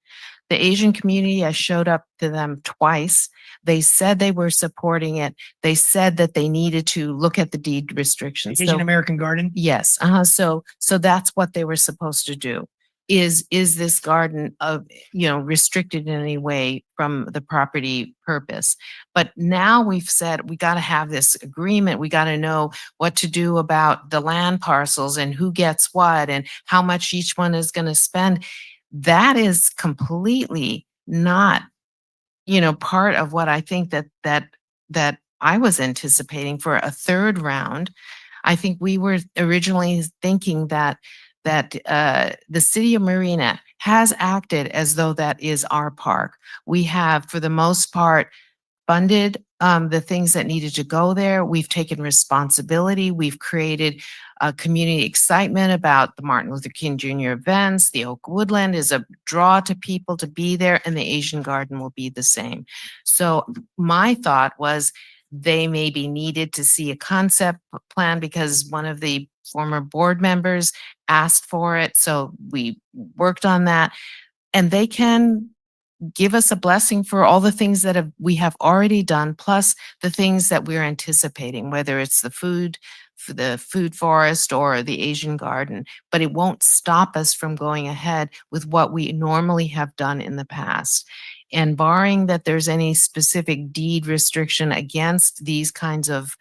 The Asian community, I showed up to them twice. They said they were supporting it. They said that they needed to look at the deed restrictions. Asian American Garden? Yes. So that's what they were supposed to do. is this garden of, restricted in any way from the property purpose? But now we've said we got to have this agreement. We got to know what to do about the land parcels and who gets what and how much each one is going to spend. That is completely not, part of what I think that I was anticipating for a third round. I think we were originally thinking that the city of Marina has acted as though that is our park. We have, for the most part, funded the things that needed to go there. We've taken responsibility. We've created community excitement about the Martin Luther King Jr. events. The Oak Woodland is a draw to people to be there, and the Asian Garden will be the same. So my thought was they maybe needed to see a concept plan because one of the former board members asked for it. So we worked on that, and they can give us a blessing for all the things that we have already done, plus the things that we're anticipating, whether it's the food forest or the Asian Garden. But it won't stop us from going ahead with what we normally have done in the past. And barring that there's any specific deed restriction against these kinds of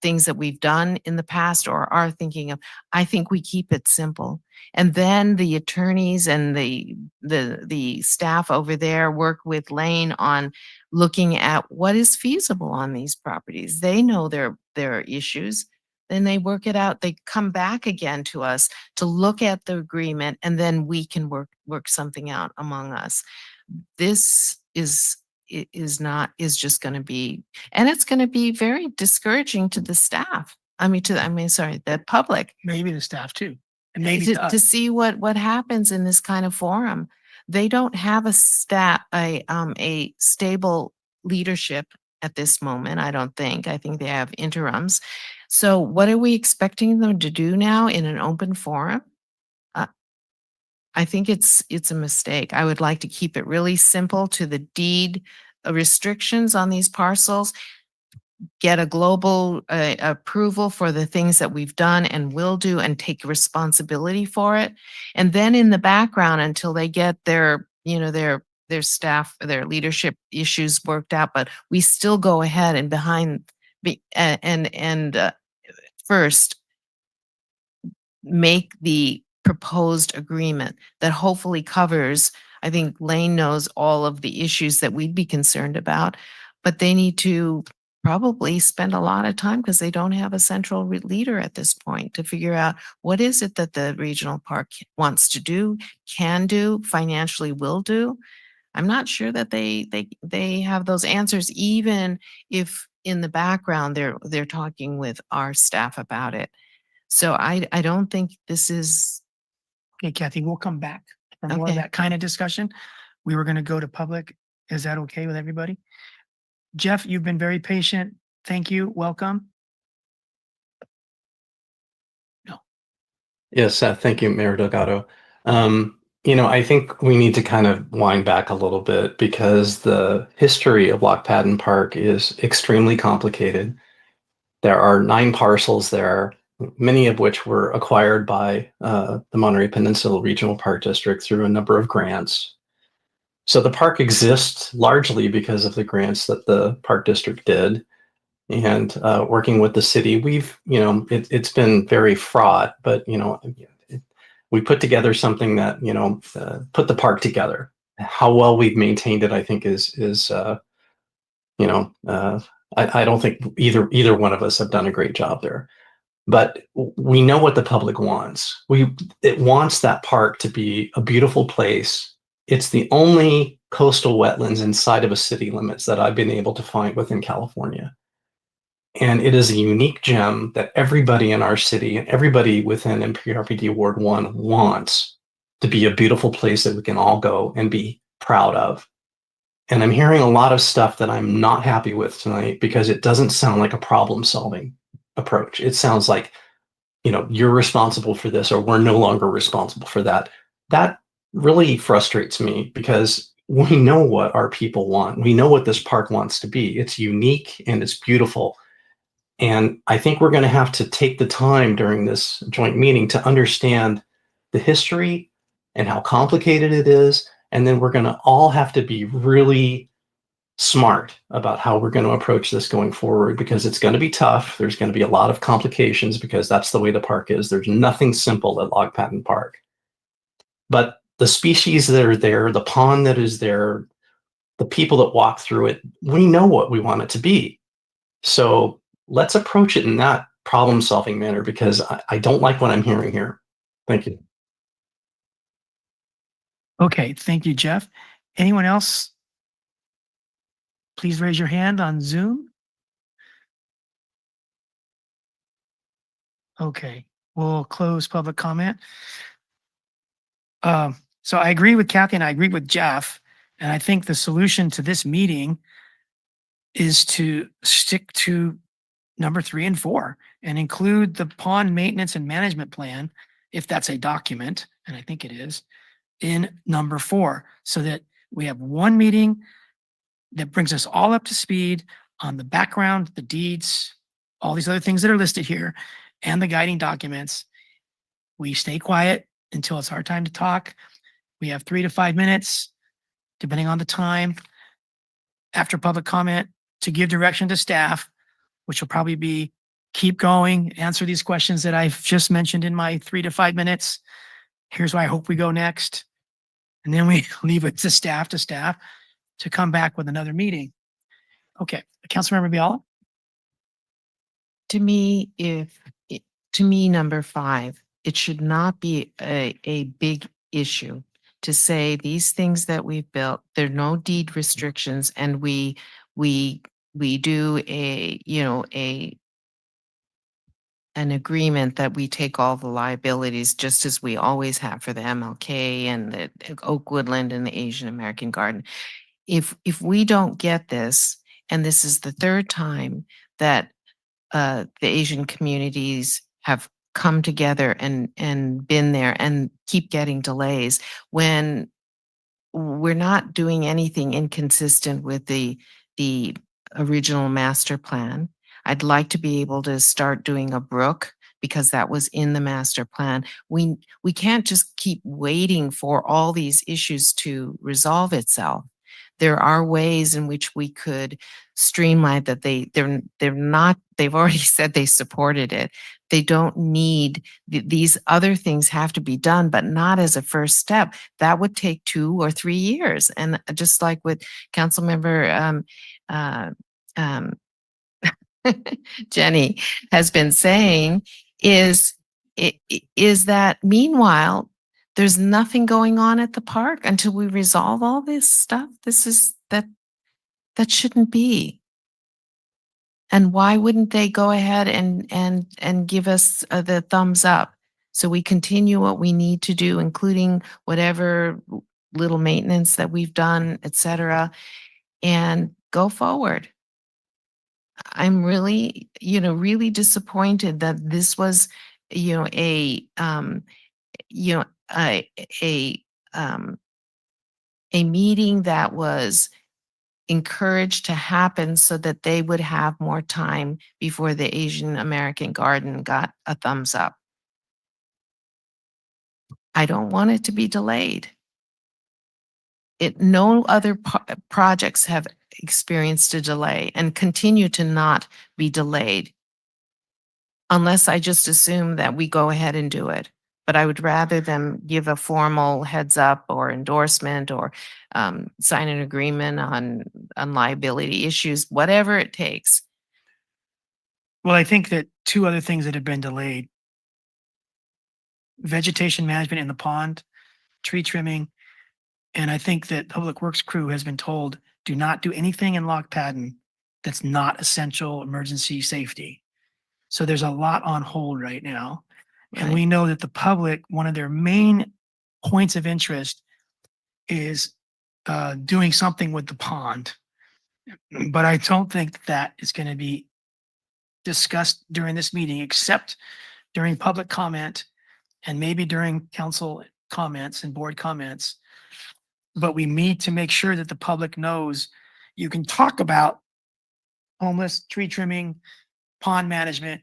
things that we've done in the past or are thinking of, I think we keep it simple. And then the attorneys and the staff over there work with Lane on looking at what is feasible on these properties. They know their issues. Then they work it out. They come back again to us to look at the agreement, and then we can work something out among us. This is just going to be, and it's going to be very discouraging to the staff. The public. Maybe the staff too. And maybe to see what happens in this kind of forum. They don't have a stable leadership at this moment, I don't think. I think they have interims. So what are we expecting them to do now in an open forum? I think it's a mistake. I would like to keep it really simple to the deed restrictions on these parcels, get a global approval for the things that we've done and will do, and take responsibility for it. And then in the background, until they get their staff, their leadership issues worked out, but we still go ahead and first make the proposed agreement that hopefully covers. I think Lane knows all of the issues that we'd be concerned about, but they need to probably spend a lot of time, because they don't have a central leader at this point, to figure out what is it that the regional park wants to do, can do, financially will do. I'm not sure that they have those answers, even if in the background they're talking with our staff about it. So I don't think this is. Okay, Kathy, we'll come back for more of that kind of discussion. We were going to go to public. Is that okay with everybody? Jeff, you've been very patient. Thank you. Welcome. No. Yes, thank you, Mayor Delgado. I think we need to kind of wind back a little bit, because the history of Lock Padden Park is extremely complicated. There are 9 parcels there, many of which were acquired by the Monterey Peninsula Regional Park District through a number of grants. So the park exists largely because of the grants that the park district did. And working with the city, we've, it's been very fraught, but, we put together something that, put the park together. How well we've maintained it, I think I don't think either one of us have done a great job there. But we know what the public wants. It wants that park to be a beautiful place. It's the only coastal wetlands inside of a city limits that I've been able to find within California. And it is a unique gem that everybody in our city and everybody within MPRPD Ward 1 wants to be a beautiful place that we can all go and be proud of. And I'm hearing a lot of stuff that I'm not happy with tonight, because it doesn't sound like a problem-solving approach. It sounds like, you're responsible for this, or we're no longer responsible for that. That really frustrates me, because we know what our people want. We know what this park wants to be. It's unique and it's beautiful. And I think we're going to have to take the time during this joint meeting to understand the history and how complicated it is. And then we're going to all have to be really smart about how we're going to approach this going forward, because it's going to be tough. There's going to be a lot of complications because that's the way the park is. There's nothing simple at Log Cabin Park. But the species that are there, the pond that is there, the people that walk through it, we know what we want it to be. So let's approach it in that problem-solving manner, because I don't like what I'm hearing here. Thank you. Okay, thank you, Jeff. Anyone else? Please raise your hand on Zoom. Okay, we'll close public comment. So I agree with Kathy and I agree with Jeff. And I think the solution to this meeting is to stick to number 3 and 4 and include the pond maintenance and management plan, if that's a document, and I think it is, in number 4, so that we have one meeting that brings us all up to speed on the background, the deeds, all these other things that are listed here, and the guiding documents. We stay quiet until it's our time to talk. We have 3 to 5 minutes, depending on the time, after public comment, to give direction to staff, which will probably be keep going, answer these questions that I've just mentioned in my 3 to 5 minutes. Here's where I hope we go next. And then we leave it to staff to come back with another meeting. Okay, Councilmember Biala? To me, to me, number 5, it should not be a big issue to say these things that we've built, there are no deed restrictions, and we do an agreement that we take all the liabilities, just as we always have for the MLK and the Oak Woodland and the Asian American Garden. If we don't get this, and this is the 3rd time that the Asian communities have come together and been there and keep getting delays, when we're not doing anything inconsistent with the original master plan. I'd like to be able to start doing a brook, because that was in the master plan. We can't just keep waiting for all these issues to resolve itself. There are ways in which we could streamline that. They've already said they supported it. They don't need, these other things have to be done, but not as a first step. That would take 2 or 3 years. And just like what Councilmember Jenny has been saying, is that meanwhile, there's nothing going on at the park until we resolve all this stuff. That shouldn't be. And why wouldn't they go ahead and give us the thumbs up, so we continue what we need to do, including whatever little maintenance that we've done, etc., and go forward. I'm really, really disappointed that this was, a meeting that was encouraged to happen so that they would have more time before the Asian American Garden got a thumbs up. I don't want it to be delayed. No other projects have experienced a delay and continue to not be delayed, unless I just assume that we go ahead and do it. But I would rather them give a formal heads up or endorsement, or sign an agreement on liability issues, whatever it takes. Well, I think that 2 other things that have been delayed: vegetation management in the pond, tree trimming, and I think that Public Works crew has been told, do not do anything in Lock Padden that's not essential emergency safety. So there's a lot on hold right now. And Right. we know that the public, one of their main points of interest is doing something with the pond. But I don't think that is going to be discussed during this meeting, except during public comment and maybe during council comments and board comments. But we need to make sure that the public knows you can talk about homeless, tree trimming, pond management.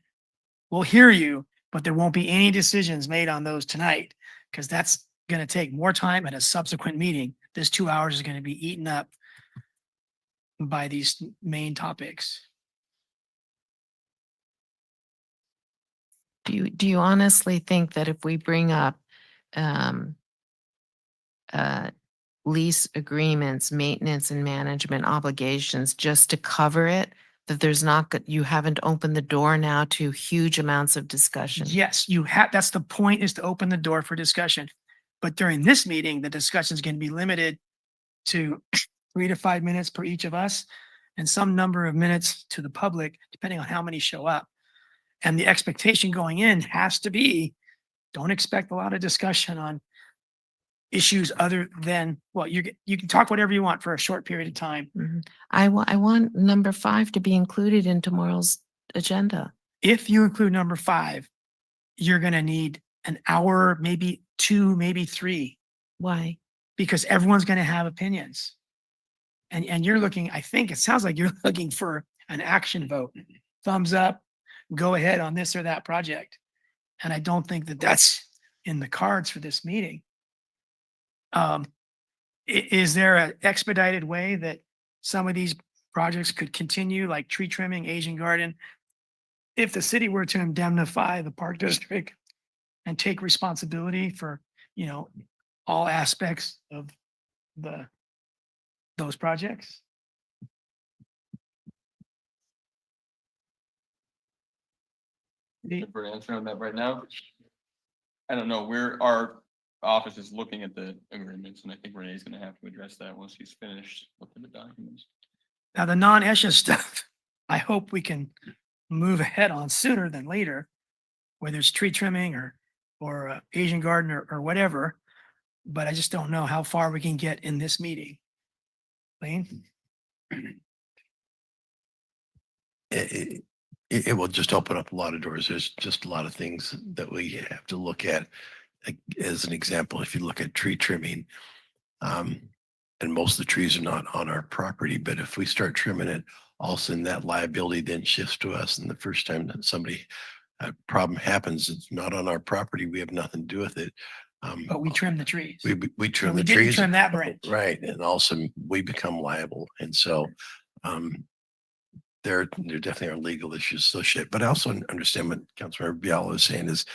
We'll hear you, but there won't be any decisions made on those tonight, because that's going to take more time at a subsequent meeting, this 2 hours is going to be eaten up by these main topics. Do you honestly think that if we bring up lease agreements, maintenance and management obligations just to cover it, that there's not, you haven't opened the door now to huge amounts of discussion? Yes, you have, that's the point, is to open the door for discussion. But during this meeting, the discussion is going to be limited to 3 to 5 minutes per each of us and some number of minutes to the public, depending on how many show up. And the expectation going in has to be, don't expect a lot of discussion on issues other than, well, you can talk whatever you want for a short period of time. Mhm. I want number 5 to be included in tomorrow's agenda. If you include number 5, you're going to need an hour, maybe 2, maybe 3, Why? because everyone's going to have opinions. And you're looking, I think it sounds like you're looking for an action vote, thumbs up, go ahead on this or that project. And I don't think that that's in the cards for this meeting. Is there an expedited way that some of these projects could continue, like tree trimming, Asian garden? If the city were to indemnify the park district and take responsibility for, all aspects of those projects? For an answer on that right now, I don't know, our office is looking at the agreements, and I think Renee's gonna have to address that once he's finished looking at the documents. Now, the non-ESHA stuff, I hope we can move ahead on sooner than later, whether it's tree trimming or Asian garden or whatever. But I just don't know how far we can get in this meeting. Lane? It will just open up a lot of doors. There's just a lot of things that we have to look at. Like, as an example, if you look at tree trimming, and most of the trees are not on our property, but if we start trimming it, all of a sudden that liability then shifts to us. And the first time that a problem happens, it's not on our property, we have nothing to do with it. But we trim the trees. We trim we the didn't trees. trim that branch. Right. And also we become liable. And so there definitely are legal issues associated, but I also understand what Councilmember Biala is saying is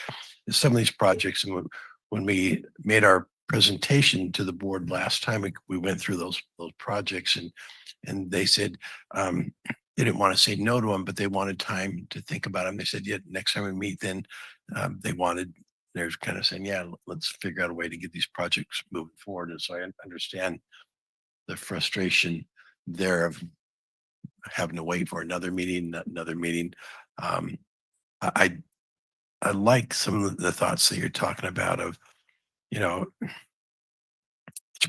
some of these projects, and when we made our presentation to the board last time, we went through those projects, and they said they didn't want to say no to them, but they wanted time to think about them. They said, yeah, next time we meet, then they're kind of saying, yeah, let's figure out a way to get these projects moving forward. And so I understand the frustration there of having to wait for another meeting. I like some of the thoughts that you're talking about of, it's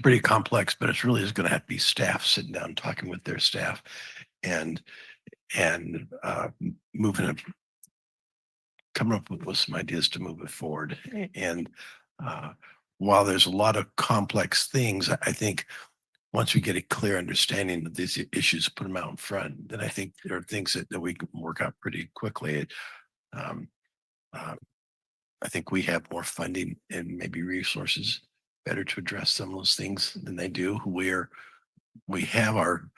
pretty complex, but it's really is going to have to be staff sitting down talking with their staff and coming up with some ideas to move it forward. And while there's a lot of complex things, I think once we get a clear understanding of these issues, put them out in front, then I think there are things that we can work out pretty quickly. I think we have more funding and maybe resources better to address some of those things than they do. We have our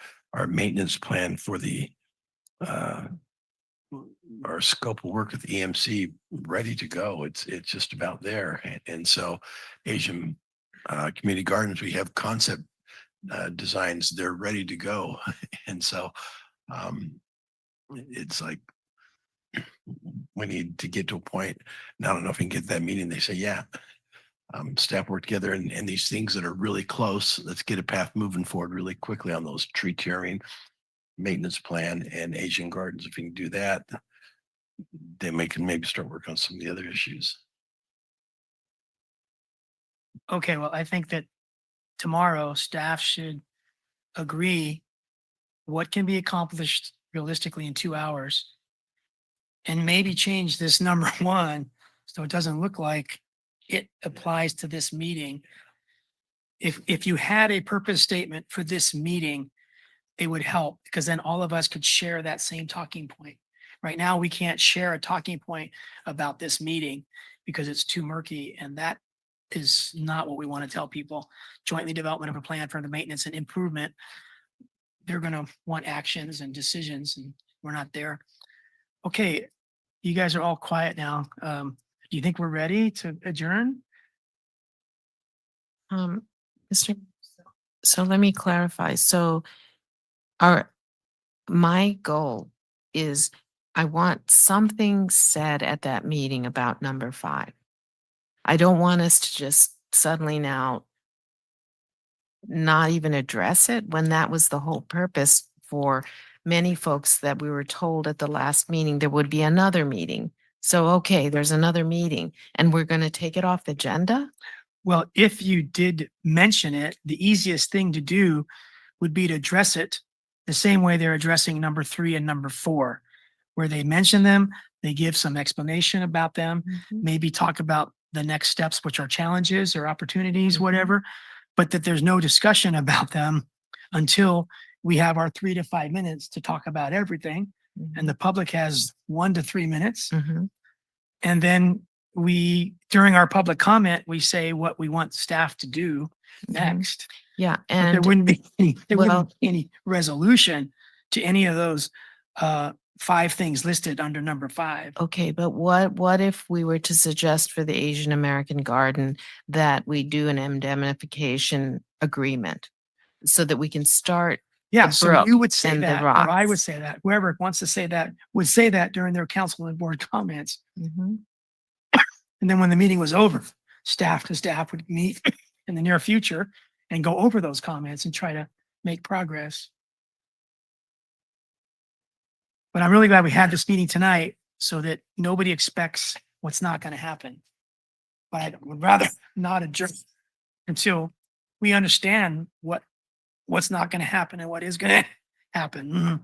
maintenance plan for the our scope of work with EMC ready to go. It's just about there. And so Asian community gardens, we have concept designs, they're ready to go. And so it's like we need to get to a point. And I don't know if we can get that meeting. They say, yeah, staff work together and these things that are really close, let's get a path moving forward really quickly on those tree tiering, maintenance plan, and Asian gardens. If we can do that, then we can maybe start working on some of the other issues. Okay, well, I think that tomorrow staff should agree what can be accomplished realistically in 2 hours and maybe change this number 1 so it doesn't look like it applies to this meeting. If you had a purpose statement for this meeting, it would help because then all of us could share that same talking point. Right now, we can't share a talking point about this meeting because it's too murky, and that is not what we want to tell people. Jointly development of a plan for the maintenance and improvement. They're gonna want actions and decisions, and we're not there. Okay, you guys are all quiet now. Do you think we're ready to adjourn? Mr. So let me clarify. So my goal is I want something said at that meeting about number 5. I don't want us to just suddenly now not even address it when that was the whole purpose for many folks that we were told at the last meeting there would be another meeting. So, okay, there's another meeting and we're going to take it off the agenda? Well, if you did mention it, the easiest thing to do would be to address it the same way they're addressing number 3 and number 4, where they mention them, they give some explanation about them, maybe talk about the next steps, which are challenges or opportunities, whatever, but that there's no discussion about them until we have our 3 to 5 minutes to talk about everything. And the public has 1 to 3 minutes. And then during our public comment, we say what we want staff to do next. Yeah. But there And wouldn't be well- any resolution to any of those 5 things listed under number 5. okay, but what if we were to suggest for the Asian American Garden that we do an indemnification agreement so that we can start Yeah, the so brook you would say and the that, or I would rocks? say that, whoever wants to say that would say that during their council and board comments. Mhm. And then when the meeting was over, staff to staff would meet in the near future and go over those comments and try to make progress. But I'm really glad we had this meeting tonight so that nobody expects what's not going to happen. But I would rather not adjourn until we understand what's not going to happen and what is going to happen.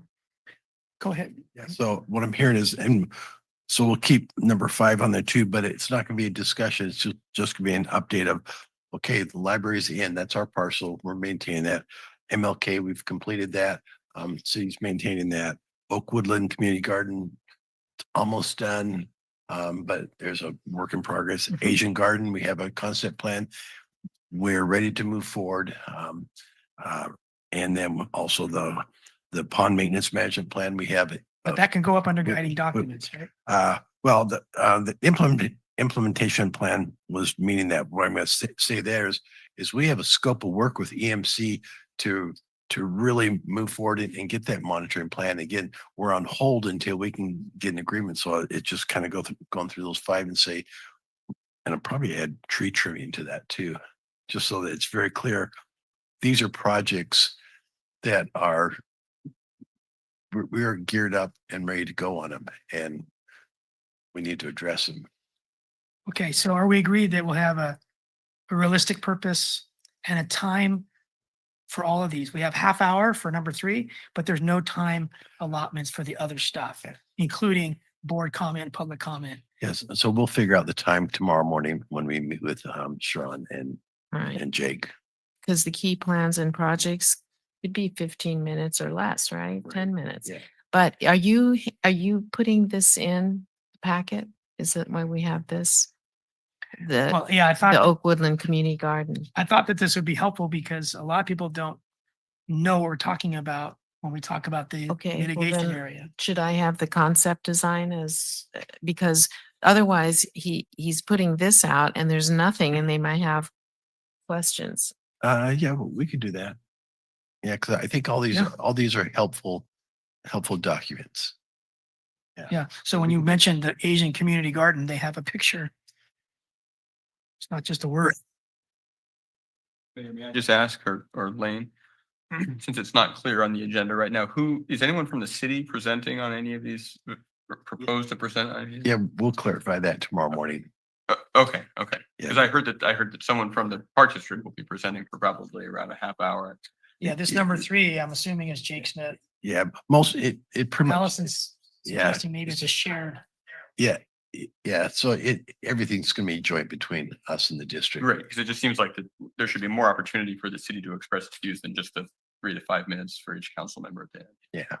Go ahead. Yeah, so what I'm hearing is, and so we'll keep number 5 on there too, but it's not gonna be a discussion. It's just gonna be an update of, okay, the library's in, that's our parcel. We're maintaining that. MLK, we've completed that. City's maintaining that. Oak Woodland Community Garden, almost done. But there's a work in progress. Asian Garden, we have a concept plan. We're ready to move forward. And then also the pond maintenance management plan, we have it. But that can go up under guiding documents, right? Well, the implementation plan was meaning that what I'm going to say there is we have a scope of work with EMC to really move forward and get that monitoring plan. Again, we're on hold until we can get an agreement. So it just kind of going through those 5 and say, and I'll probably add tree trimming to that too, just so that it's very clear. These are projects that we are geared up and ready to go on them, and we need to address them. Okay, so are we agreed that we'll have a realistic purpose and a time for all of these? We have half hour for number 3, but there's no time allotments for the other stuff, including board comment, public comment. Yes, so we'll figure out the time tomorrow morning when we meet with Sharon and Jake. Because the key plans and projects could be 15 minutes or less, right? 10 minutes. Yeah. But are you putting this in the packet? Is it why we have this? Well, yeah, I thought The that- Oak Woodland Community Garden. I thought that this would be helpful because a lot of people don't know what we're talking about when we talk about the Okay, well mitigation then, area. should I have the concept design as, because otherwise he's putting this out and there's nothing and they might have questions. Yeah, well, we could do that. Yeah, because I think all these are helpful documents. Yeah, so when you mentioned the Asian Community Garden, they have a picture. It's not just a word. May I just ask, or Lane, since it's not clear on the agenda right now, who, is anyone from the city presenting on any of these, proposed to present on any of these? Yeah, we'll clarify that tomorrow morning. Okay. Because I heard that someone from the Park District will be presenting for probably around a half hour. Yeah, this number 3, I'm assuming is Jake Smith. Yeah, it pretty much. Allison's Yeah. suggesting maybe it's a shared. Yeah, so everything's gonna be joint between us and the district. Right, because it just seems like there should be more opportunity for the city to express its views than just the 3 to 5 minutes for each council member at the end. Yeah.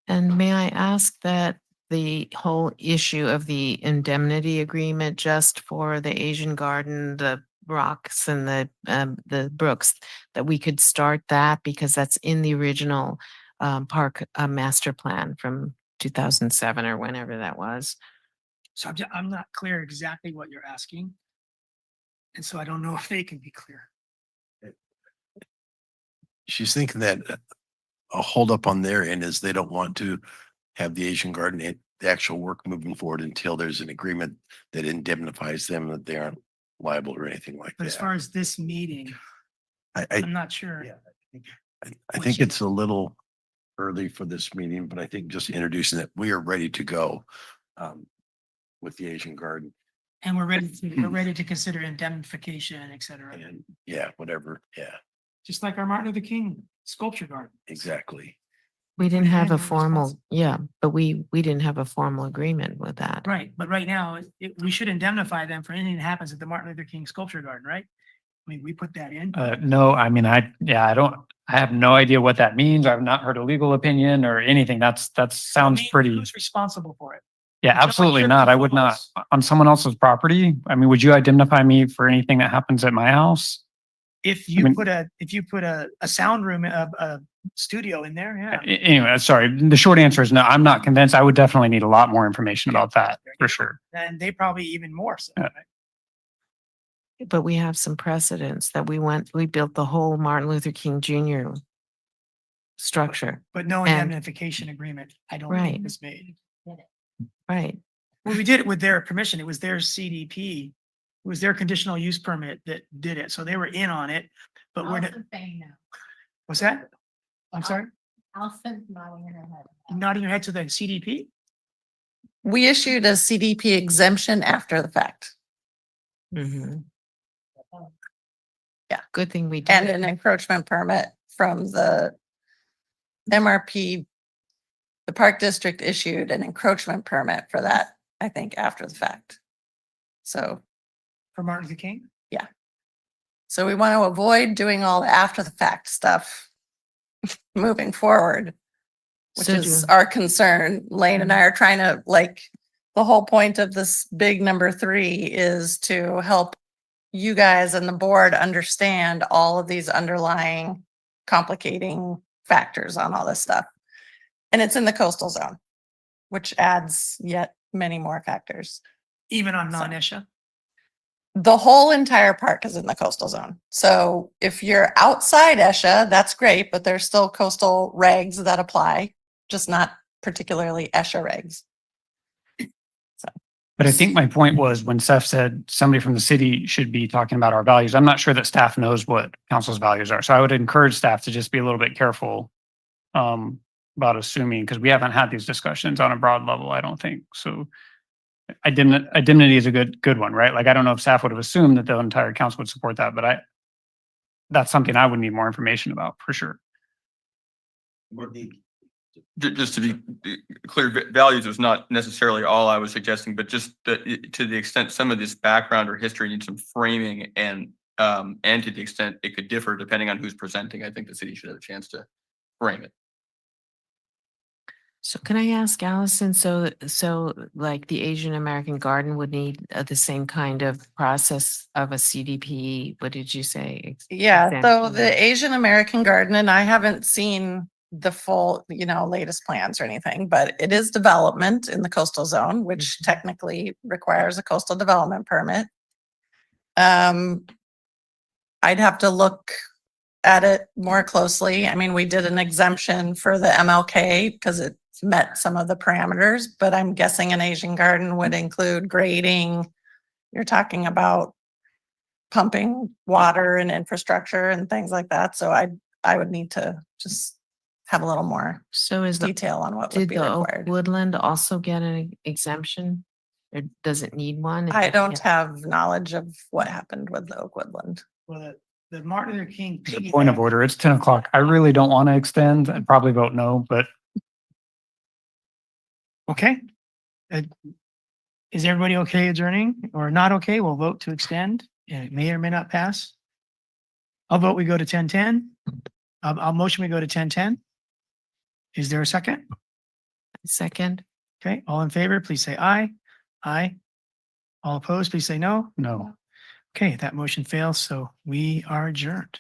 And may I ask that the whole issue of the indemnity agreement just for the Asian garden, the rocks and the brooks, that we could start that because that's in the original park master plan from 2007 or whenever that was. So I'm not clear exactly what you're asking. And so I don't know if they can be clear. She's thinking that a holdup on their end is they don't want to have the Asian garden, the actual work moving forward until there's an agreement that indemnifies them, that they aren't liable or anything like But as that. far as this meeting, I'm not sure. I think it's a little early for this meeting, but I think just introducing that we are ready to go with the Asian garden And we're ready to consider indemnification, et cetera. and yeah, whatever. Yeah, Just like our Martin Luther King sculpture garden. exactly. We didn't have Yeah, a we're formal, responsible. yeah, but we didn't have a formal agreement with that. Right, but right now, we should indemnify them for anything that happens at the Martin Luther King sculpture garden, right? I mean, we put that in. No, I mean, I have no idea what that means. I've not heard a legal opinion or anything. That sounds I mean, pretty. Who's responsible for it? Yeah, Whichever absolutely church not. I would not. falls. On someone else's property? I mean, would you indemnify me for anything that happens at my house? If I you mean- put a sound room, a studio in there, yeah. Anyway, sorry. The short answer is no, I'm not convinced. I would definitely need a lot more information about that There you for go. sure. And they probably even more so. Yeah. right? But we have some precedents that we built the whole Martin Luther King Jr. structure. But no And- indemnification agreement, I don't Right. think was made. Right. Well, we did it with their permission. It was their CDP. It was their conditional use permit that did it. So they were in on it, but we're, what's that? I'm sorry? Allison's nodding her head. Nodding your head to the CDP? We issued a CDP exemption after the fact Mhm. Yeah. Good thing we did. and an encroachment permit from the MRP. The Park District issued an encroachment permit for that, I think, after the fact. So, For Martin Luther King? so we want to avoid doing all the after the fact stuff moving forward, which So is do- our concern. Lane and I are trying to, like, the whole point of this big number 3 is to help you guys and the board understand all of these underlying complicating factors on all this stuff. And it's in the coastal zone, which adds yet many more factors. Even on non-ESHA? The whole entire park is in the coastal zone. So if you're outside ESHA, that's great, but there's still coastal regs that apply, just not particularly ESHA regs. But I think my point was when Steph said somebody from the city should be talking about our values, I'm not sure that staff knows what council's values are. So I would encourage staff to just be a little bit careful about assuming, because we haven't had these discussions on a broad level, I don't think. So indemnity is a good one, right? Like, I don't know if staff would have assumed that the entire council would support that, but that's something I would need more information about for sure. Just to be clear, values was not necessarily all I was suggesting, but just to the extent some of this background or history needs some framing and to the extent it could differ depending on who's presenting, I think the city should have a chance to frame it. So can I ask Allison, so like the Asian American Garden would need the same kind of process of a CDP? What did you say? Yeah, so Exemption? the Asian American Garden, and I haven't seen the full, latest plans or anything, but it is development in the coastal zone, which technically requires a coastal development permit. I'd have to look at it more closely. I mean, we did an exemption for the MLK because it met some of the parameters, but I'm guessing an Asian garden would include grading. You're talking about pumping water and infrastructure and things like that. So I would need to just have a little more So is the, detail on what would did be the oak required. woodland also get an exemption? Or does it need one? If I it- don't yeah. have knowledge of what happened with the oak woodland. Well, the Martin Luther King. The point of order, it's 10 o'clock. I really don't want to extend. I'd probably vote no, but Okay. Is everybody okay adjourning or not okay? We'll vote to extend. And it may or may not pass. I'll vote we go to 10:10. I'll motion we go to 10:10. Is there a second? Second, Okay, all in favor, please say aye. Aye. All opposed, please say no. No. Okay, that motion fails, so we are adjourned.